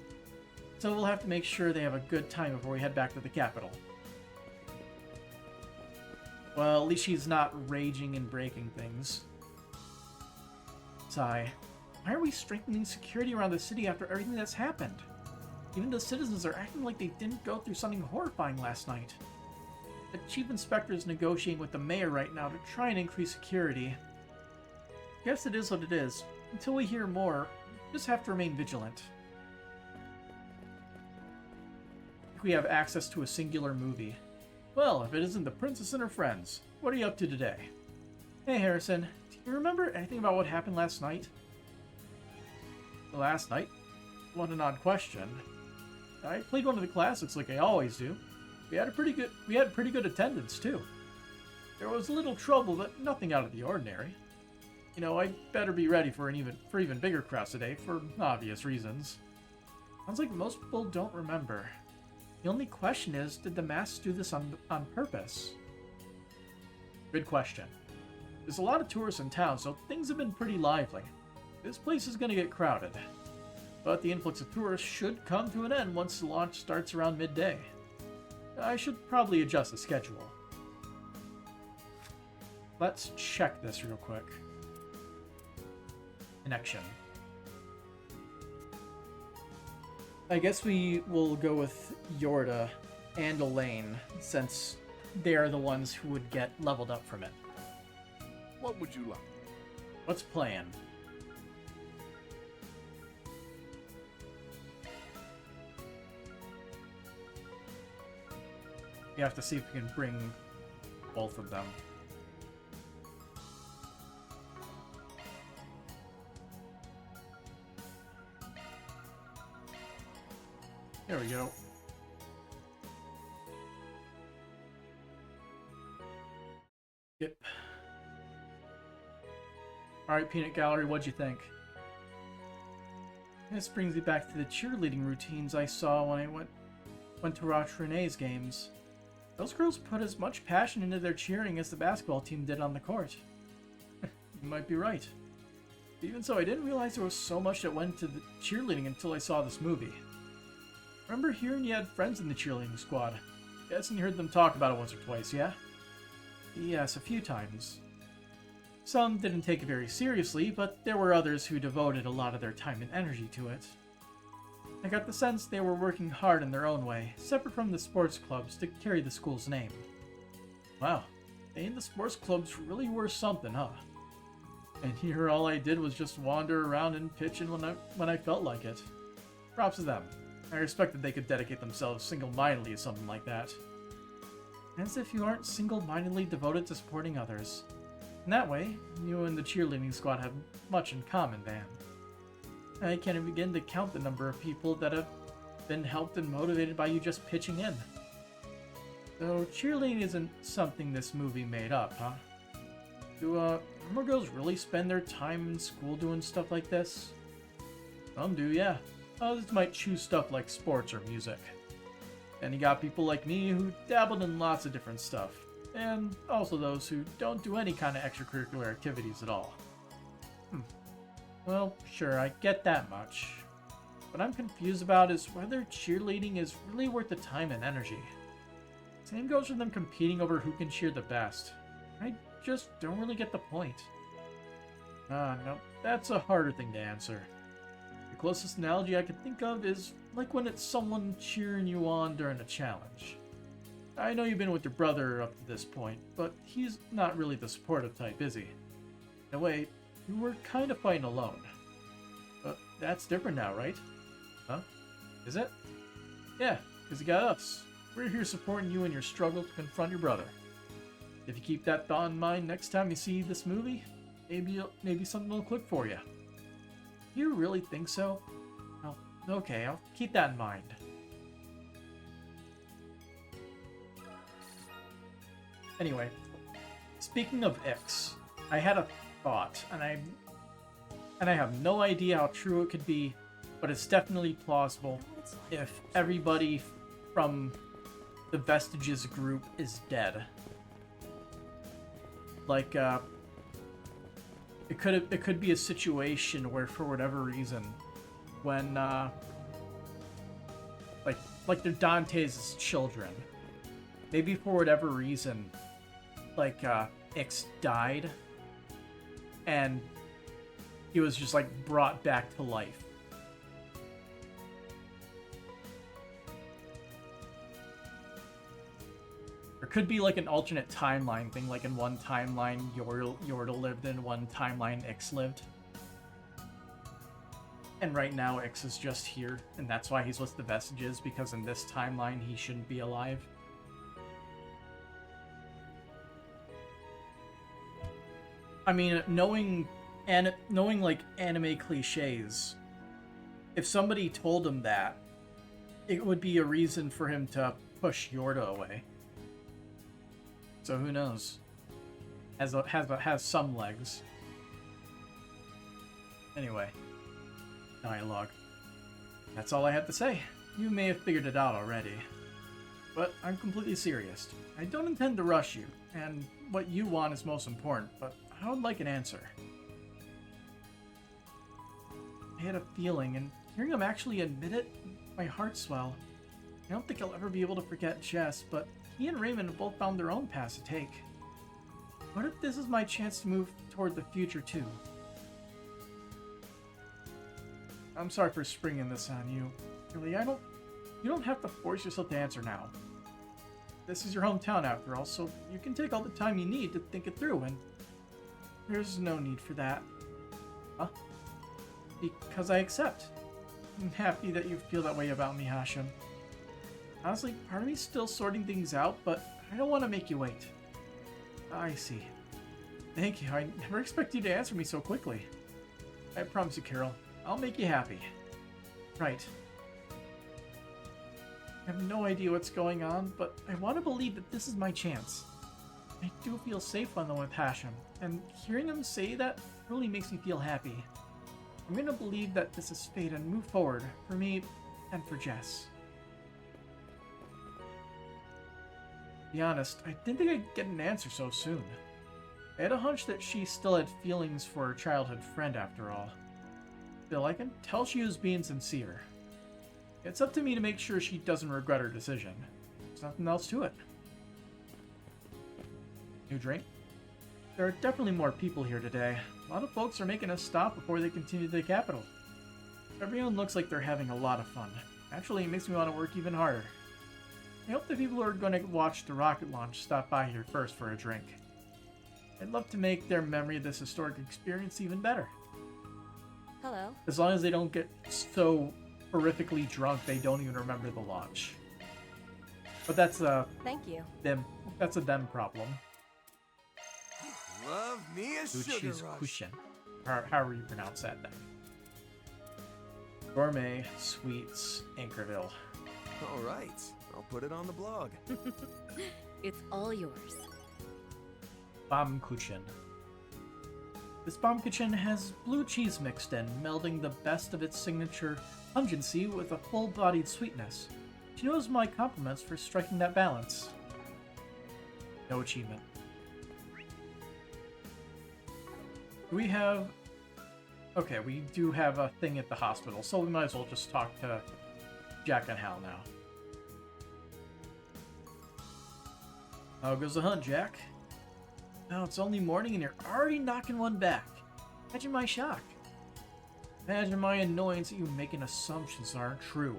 So we'll have to make sure they have a good time before we head back to the capital. Well, at least she's not raging and breaking things. Sigh. Why are we strengthening security around the city after everything that's happened? Even the citizens are acting like they didn't go through something horrifying last night. The chief inspector is negotiating with the mayor right now to try and increase security. Guess it is what it is. Until we hear more, we just have to remain vigilant. We have access to a singular movie. Well, if it isn't the princess and her friends, what are you up to today? Hey Harrison, do You remember anything about what happened last night? Last night? What an odd question. I played one of the classics like I always do. We had pretty good attendance too. There was a little trouble, but nothing out of the ordinary. You know, I'd better be ready for even bigger crowds today, for obvious reasons. Sounds like most people don't remember. The only question is, did the masks do this on purpose? Good question. There's a lot of tourists in town, so things have been pretty lively. This place is gonna get crowded. But the influx of tourists should come to an end once the launch starts around midday. I should probably adjust the schedule. Let's check this real quick. Connection. I guess we will go with Yorda and Elaine, since they are the ones who would get leveled up from it. What would you like? What's planned? We have to see if we can bring both of them. There we go. Yep. Alright, Peanut Gallery, what'd you think? This brings me back to the cheerleading routines I saw when I went to watch Renee's games. Those girls put as much passion into their cheering as the basketball team did on the court. You might be right. Even so, I didn't realize there was so much that went into the cheerleading until I saw this movie. Remember hearing you had friends in the cheerleading squad? Guessing you heard them talk about it once or twice, yeah? Yes, a few times. Some didn't take it very seriously, but there were others who devoted a lot of their time and energy to it. I got the sense they were working hard in their own way, separate from the sports clubs, to carry the school's name. Wow, they and the sports clubs really were something, huh? And here all I did was just wander around and pitch in when I felt like it. Props to them. I respect that they could dedicate themselves single-mindedly to something like that. As if you aren't single-mindedly devoted to supporting others. In that way, you and the cheerleading squad have much in common, Dan. I can't even begin to count the number of people that have been helped and motivated by you just pitching in. So cheerleading isn't something this movie made up, huh? Do normal girls really spend their time in school doing stuff like this? Some do, yeah. Others might choose stuff like sports or music. And you got people like me who dabbled in lots of different stuff. And also those who don't do any kind of extracurricular activities at all. Well, sure, I get that much. What I'm confused about is whether cheerleading is really worth the time and energy. Same goes for them competing over who can cheer the best. I just don't really get the point. No, that's a harder thing to answer. The closest analogy I can think of is like when it's someone cheering you on during a challenge. I know you've been with your brother up to this point, but he's not really the supportive type, is he? In a way, you were kind of fighting alone. But that's different now, right? Huh? Is it? Yeah, because you got us. We're here supporting you in your struggle to confront your brother. If you keep that thought in mind next time you see this movie, maybe something will click for you. You really think so? Oh, okay, I'll keep that in mind. Anyway, speaking of X, I had a thought, and I have no idea how true it could be, but it's definitely plausible if everybody from the Vestiges group is dead. Like, it could be a situation where, for whatever reason, when like they're Dante's children, maybe for whatever reason, like Ix died, and he was just like brought back to life. Or could be like an alternate timeline thing, like in one timeline Yorda lived, in one timeline Ix lived. And right now Ix is just here, and that's why he's with the Vestiges, because in this timeline he shouldn't be alive. I mean, knowing like anime cliches, if somebody told him that, it would be a reason for him to push Yorda away. So who knows? Has some legs. Anyway, dialogue. That's all I have to say. You may have figured it out already. But I'm completely serious. I don't intend to rush you, and what you want is most important, but I would like an answer. I had a feeling, and hearing him actually admit it, my heart swelled. I don't think I'll ever be able to forget Jess, but he and Raymond have both found their own paths to take. What if this is my chance to move toward the future, too? I'm sorry for springing this on you. Really, you don't have to force yourself to answer now. This is your hometown after all, so you can take all the time you need to think it through, and there's no need for that. Huh? Because I accept. I'm happy that you feel that way about me, Hashem. Honestly, part of me's still sorting things out, but I don't want to make you wait. I see. Thank you. I never expected you to answer me so quickly. I promise you, Carol, I'll make you happy. Right. I have no idea what's going on, but I want to believe that this is my chance. I do feel safe on the with Hashem, and hearing him say that really makes me feel happy. I'm going to believe that this is fate and move forward, for me and for Jess. To be honest, I didn't think I'd get an answer so soon. I had a hunch that she still had feelings for her childhood friend after all. Still, I can tell she was being sincere. It's up to me to make sure she doesn't regret her decision. There's nothing else to it. New drink? There are definitely more people here today. A lot of folks are making a stop before they continue to the capital. Everyone looks like they're having a lot of fun. Actually, it makes me want to work even harder. I hope the people who are going to watch the rocket launch stop by here first for a drink. I'd love to make their memory of this historic experience even better. Hello. As long as they don't get so horrifically drunk they don't even remember the launch. But that's Thank you. That's a them problem. Love me a sugar rush. Kushin. However you pronounce that thing. Gourmet Sweets Anchorville. All right, I'll put it on the blog. It's all yours. Baumkuchen. This Baumkuchen has blue cheese mixed in, melding the best of its signature pungency with a full-bodied sweetness. She knows my compliments for striking that balance. No achievement. We have... Okay, we do have a thing at the hospital, so we might as well just talk to Jack and Hal now. How goes the hunt, Jack? Now it's only morning and you're already knocking one back. Imagine my shock. Imagine my annoyance at you making assumptions that aren't true.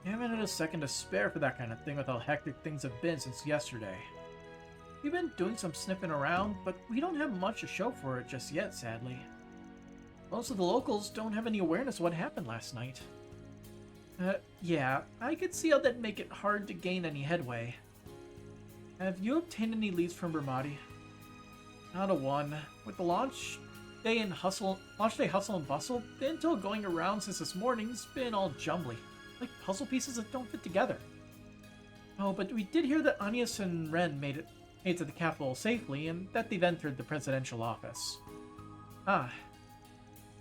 I haven't had a second to spare for that kind of thing with how hectic things have been since yesterday. We've been doing some sniffing around, but we don't have much to show for it just yet, sadly. Most of the locals don't have any awareness of what happened last night. Yeah, I could see how that'd make it hard to gain any headway. Have you obtained any leads from Bermati? Not a one. With the launch day hustle and bustle, the intel going around since this morning's been all jumbly, like puzzle pieces that don't fit together. Oh, but we did hear that Agnes and Ren made it to the capital safely, and that they've entered the presidential office. Ah,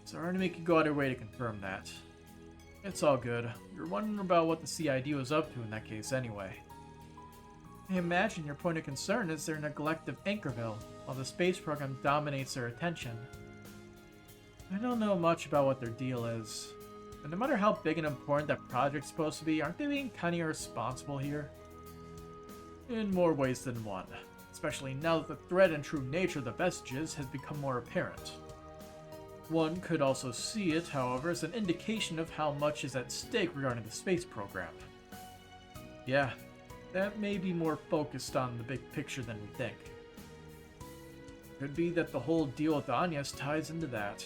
sorry to make you go out of your way to confirm that. It's all good. You're wondering about what the CID was up to in that case anyway. I imagine your point of concern is their neglect of Anchorville, while the space program dominates their attention. I don't know much about what their deal is, but no matter how big and important that project's supposed to be, aren't they being kind of irresponsible here? In more ways than one, especially now that the threat and true nature of the vestiges has become more apparent. One could also see it, however, as an indication of how much is at stake regarding the space program. Yeah, that may be more focused on the big picture than we think. Could be that the whole deal with Agnes ties into that.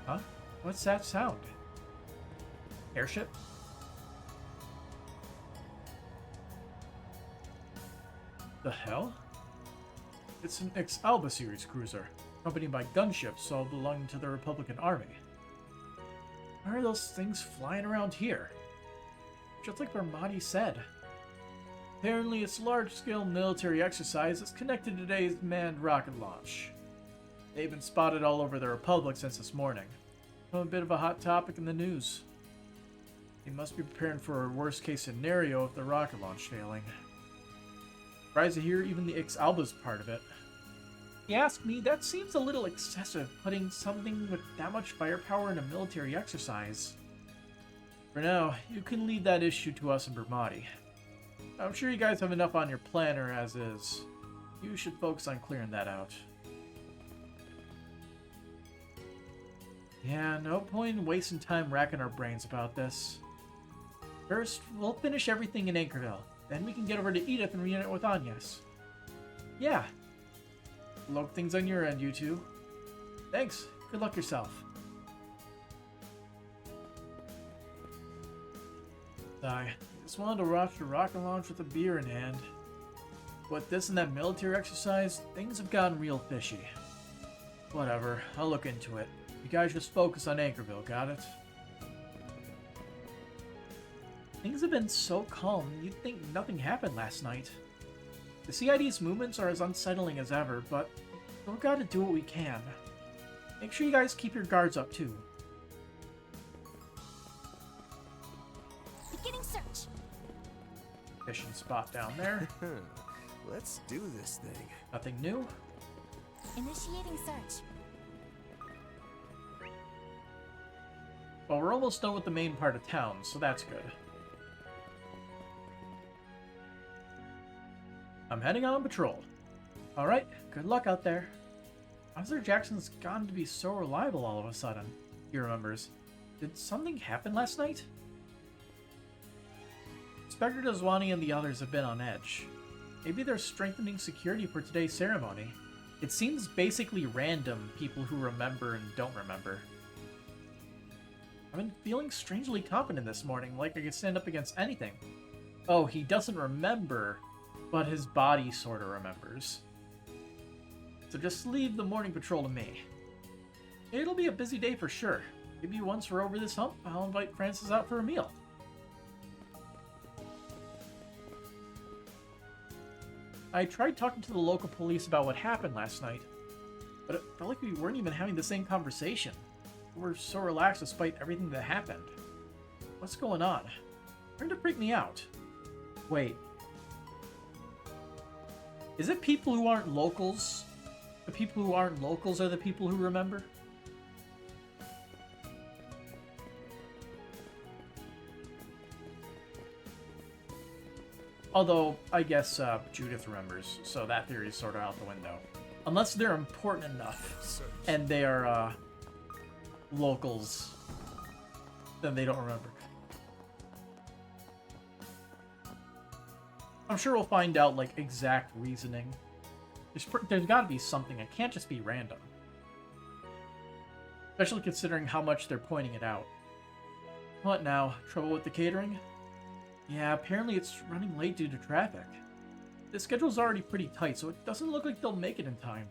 Huh? What's that sound? Airship? The hell? It's an ex-Alba series cruiser, accompanied by gunships all belonging to the Republican Army. Why are those things flying around here? Just like Bermati said. Apparently, it's a large-scale military exercise that's connected to today's manned rocket launch. They've been spotted all over the Republic since this morning. A bit of a hot topic in the news. They must be preparing for a worst-case scenario of the rocket launch failing. Surprised to hear even the ex-Alba's part of it. If you ask me, that seems a little excessive, putting something with that much firepower in a military exercise. For now, you can leave that issue to us in Bermati. I'm sure you guys have enough on your planner as is. You should focus on clearing that out. Yeah, no point in wasting time racking our brains about this. First, we'll finish everything in Anchorville. Then we can get over to Edith and reunite with Agnes. Yeah. Look things on your end, you two. Thanks. Good luck yourself. I just wanted to watch the rocket launch with a beer in hand. With this and that military exercise, things have gotten real fishy. Whatever, I'll look into it. You guys just focus on Anchorville, got it? Things have been so calm, you'd think nothing happened last night. The CID's movements are as unsettling as ever, but we've got to do what we can. Make sure you guys keep your guards up, too. Beginning search. Fishing spot down there. Let's do this thing. Nothing new? Initiating search. Well, we're almost done with the main part of town, so that's good. I'm heading on patrol. Alright, good luck out there. Officer Jackson's gotten to be so reliable all of a sudden. He remembers. Did something happen last night? Inspector Dazwani and the others have been on edge. Maybe they're strengthening security for today's ceremony. It seems basically random, people who remember and don't remember. I've been feeling strangely confident this morning, like I could stand up against anything. Oh, he doesn't remember, but his body sort of remembers. So just leave the morning patrol to me. It'll be a busy day for sure. Maybe once we're over this hump, I'll invite Francis out for a meal. I tried talking to the local police about what happened last night, but it felt like we weren't even having the same conversation. We're so relaxed despite everything that happened. What's going on? Trying to freak me out. Wait. Is it people who aren't locals? The people who aren't locals are the people who remember? Although, I guess Judith remembers, so that theory is sort of out the window. Unless they're important enough, and they are locals, then they don't remember. I'm sure we'll find out, like, exact reasoning. There's got to be something. It can't just be random. Especially considering how much they're pointing it out. What now? Trouble with the catering? Yeah, apparently it's running late due to traffic. The schedule's already pretty tight, so it doesn't look like they'll make it in time.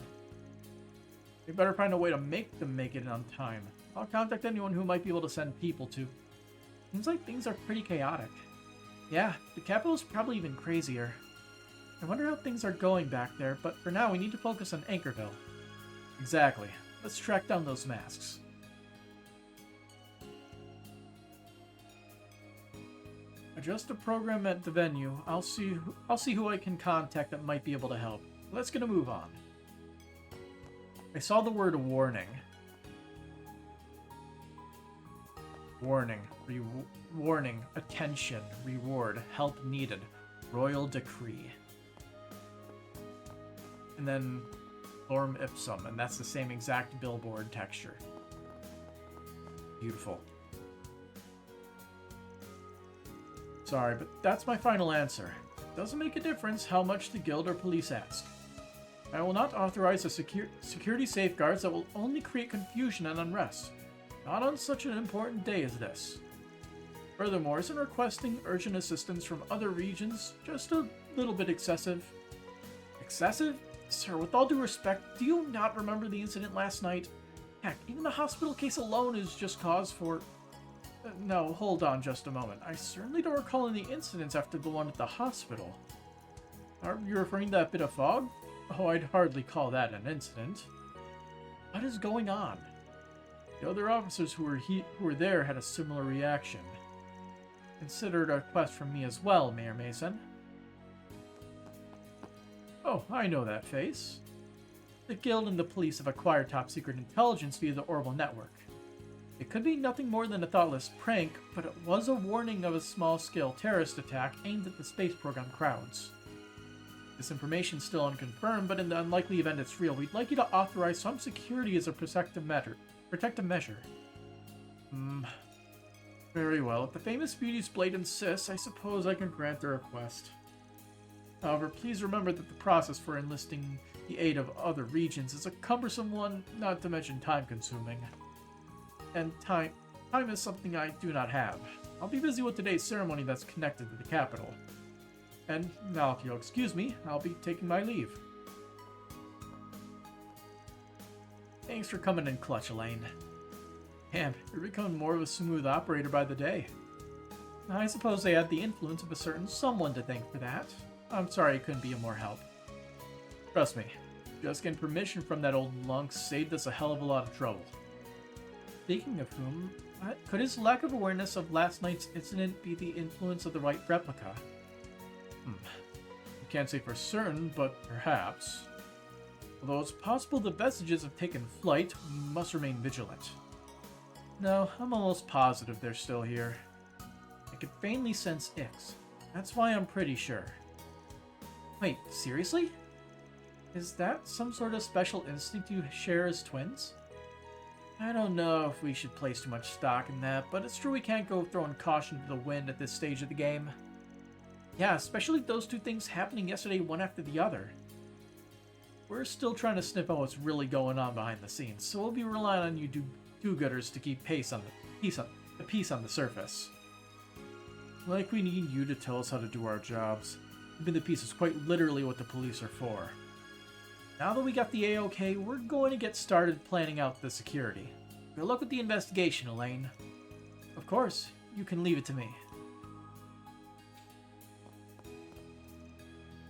We better find a way to make them make it on time. I'll contact anyone who might be able to send people to. Seems like things are pretty chaotic. Yeah, the capital's probably even crazier. I wonder how things are going back there, but for now we need to focus on Anchorville. Exactly. Let's track down those masks. Adjust the program at the venue. I'll see who I can contact that might be able to help. Let's get a move on. I saw the word warning. Warning. Warning. Attention. Reward. Help needed. Royal decree. And then Lorem Ipsum, and that's the same exact billboard texture. Beautiful. Sorry, but that's my final answer. It doesn't make a difference how much the guild or police ask. I will not authorize the security safeguards that will only create confusion and unrest. Not on such an important day as this. Furthermore, isn't requesting urgent assistance from other regions just a little bit excessive? Excessive? Sir, with all due respect, do you not remember the incident last night? Heck, even the hospital case alone is just cause for... no, hold on just a moment. I certainly don't recall any incidents after the one at the hospital. Are you referring to that bit of fog? Oh, I'd hardly call that an incident. What is going on? The other officers who were there had a similar reaction. Considered a request from me as well, Mayor Mason. Oh, I know that face. The Guild and the police have acquired top-secret intelligence via the Orbital Network. It could be nothing more than a thoughtless prank, but it was a warning of a small-scale terrorist attack aimed at the space program crowds. This information is still unconfirmed, but in the unlikely event it's real, we'd like you to authorize some security as a protective measure. Very well. If the famous Beauty's Blade insists, I suppose I can grant the request. However, please remember that the process for enlisting the aid of other regions is a cumbersome one, not to mention time-consuming. And time is something I do not have. I'll be busy with today's ceremony that's connected to the capital. And now, if you'll excuse me, I'll be taking my leave. Thanks for coming in clutch, Elaine. Damn, you're becoming more of a smooth operator by the day. I suppose I had the influence of a certain someone to thank for that. I'm sorry I couldn't be of more help. Trust me, just getting permission from that old lunk saved us a hell of a lot of trouble. Speaking of whom, could his lack of awareness of last night's incident be the influence of the right replica? I can't say for certain, but perhaps. Although it's possible the vestiges have taken flight, we must remain vigilant. No, I'm almost positive they're still here. I can faintly sense Ix. That's why I'm pretty sure. Wait, seriously? Is that some sort of special instinct you share as twins? I don't know if we should place too much stock in that, but it's true we can't go throwing caution to the wind at this stage of the game. Yeah, especially those two things happening yesterday one after the other. We're still trying to sniff out what's really going on behind the scenes, so we'll be relying on you do-gooders to keep peace on the surface. Like we need you to tell us how to do our jobs. Keeping the peace is quite literally what the police are for. Now that we got the A-OK, we're going to get started planning out the security. Good luck with the investigation, Elaine. Of course, you can leave it to me.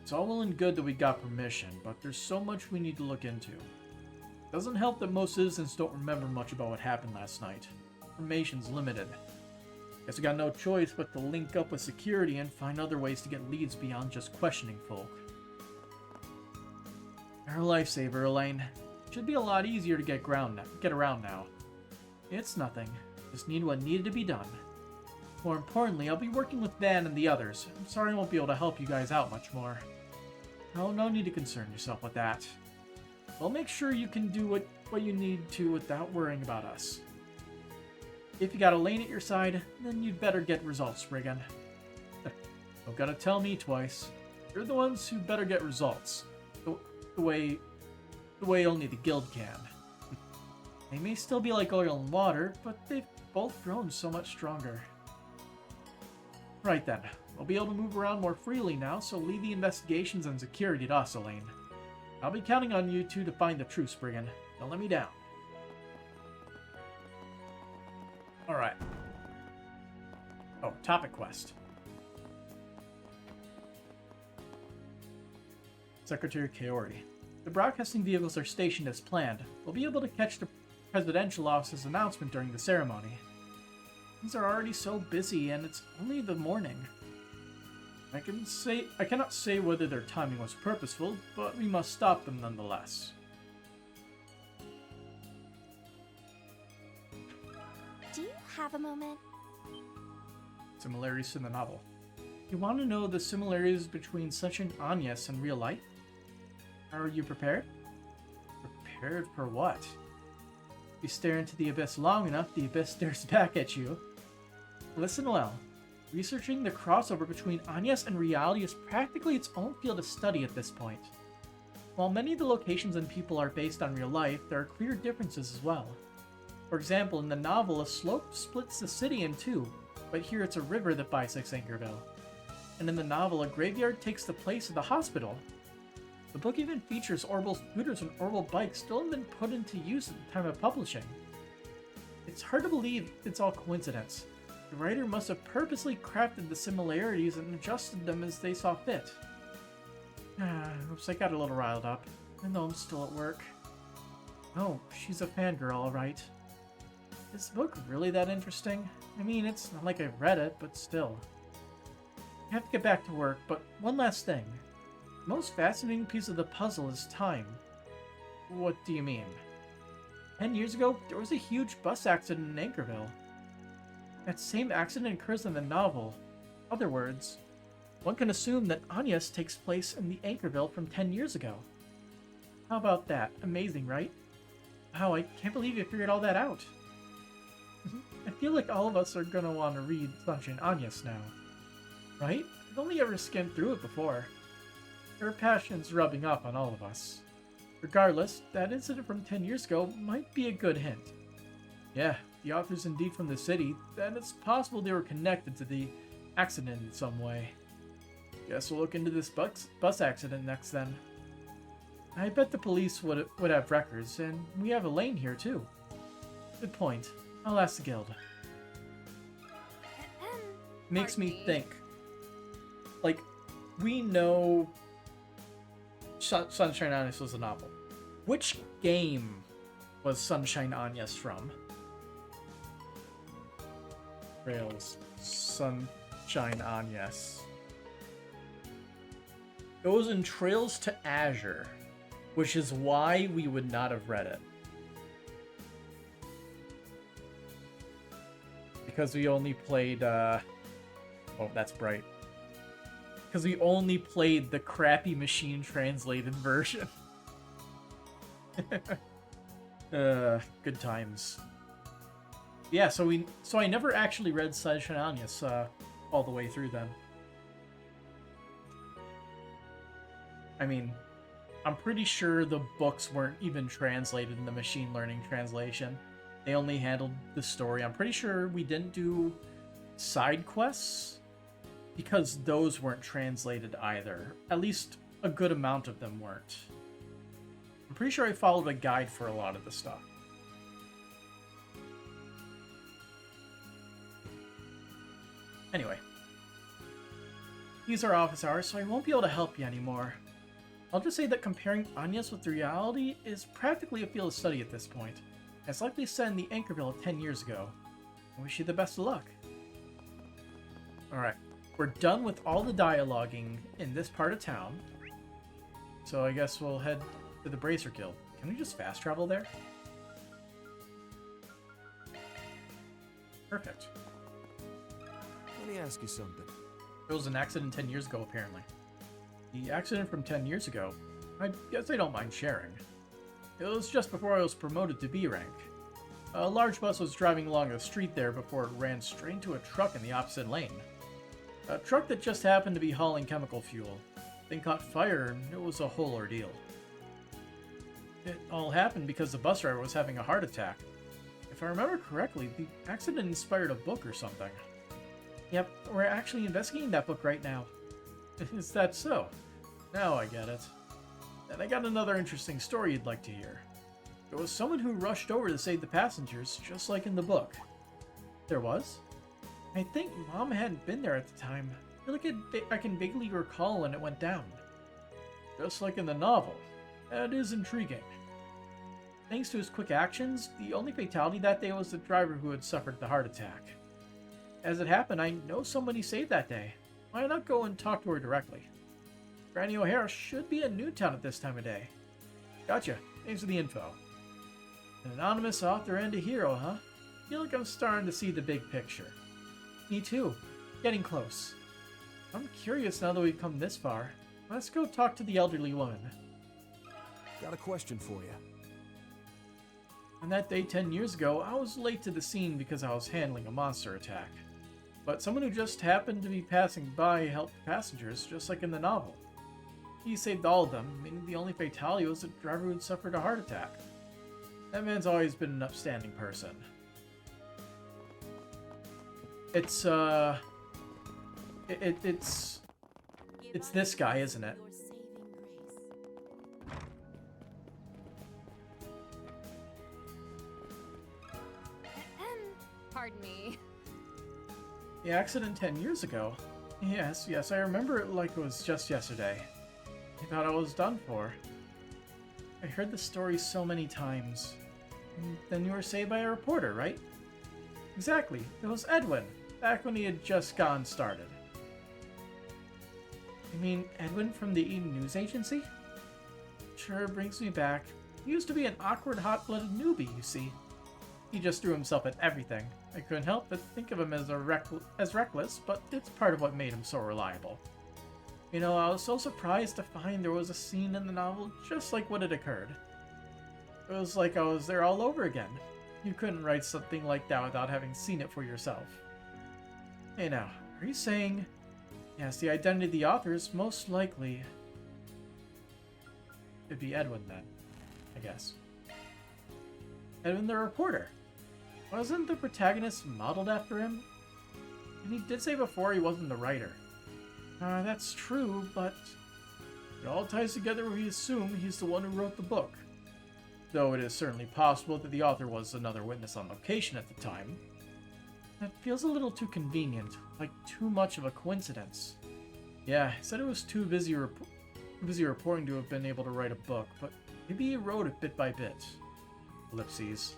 It's all well and good that we got permission, but there's so much we need to look into. Doesn't help that most citizens don't remember much about what happened last night. Information's limited. Guess we got no choice but to link up with security and find other ways to get leads beyond just questioning folk. You're a lifesaver, Elaine. Should be a lot easier to get around now. It's nothing. Just need what needed to be done. More importantly, I'll be working with Van and the others. I'm sorry I won't be able to help you guys out much more. No need to concern yourself with that. We'll make sure you can do what you need to without worrying about us. If you got Elaine at your side, then you'd better get results, Spriggan. Don't gotta tell me twice. You're the ones who better get results. The way only the guild can. They may still be like oil and water, but they've both grown so much stronger. Right then, we'll be able to move around more freely now, so leave the investigations and security to us, Elaine. I'll be counting on you two to find the truth, Spriggan. Don't let me down. Alright. Oh, topic quest. Secretary Kaori. The broadcasting vehicles are stationed as planned. We'll be able to catch the presidential office's announcement during the ceremony. Things are already so busy, and it's only the morning. I cannot say whether their timing was purposeful, but we must stop them nonetheless. Do you have a moment? Similarities to the novel. You want to know the similarities between such an Agnes and real life? Are you prepared? Prepared for what? If you stare into the abyss long enough, the abyss stares back at you. Listen well. Researching the crossover between Agnes and reality is practically its own field of study at this point. While many of the locations and people are based on real life, there are clear differences as well. For example, in the novel, a slope splits the city in two, but here it's a river that bisects Anchorville. And in the novel, a graveyard takes the place of the hospital. The book even features orbital scooters and orbital bikes still haven't been put into use at the time of publishing. It's hard to believe it's all coincidence. The writer must have purposely crafted the similarities and adjusted them as they saw fit. Oops, I got a little riled up. I know I'm still at work. Oh, she's a fangirl, alright. Is the book really that interesting? I mean, it's not like I've read it, but still. I have to get back to work, but one last thing. The most fascinating piece of the puzzle is time. What do you mean? 10 years ago, there was a huge bus accident in Anchorville. That same accident occurs in the novel. In other words, one can assume that Agnes takes place in the Anchorville from 10 years ago. How about that? Amazing, right? Wow, I can't believe you figured all that out. I feel like all of us are gonna want to read Sunshine Agnes now. Right? I've only ever skimmed through it before. Her passion's rubbing off on all of us. Regardless, that incident from 10 years ago might be a good hint. Yeah, the author's indeed from the city, then it's possible they were connected to the accident in some way. Guess we'll look into this bus accident next then. I bet the police would have records, and we have Elaine here too. Good point. I'll ask the guild. Makes me think. Like, we know Sunshine Agnes was a novel. Which game was Sunshine Agnes from? Trails. Sunshine Agnes. It was in Trails to Azure, which is why we would not have read it. Because we only played, oh, that's bright. Because we only played the crappy machine-translated version. Good times. Yeah, so I never actually read Sunshine Agnes all the way through then. I mean, I'm pretty sure the books weren't even translated in the machine learning translation. They only handled the story. I'm pretty sure we didn't do side quests because those weren't translated either. At least a good amount of them weren't. I'm pretty sure I followed a guide for a lot of the stuff. Anyway. These are office hours, so I won't be able to help you anymore. I'll just say that comparing Agnes with reality is practically a field of study at this point. It's likely set in the Anchorville 10 years ago. I wish you the best of luck. Alright, we're done with all the dialoguing in this part of town. So I guess we'll head to the Bracer Guild. Can we just fast travel there? Perfect. Let me ask you something. There was an accident 10 years ago, apparently. The accident from 10 years ago, I guess I don't mind sharing. It was just before I was promoted to B rank. A large bus was driving along the street there before it ran straight into a truck in the opposite lane. A truck that just happened to be hauling chemical fuel. Thing caught fire and it was a whole ordeal. It all happened because the bus driver was having a heart attack. If I remember correctly, the accident inspired a book or something. Yep, we're actually investigating that book right now. Is that so? Now I get it. And I got another interesting story you'd like to hear. There was someone who rushed over to save the passengers, just like in the book. There was? I think Mom hadn't been there at the time. I feel like I can vaguely recall when it went down. Just like in the novel. That is intriguing. Thanks to his quick actions, the only fatality that day was the driver who had suffered the heart attack. As it happened, I know someone he saved that day. Why not go and talk to her directly? Granny O'Hara should be in Newtown at this time of day. Gotcha. Thanks for the info. An anonymous author and a hero, huh? Feel like I'm starting to see the big picture. Me too. Getting close. I'm curious now that we've come this far. Let's go talk to the elderly woman. Got a question for you. On that day 10 years ago, I was late to the scene because I was handling a monster attack. But someone who just happened to be passing by helped passengers, just like in the novel. He saved all of them, meaning the only fatality was the driver who had suffered a heart attack. That man's always been an upstanding person. It's this guy, isn't it? me. The accident 10 years ago? Yes, I remember it like it was just yesterday. I thought I was done for. I heard the story so many times. And then you were saved by a reporter, right? Exactly, it was Edwin, back when he had just gotten started. You mean Edwin from the Eden News Agency? Sure brings me back. He used to be an awkward, hot-blooded newbie, you see. He just threw himself at everything. I couldn't help but think of him as reckless, but it's part of what made him so reliable. You know, I was so surprised to find there was a scene in the novel just like what had occurred. It was like I was there all over again. You couldn't write something like that without having seen it for yourself. Hey now, are you saying... Yes, the identity of the author is most likely... It'd be Edwin then, I guess. Edwin the reporter. Wasn't the protagonist modeled after him? And he did say before he wasn't the writer. That's true, but... It all ties together when we assume he's the one who wrote the book. Though it is certainly possible that the author was another witness on location at the time. That feels a little too convenient, like too much of a coincidence. Yeah, he said it was too busy reporting to have been able to write a book, but maybe he wrote it bit by bit. Ellipses.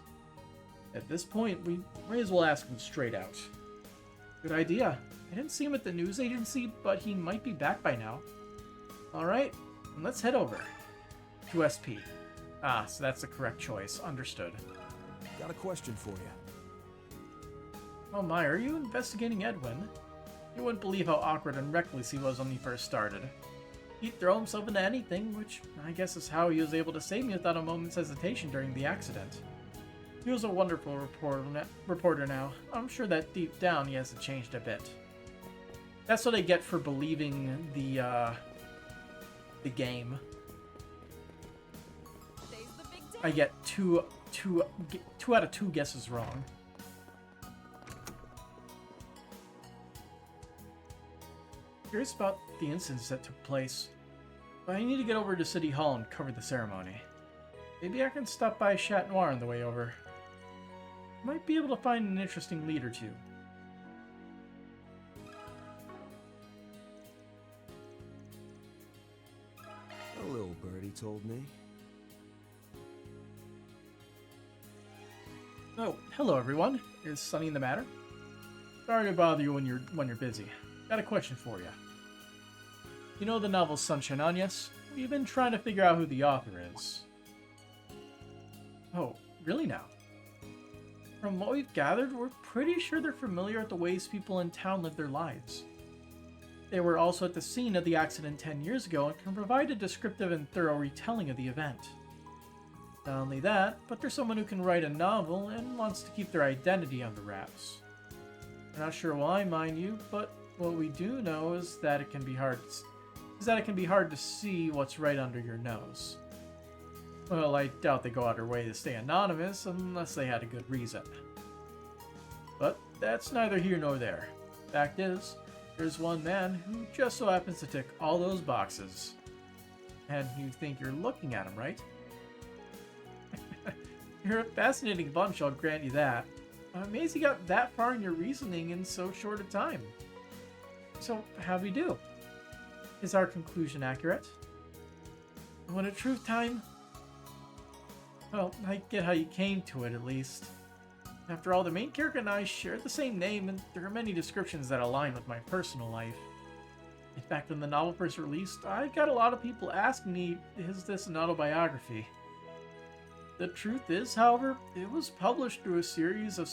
At this point, we might as well ask him straight out. Good idea. I didn't see him at the news agency, but he might be back by now. Alright, let's head over. To SP. Ah, so that's the correct choice. Understood. Got a question for you. Oh my, are you investigating Edwin? You wouldn't believe how awkward and reckless he was when he first started. He'd throw himself into anything, which I guess is how he was able to save me without a moment's hesitation during the accident. He was a wonderful reporter now. I'm sure that deep down he hasn't changed a bit. That's what I get for believing the game. I get two out of 2 guesses wrong. Curious about the incidents that took place, but I need to get over to City Hall and cover the ceremony. Maybe I can stop by Chat Noir on the way over. Might be able to find an interesting lead or two. A little birdie told me. Oh, hello everyone. Is Sunny in the matter? Sorry to bother you when you're busy. Got a question for you. You know the novel Sunshine on, yes? We've been trying to figure out who the author is. Oh, really now? From what we've gathered, we're pretty sure they're familiar with the ways people in town live their lives. They were also at the scene of the accident 10 years ago and can provide a descriptive and thorough retelling of the event. Not only that, but they're someone who can write a novel and wants to keep their identity under wraps. We're not sure why, mind you, but what we do know is that it can be hard to see what's right under your nose. Well, I doubt they go out of their way to stay anonymous unless they had a good reason. But that's neither here nor there. Fact is, there's one man who just so happens to tick all those boxes. And you think you're looking at him, right? You're a fascinating bunch, I'll grant you that. I'm amazed you got that far in your reasoning in so short a time. So, how'd we do? Is our conclusion accurate? When a truth time? Well, I get how you came to it, at least. After all, the main character and I share the same name, and there are many descriptions that align with my personal life. In fact, when the novel first released, I got a lot of people asking me, is this an autobiography? The truth is, however, it was published through a series of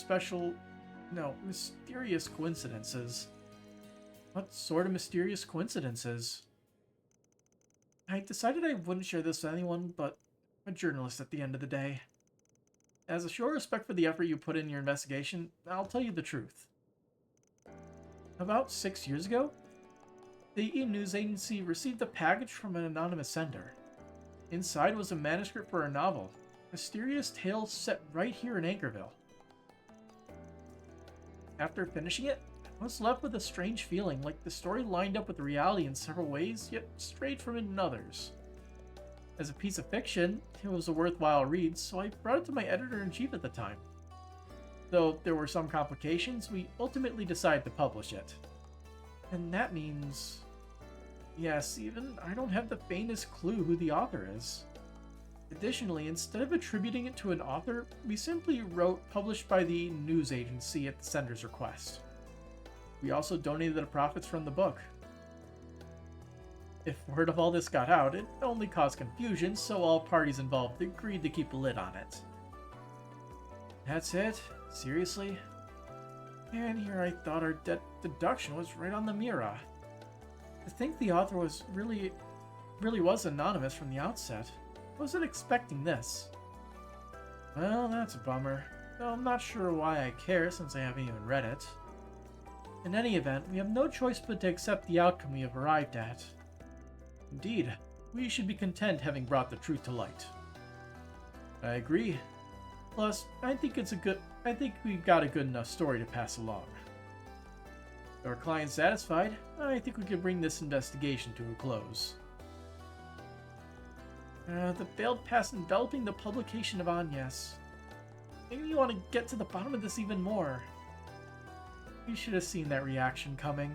mysterious coincidences. What sort of mysterious coincidences? I decided I wouldn't share this with anyone but a journalist at the end of the day. As a show of respect for the effort you put in your investigation, I'll tell you the truth. About 6 years ago, the Eden News Agency received a package from an anonymous sender. Inside was a manuscript for a novel, Mysterious Tales set right here in Anchorville. After finishing it, I was left with a strange feeling, like the story lined up with reality in several ways, yet strayed from it in others. As a piece of fiction, it was a worthwhile read, so I brought it to my editor-in-chief at the time. Though there were some complications, we ultimately decided to publish it. And that means... yes, even I don't have the faintest clue who the author is. Additionally, instead of attributing it to an author, we simply wrote published by the news agency at the sender's request. We also donated the profits from the book. If word of all this got out, it only caused confusion, so all parties involved agreed to keep a lid on it. That's it? Seriously? And here I thought our deduction was right on the Mira. To think the author was really was anonymous from the outset. Wasn't expecting this. Well, that's a bummer. Though I'm not sure why I care since I haven't even read it. In any event, we have no choice but to accept the outcome we have arrived at. Indeed, we should be content having brought the truth to light. I agree. Plus, I think we've got a good enough story to pass along. With our client satisfied, I think we can bring this investigation to a close. The failed past enveloping the publication of Agnes. Maybe you want to get to the bottom of this even more. You should have seen that reaction coming.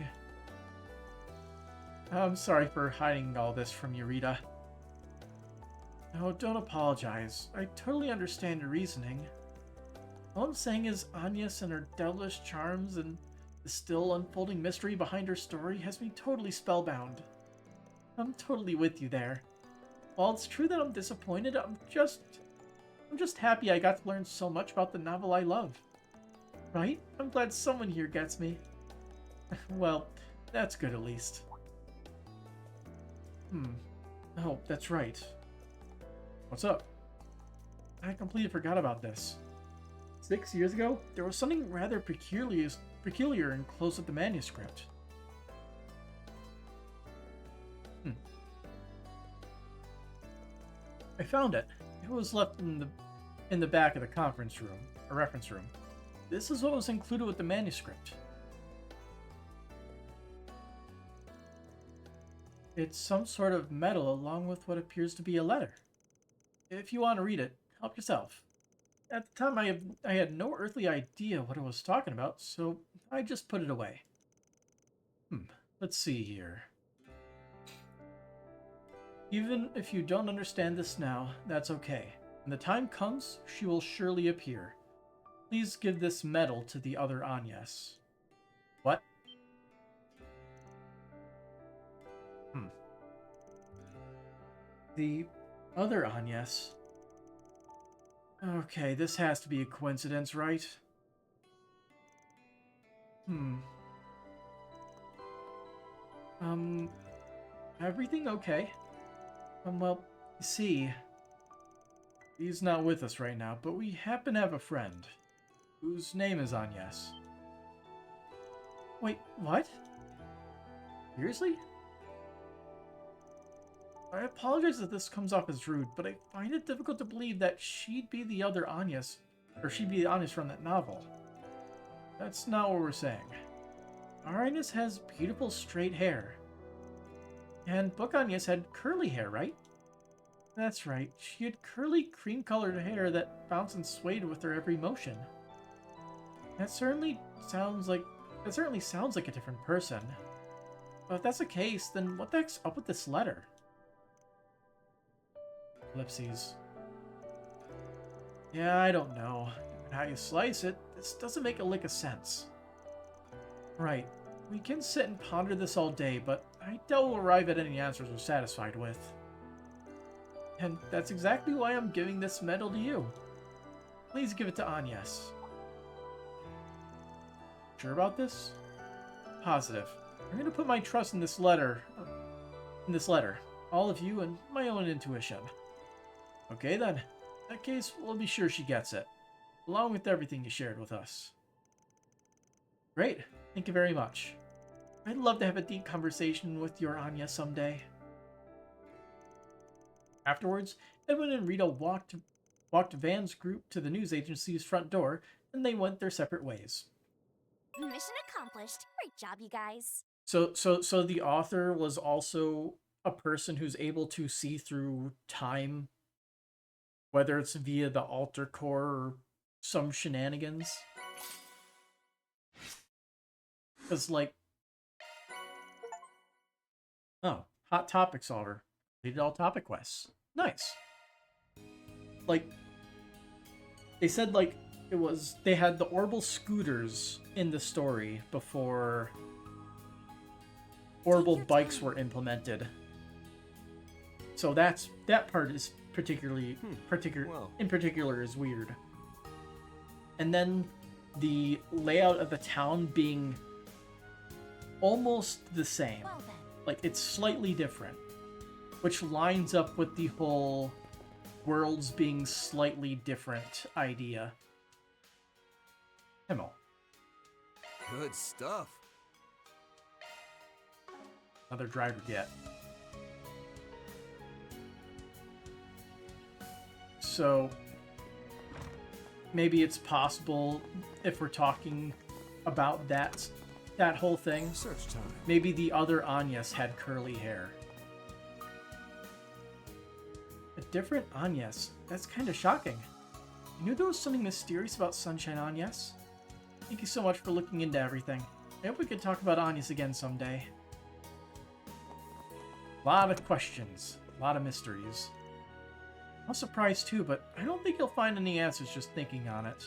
I'm sorry for hiding all this from you, Rita. No, don't apologize. I totally understand your reasoning. All I'm saying is Agnes and her devilish charms and the still unfolding mystery behind her story has me totally spellbound. I'm totally with you there. While it's true that I'm disappointed, I'm just happy I got to learn so much about the novel I love. Right? I'm glad someone here gets me. Well, that's good at least. Oh, that's right. What's up? I completely forgot about this. 6 years ago, there was something rather peculiar enclosed with the manuscript. I found it. It was left in the back of the conference room, a reference room. This is what was included with the manuscript. It's some sort of metal along with what appears to be a letter. If you want to read it, help yourself. At the time, I had no earthly idea what it was talking about, so I just put it away. Let's see here. Even if you don't understand this now, that's okay. When the time comes, she will surely appear. Please give this medal to the other Agnes. What? The other Agnes? Okay, this has to be a coincidence, right? Everything okay? Well, you see, he's not with us right now, but we happen to have a friend, whose name is Agnes. Wait, what? Seriously? I apologize if this comes off as rude, but I find it difficult to believe that she'd be the other Agnes, or she'd be the Agnes from that novel. That's not what we're saying. Our Agnes has beautiful straight hair. And Book Agnes had curly hair, right? That's right, she had curly, cream-colored hair that bounced and swayed with her every motion. That certainly sounds like a different person. But if that's the case, then what the heck's up with this letter? Ellipses. Yeah, I don't know. How you slice it, this doesn't make a lick of sense. Right, we can sit and ponder this all day, but I doubt we'll arrive at any answers we're satisfied with. And that's exactly why I'm giving this medal to you. Please give it to Agnes. Sure about this? Positive. I'm going to put my trust in this letter. All of you and my own intuition. Okay then. In that case, we'll be sure she gets it. Along with everything you shared with us. Great. Thank you very much. I'd love to have a deep conversation with your Anya someday. Afterwards, Edwin and Rita walked Van's group to the news agency's front door, and they went their separate ways. Mission accomplished. Great job, you guys. So the author was also a person who's able to see through time, whether it's via the altar core or some shenanigans. Because, like... Oh, hot topic solver. Completed all topic quests. Nice. Like, they said, like, it was... They had the orbital scooters in the story before orbital bikes were implemented. So that part is in particular is weird. And then the layout of the town being almost the same. Like, it's slightly different, which lines up with the whole worlds being slightly different idea. Himmel. Good stuff. Another driver get. So maybe it's possible, if we're talking about that whole thing, search time. Maybe the other Anyas had curly hair. A different Anyas? That's kind of shocking. You knew there was something mysterious about Sunshine Anyas? Thank you so much for looking into everything. I hope we could talk about Anyas again someday. A lot of questions, a lot of mysteries. I'm surprised too, but I don't think you'll find any answers just thinking on it.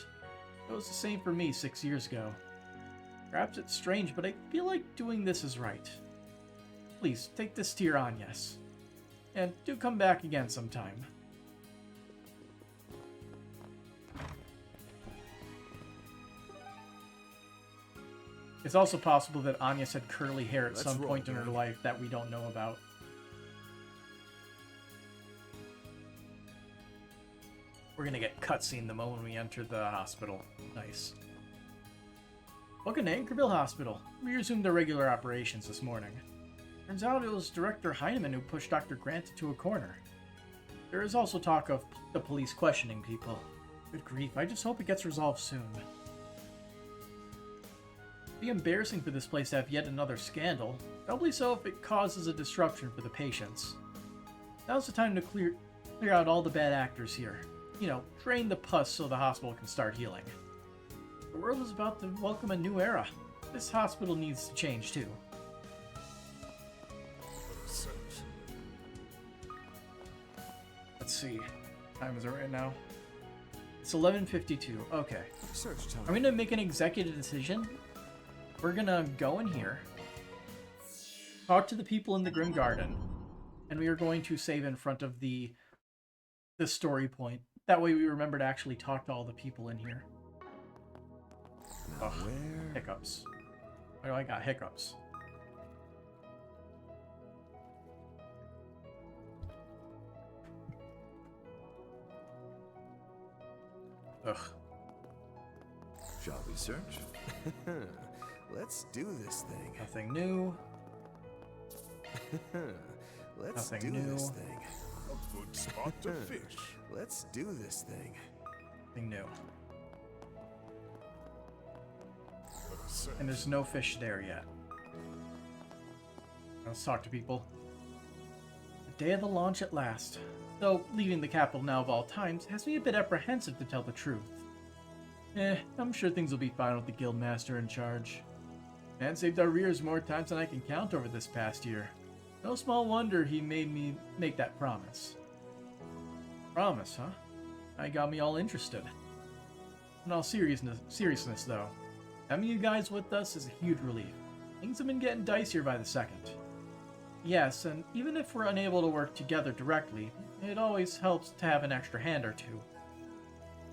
It was the same for me 6 years ago. Perhaps it's strange, but I feel like doing this is right. Please, take this to your Anyas. And do come back again sometime. It's also possible that Anyas had curly hair at some point in her life that we don't know about. We're gonna get cutscene the moment we enter the hospital. Nice. Welcome to Anchorville Hospital. We resumed our regular operations this morning. Turns out it was Director Heinemann who pushed Dr. Grant into a corner. There is also talk of the police questioning people. Good grief, I just hope it gets resolved soon. It'd be embarrassing for this place to have yet another scandal, doubly so if it causes a disruption for the patients. Now's the time to clear out all the bad actors here. You know, drain the pus so the hospital can start healing. The world is about to welcome a new era. This hospital needs to change too. Let's see. What time is it right now? It's 11:52. Okay. Search time. I'm gonna make an executive decision. We're gonna go in here, talk to the people in the Grim Garden, and we are going to save in front of the story point. That way we remember to actually talk to all the people in here. Ugh, hiccups. Why do I got hiccups? Ugh. Shall we search? Let's do this thing. Nothing new. Let's Nothing do new. this thing. A good spot to fish. Let's do this thing. Nothing new. And there's no fish there yet. Let's talk to people. The day of the launch at last. Though leaving the capital now of all times has me a bit apprehensive to tell the truth. I'm sure things will be fine with the guildmaster in charge. Man saved our rears more times than I can count over this past year. No small wonder he made me make that promise. Promise, huh? That got me all interested. In all seriousness though, having you guys with us is a huge relief. Things have been getting dicier by the second. Yes, and even if we're unable to work together directly, it always helps to have an extra hand or two.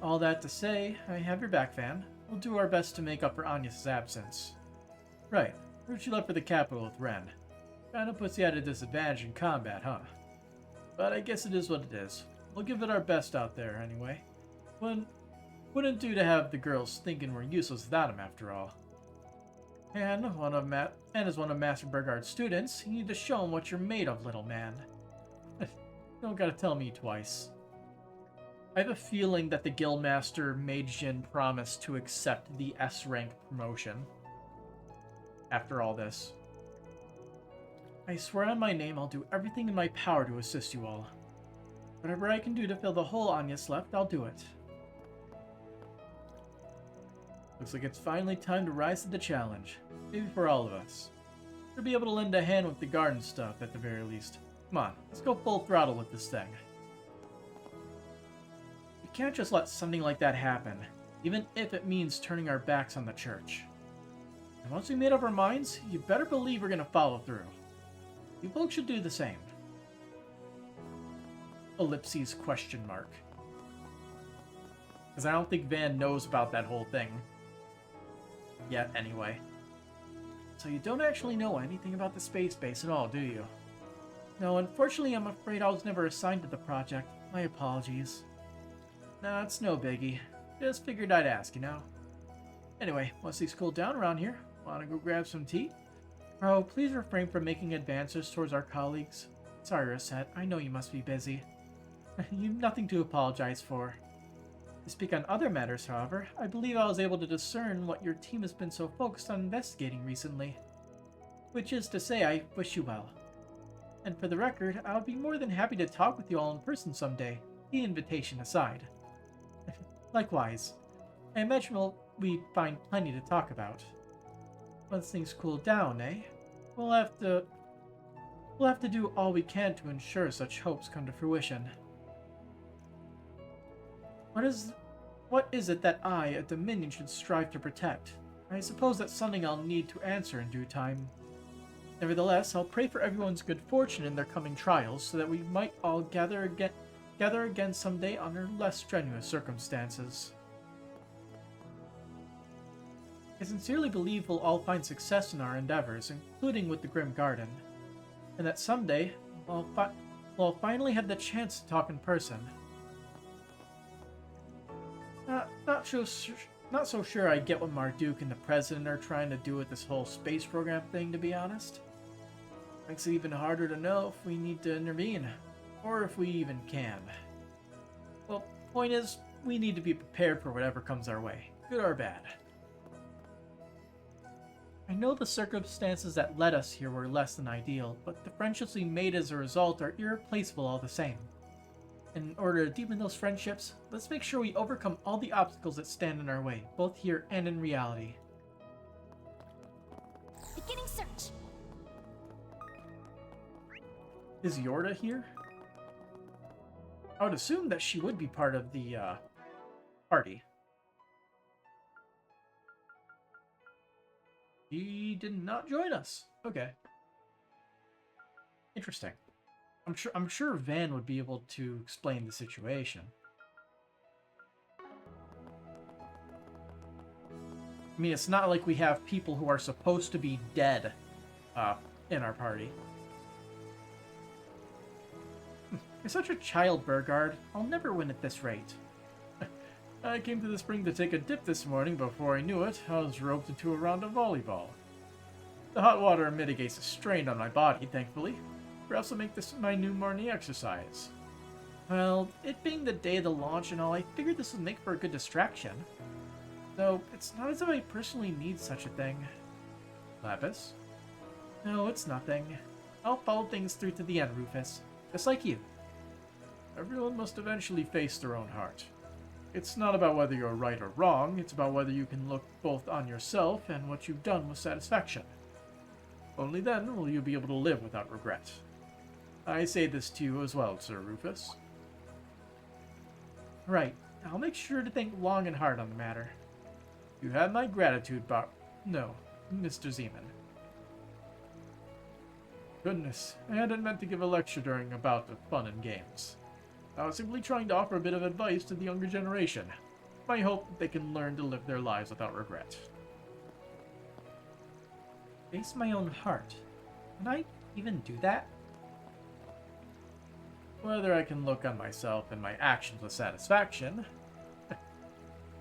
All that to say, I have your back, Van. We'll do our best to make up for Anyas' absence. Right, heard she left for the capital with Ren. Kinda puts you at a disadvantage in combat, huh? But I guess it is what it is. We'll give it our best out there, anyway. Wouldn't do to have the girls thinking we're useless without him, after all. And as one of Master Burgard's students, you need to show him what you're made of, little man. Don't gotta tell me twice. I have a feeling that the Guildmaster made Jin promise to accept the S-rank promotion. After all this. I swear on my name I'll do everything in my power to assist you all. Whatever I can do to fill the hole Anyas left, I'll do it. Looks like it's finally time to rise to the challenge. Maybe for all of us. We'll be able to lend a hand with the garden stuff at the very least. Come on, let's go full throttle with this thing. We can't just let something like that happen, even if it means turning our backs on the church. And once we made up our minds, you better believe we're gonna follow through. You folks should do the same. Ellipses question mark. Because I don't think Van knows about that whole thing. Yet, anyway. So you don't actually know anything about the space base at all, do you? No, unfortunately I'm afraid I was never assigned to the project. My apologies. Nah, it's no biggie. Just figured I'd ask, you know? Anyway, once these cool down around here, wanna go grab some tea? Oh, please refrain from making advances towards our colleagues. Sorry, Rosette, I know you must be busy. You've nothing to apologize for. To speak on other matters, however, I believe I was able to discern what your team has been so focused on investigating recently. Which is to say, I wish you well. And for the record, I'll be more than happy to talk with you all in person someday, the invitation aside. Likewise. I imagine we find plenty to talk about. Once things cool down, eh? We'll have to do all we can to ensure such hopes come to fruition. What is it that I, a Dominion, should strive to protect? I suppose that's something I'll need to answer in due time. Nevertheless, I'll pray for everyone's good fortune in their coming trials, so that we might all gather again someday under less strenuous circumstances. I sincerely believe we'll all find success in our endeavors, including with the Grim Garden, and that someday we'll finally have the chance to talk in person. Not so sure I get what Marduk and the President are trying to do with this whole space program thing, to be honest. Makes it even harder to know if we need to intervene, or if we even can. Well, point is, we need to be prepared for whatever comes our way, good or bad. I know the circumstances that led us here were less than ideal, but the friendships we made as a result are irreplaceable all the same. In order to deepen those friendships, let's make sure we overcome all the obstacles that stand in our way, both here and in reality. Beginning search. Is Yorda here? I would assume that she would be part of the party. He did not join us. Okay. Interesting. I'm sure Van would be able to explain the situation. I mean, it's not like we have people who are supposed to be dead in our party. You're such a child, Burgard. I'll never win at this rate. I came to the spring to take a dip this morning. Before I knew it, I was roped into a round of volleyball. The hot water mitigates the strain on my body, thankfully. Perhaps I'll make this my new morning exercise. Well, it being the day of the launch and all, I figured this would make for a good distraction. Though, it's not as if I personally need such a thing. Lapis? No, it's nothing. I'll follow things through to the end, Rufus. Just like you. Everyone must eventually face their own heart. It's not about whether you're right or wrong, it's about whether you can look both on yourself and what you've done with satisfaction. Only then will you be able to live without regret. I say this to you as well, Sir Rufus. Right. I'll make sure to think long and hard on the matter. You have my gratitude, No, Mr. Zeman. Goodness, I hadn't meant to give a lecture during a bout of fun and games. I was simply trying to offer a bit of advice to the younger generation. My hope that they can learn to live their lives without regret. Face my own heart. Can I even do that? Whether I can look on myself and my actions with satisfaction.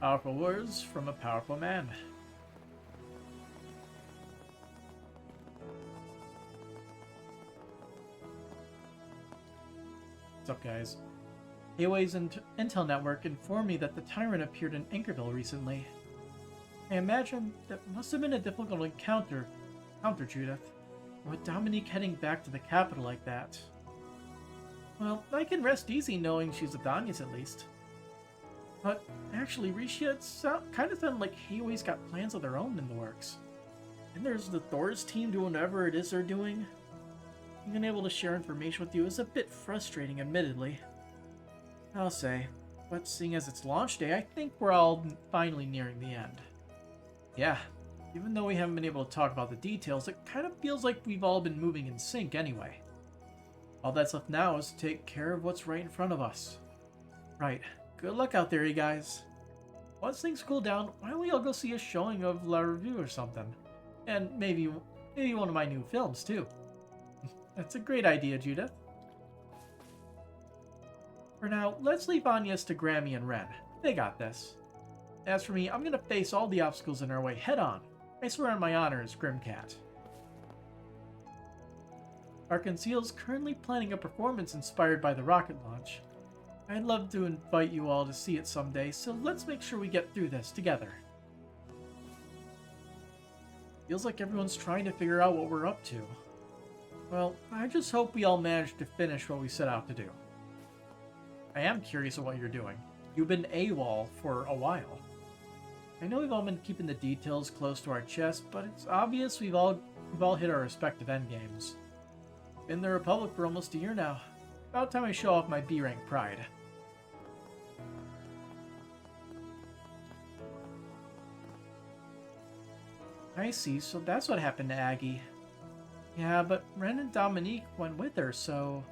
Powerful words from a powerful man. What's up, guys? Away's intel network informed me that the Tyrant appeared in Anchorville recently. I imagine that must have been a difficult encounter, Judith. With Dominique heading back to the capital like that. Well, I can rest easy knowing she's Adanius at least. But actually, Risha, kind of sounded like Hayway's got plans of their own in the works. And there's the Thor's team doing whatever it is they're doing. Being able to share information with you is a bit frustrating, admittedly. I'll say. But seeing as it's launch day, I think we're all finally nearing the end. Yeah, even though we haven't been able to talk about the details, it kind of feels like we've all been moving in sync anyway. All that's left now is to take care of what's right in front of us. Right, good luck out there, you guys. Once things cool down, why don't we all go see a showing of La Revue or something? And maybe one of my new films, too. That's a great idea, Judith. For now, let's leave Agnes to Grammy and Ren. They got this. As for me, I'm gonna face all the obstacles in our way head on. I swear on my honor as Grimcat. Arconceal's currently planning a performance inspired by the rocket launch. I'd love to invite you all to see it someday, so let's make sure we get through this together. Feels like everyone's trying to figure out what we're up to. Well, I just hope we all manage to finish what we set out to do. I am curious of what you're doing. You've been AWOL for a while. I know we've all been keeping the details close to our chest, but it's obvious we've all hit our respective endgames. Been the Republic for almost a year now. About time I show off my B-rank pride. I see, so that's what happened to Aggie. Yeah, but Ren and Dominique went with her, so...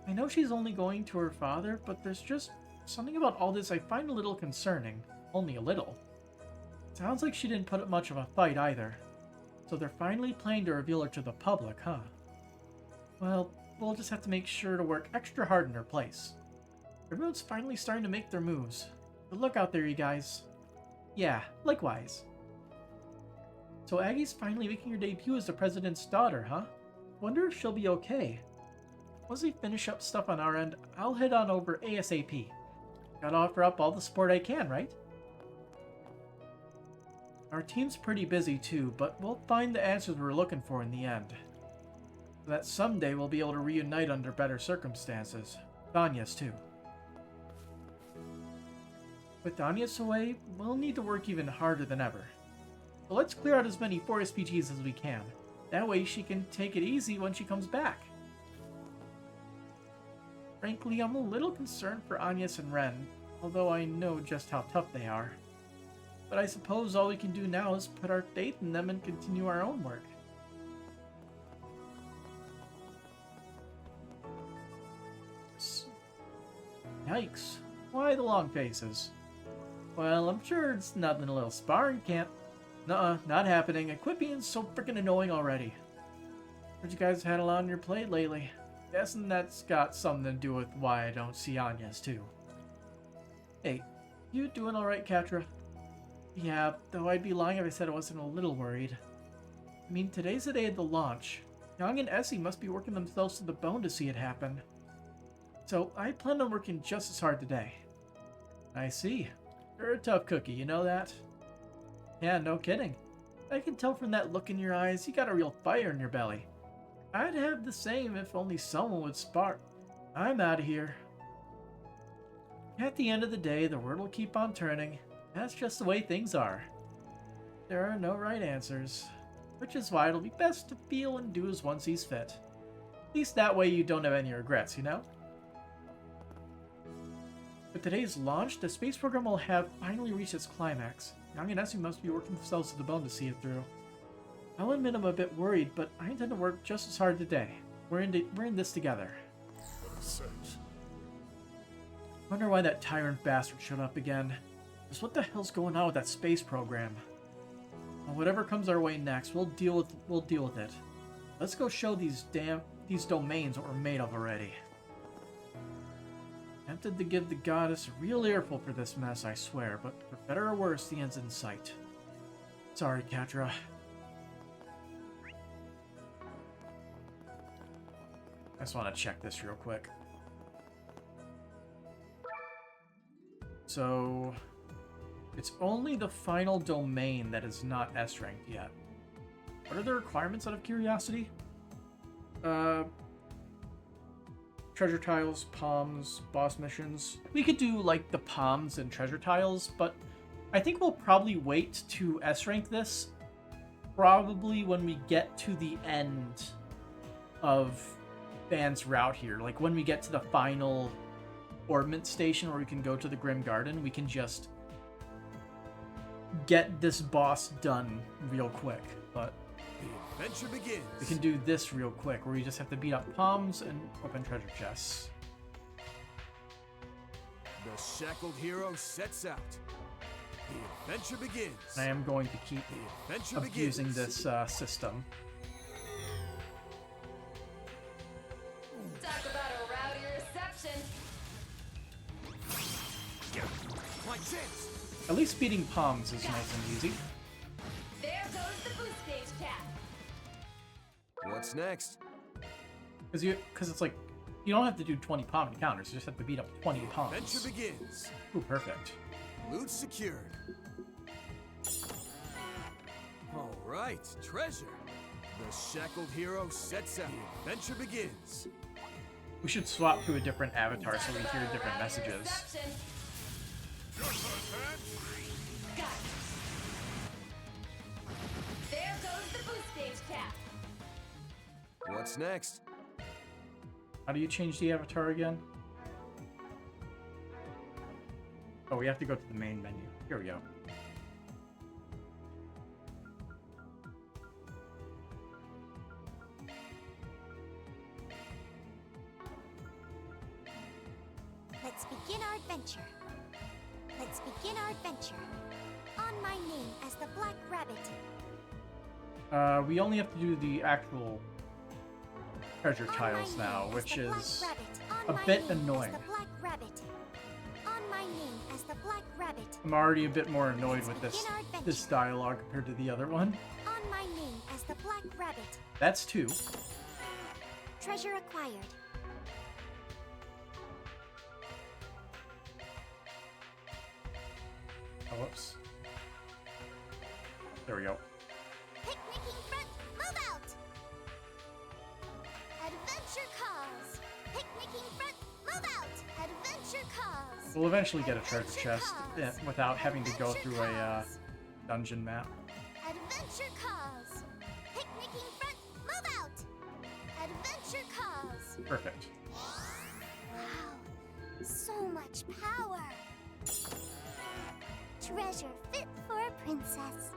I know she's only going to her father, but there's just something about all this I find a little concerning. Only a little. Sounds like she didn't put up much of a fight either. So they're finally planning to reveal her to the public, huh? Well, we'll just have to make sure to work extra hard in her place. Everyone's finally starting to make their moves. Good luck out there, you guys. Yeah, likewise. So Aggie's finally making her debut as the president's daughter, huh? Wonder if she'll be okay. Once we finish up stuff on our end, I'll head on over ASAP. Gotta offer up all the support I can, right? Our team's pretty busy too, but we'll find the answers we're looking for in the end. So that someday we'll be able to reunite under better circumstances. Agnes too. With Agnes away, we'll need to work even harder than ever. So let's clear out as many 4 SPGs as we can. That way she can take it easy when she comes back. Frankly, I'm a little concerned for Agnes and Ren, although I know just how tough they are. But I suppose all we can do now is put our faith in them and continue our own work. Yikes. Why the long faces? Well, I'm sure it's nothing a little sparring can't. Nuh-uh, not happening. And quit being so freaking annoying already. Heard you guys had a lot on your plate lately. Guessing that's got something to do with why I don't see Agnes too. Hey, you doing alright, Catra? Yeah, though I'd be lying if I said I wasn't a little worried. I mean, today's the day of the launch. Young and Essie must be working themselves to the bone to see it happen. So I plan on working just as hard today. I see. You're a tough cookie, you know that? Yeah, no kidding. I can tell from that look in your eyes you got a real fire in your belly. I'd have the same if only someone would spark. I'm out of here. At the end of the day, the world will keep on turning. That's just the way things are. There are no right answers, which is why it'll be best to feel and do as one sees fit. At least that way you don't have any regrets, you know? With today's launch, the space program will have finally reached its climax. Young and Essie must be working themselves to the bone to see it through. I'll admit I'm a bit worried, but I intend to work just as hard today. We're in this together. Wonder why that tyrant bastard showed up again. Just what the hell's going on with that space program? Well, whatever comes our way next, we'll deal with it. Let's go show these domains what we're made of already. Tempted to give the goddess a real earful for this mess, I swear, but for better or worse, the end's in sight. Sorry, Catra. I just want to check this real quick. So, it's only the final domain that is not S-ranked yet. What are the requirements out of curiosity? Treasure tiles, palms, boss missions. We could do like the palms and treasure tiles, but I think we'll probably wait to S-rank this probably when we get to the end of Van's route here. Like, when we get to the final Orbment Station where we can go to the Grim Garden, we can just get this boss done real quick. But The adventure begins. we can do this real quick, where we just have to beat up Palms and open treasure chests. The shackled hero sets out. The adventure begins. And I am going to keep adventure abusing begins. this system. Talk about a rowdy reception. My chance. At least beating Palms is nice and easy. There goes the boost gauge cap. What's next? Because it's like, you don't have to do 20 palm encounters, you just have to beat up 20 palms. Adventure begins. Ooh, perfect. Loot secured. All right, treasure. The shackled hero sets out. The adventure begins. We should swap to a different avatar so we hear different messages. Reception. Your turn, man. Got it. There goes the boost gauge cap. What's next? How do you change the avatar again? Oh, we have to go to the main menu. Here we go. Let's begin our adventure. Let's begin our adventure. On my name as the Black Rabbit. We only have to do the actual treasure On tiles my now, name which as the Black is Rabbit. a On my bit name annoying. As the Black Rabbit. On my name as the Black Rabbit. I'm already a bit more annoyed with Let's begin our adventure. this dialogue compared to the other one. On my name as the Black Rabbit. That's 2. Treasure acquired. Oh, whoops. There we go. Picnicking front, move out! Adventure calls! Picnicking front, move out! Adventure calls! We'll eventually get a treasure chest calls. without having to go Adventure through a calls. dungeon map. Adventure calls! Picnicking front, move out! Adventure calls! Perfect. Wow, so much power! Treasure fit for a princess.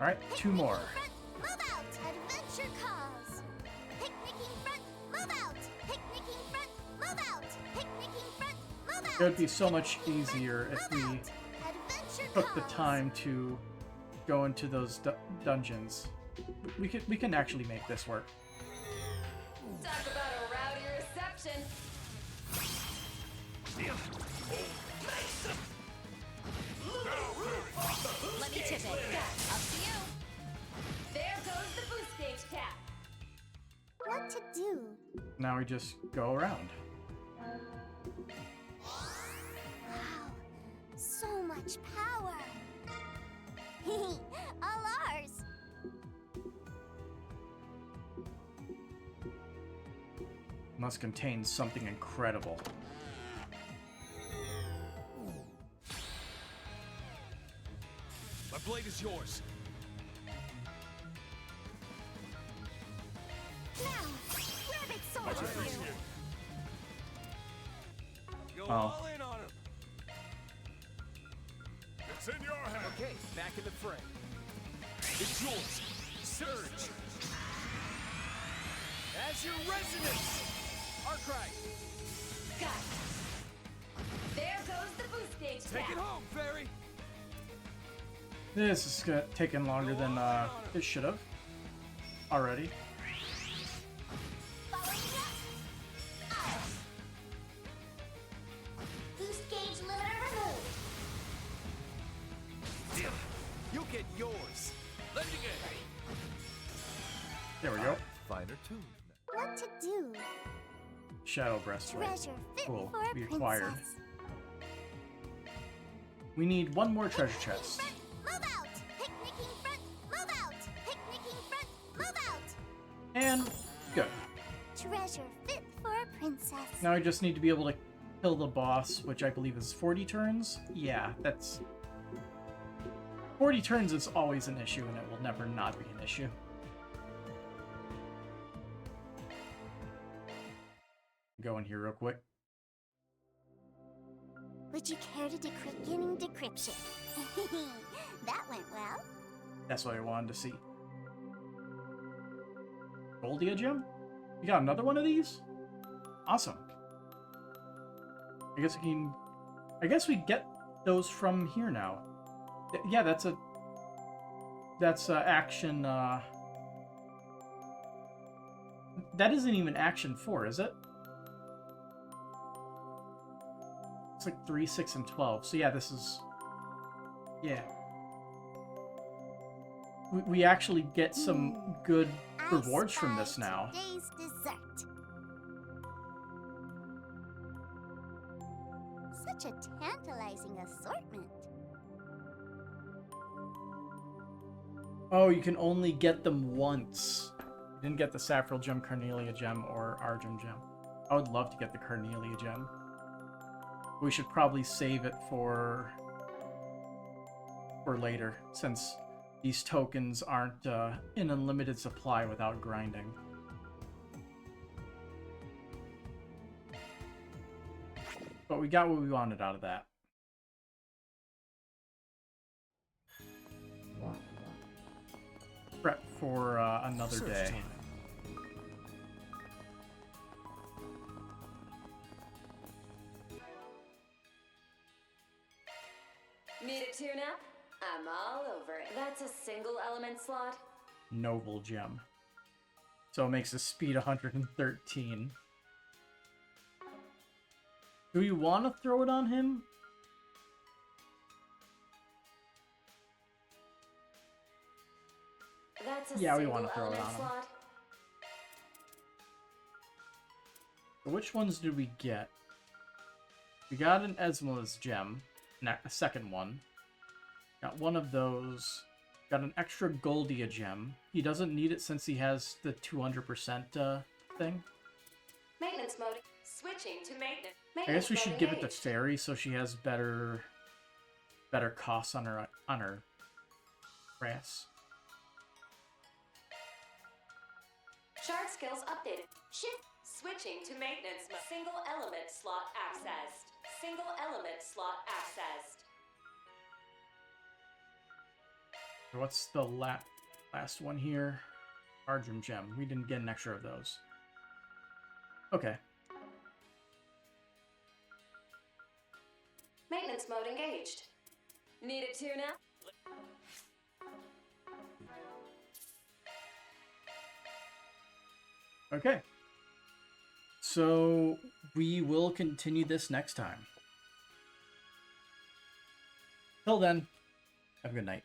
Alright, 2 more. Front, move out! Adventure calls! Picnicking front, move out! Picnicking front, move out! Picnicking front, move out! It would be so much easier if we Adventure took the calls. time to go into those dungeons. We can actually make this work. Talk about a rowdy reception. Let me chip it. Up to you. There goes the boost gauge cap. What to do? Now we just go around. Wow, so much power! All ours! Must contain something incredible. My blade is yours. Now, rabbit sword! My turn. Go Oh. all in on him. It's in your hand. Okay, back in the fray. It's yours. Surge. As your resonance. Arcry. Got it. There goes the boost gauge Take cap. it home, fairy. This is taking longer than it should have already. Boost gauge limiter removed. You get yours. Lending it. There we go. Finer tune. What to do? Shadow breastplate. Treasure fit Cool. for a We princess. acquired. We need 1 more treasure chest. Move out! Picnicking front, move out! Picnicking front, move out! And good. Treasure fit for a princess. Now I just need to be able to kill the boss, which I believe is 40 turns. Yeah, that's 40 turns is always an issue, and it will never not be an issue. Go in here real quick. Would you care to beginning decryption? That went well. That's what I wanted to see. Goldia gem? You got another one of these? Awesome. I guess we get those from here now. Yeah, that's action, that isn't even action 4, is it? It's like 3, 6, and 12. So yeah, this is... Yeah. We actually get some good rewards from this now. Today's dessert. Such a tantalizing assortment. Oh, you can only get them once. You didn't get the Saffron Gem, Carnelia Gem, or Argent Gem. I would love to get the Carnelia Gem. We should probably save it for later, since these tokens aren't in unlimited supply without grinding. But we got what we wanted out of that. Prep for another day. Need a tune-up? I'm all over it. That's a single element slot? Noble Gem. So it makes the speed 113. Do you want to throw it on him? That's a Yeah, we single want to throw it element on him. slot? So which ones did we get? We got an Esmola's Gem, a second one. Got one of those. Got an extra Goldia Gem. He doesn't need it since he has the 200% thing. Maintenance mode. Switching to maintenance. I guess we should give it to Fairy so she has better costs on her grass. Shard skills updated. Shift. Switching to maintenance mode. Single element slot accessed. Single element slot accessed. What's the last one here? Argent Gem. We didn't get an extra of those. Okay. Maintenance mode engaged. Need a tune-up? Okay. So we will continue this next time. Till then, have a good night.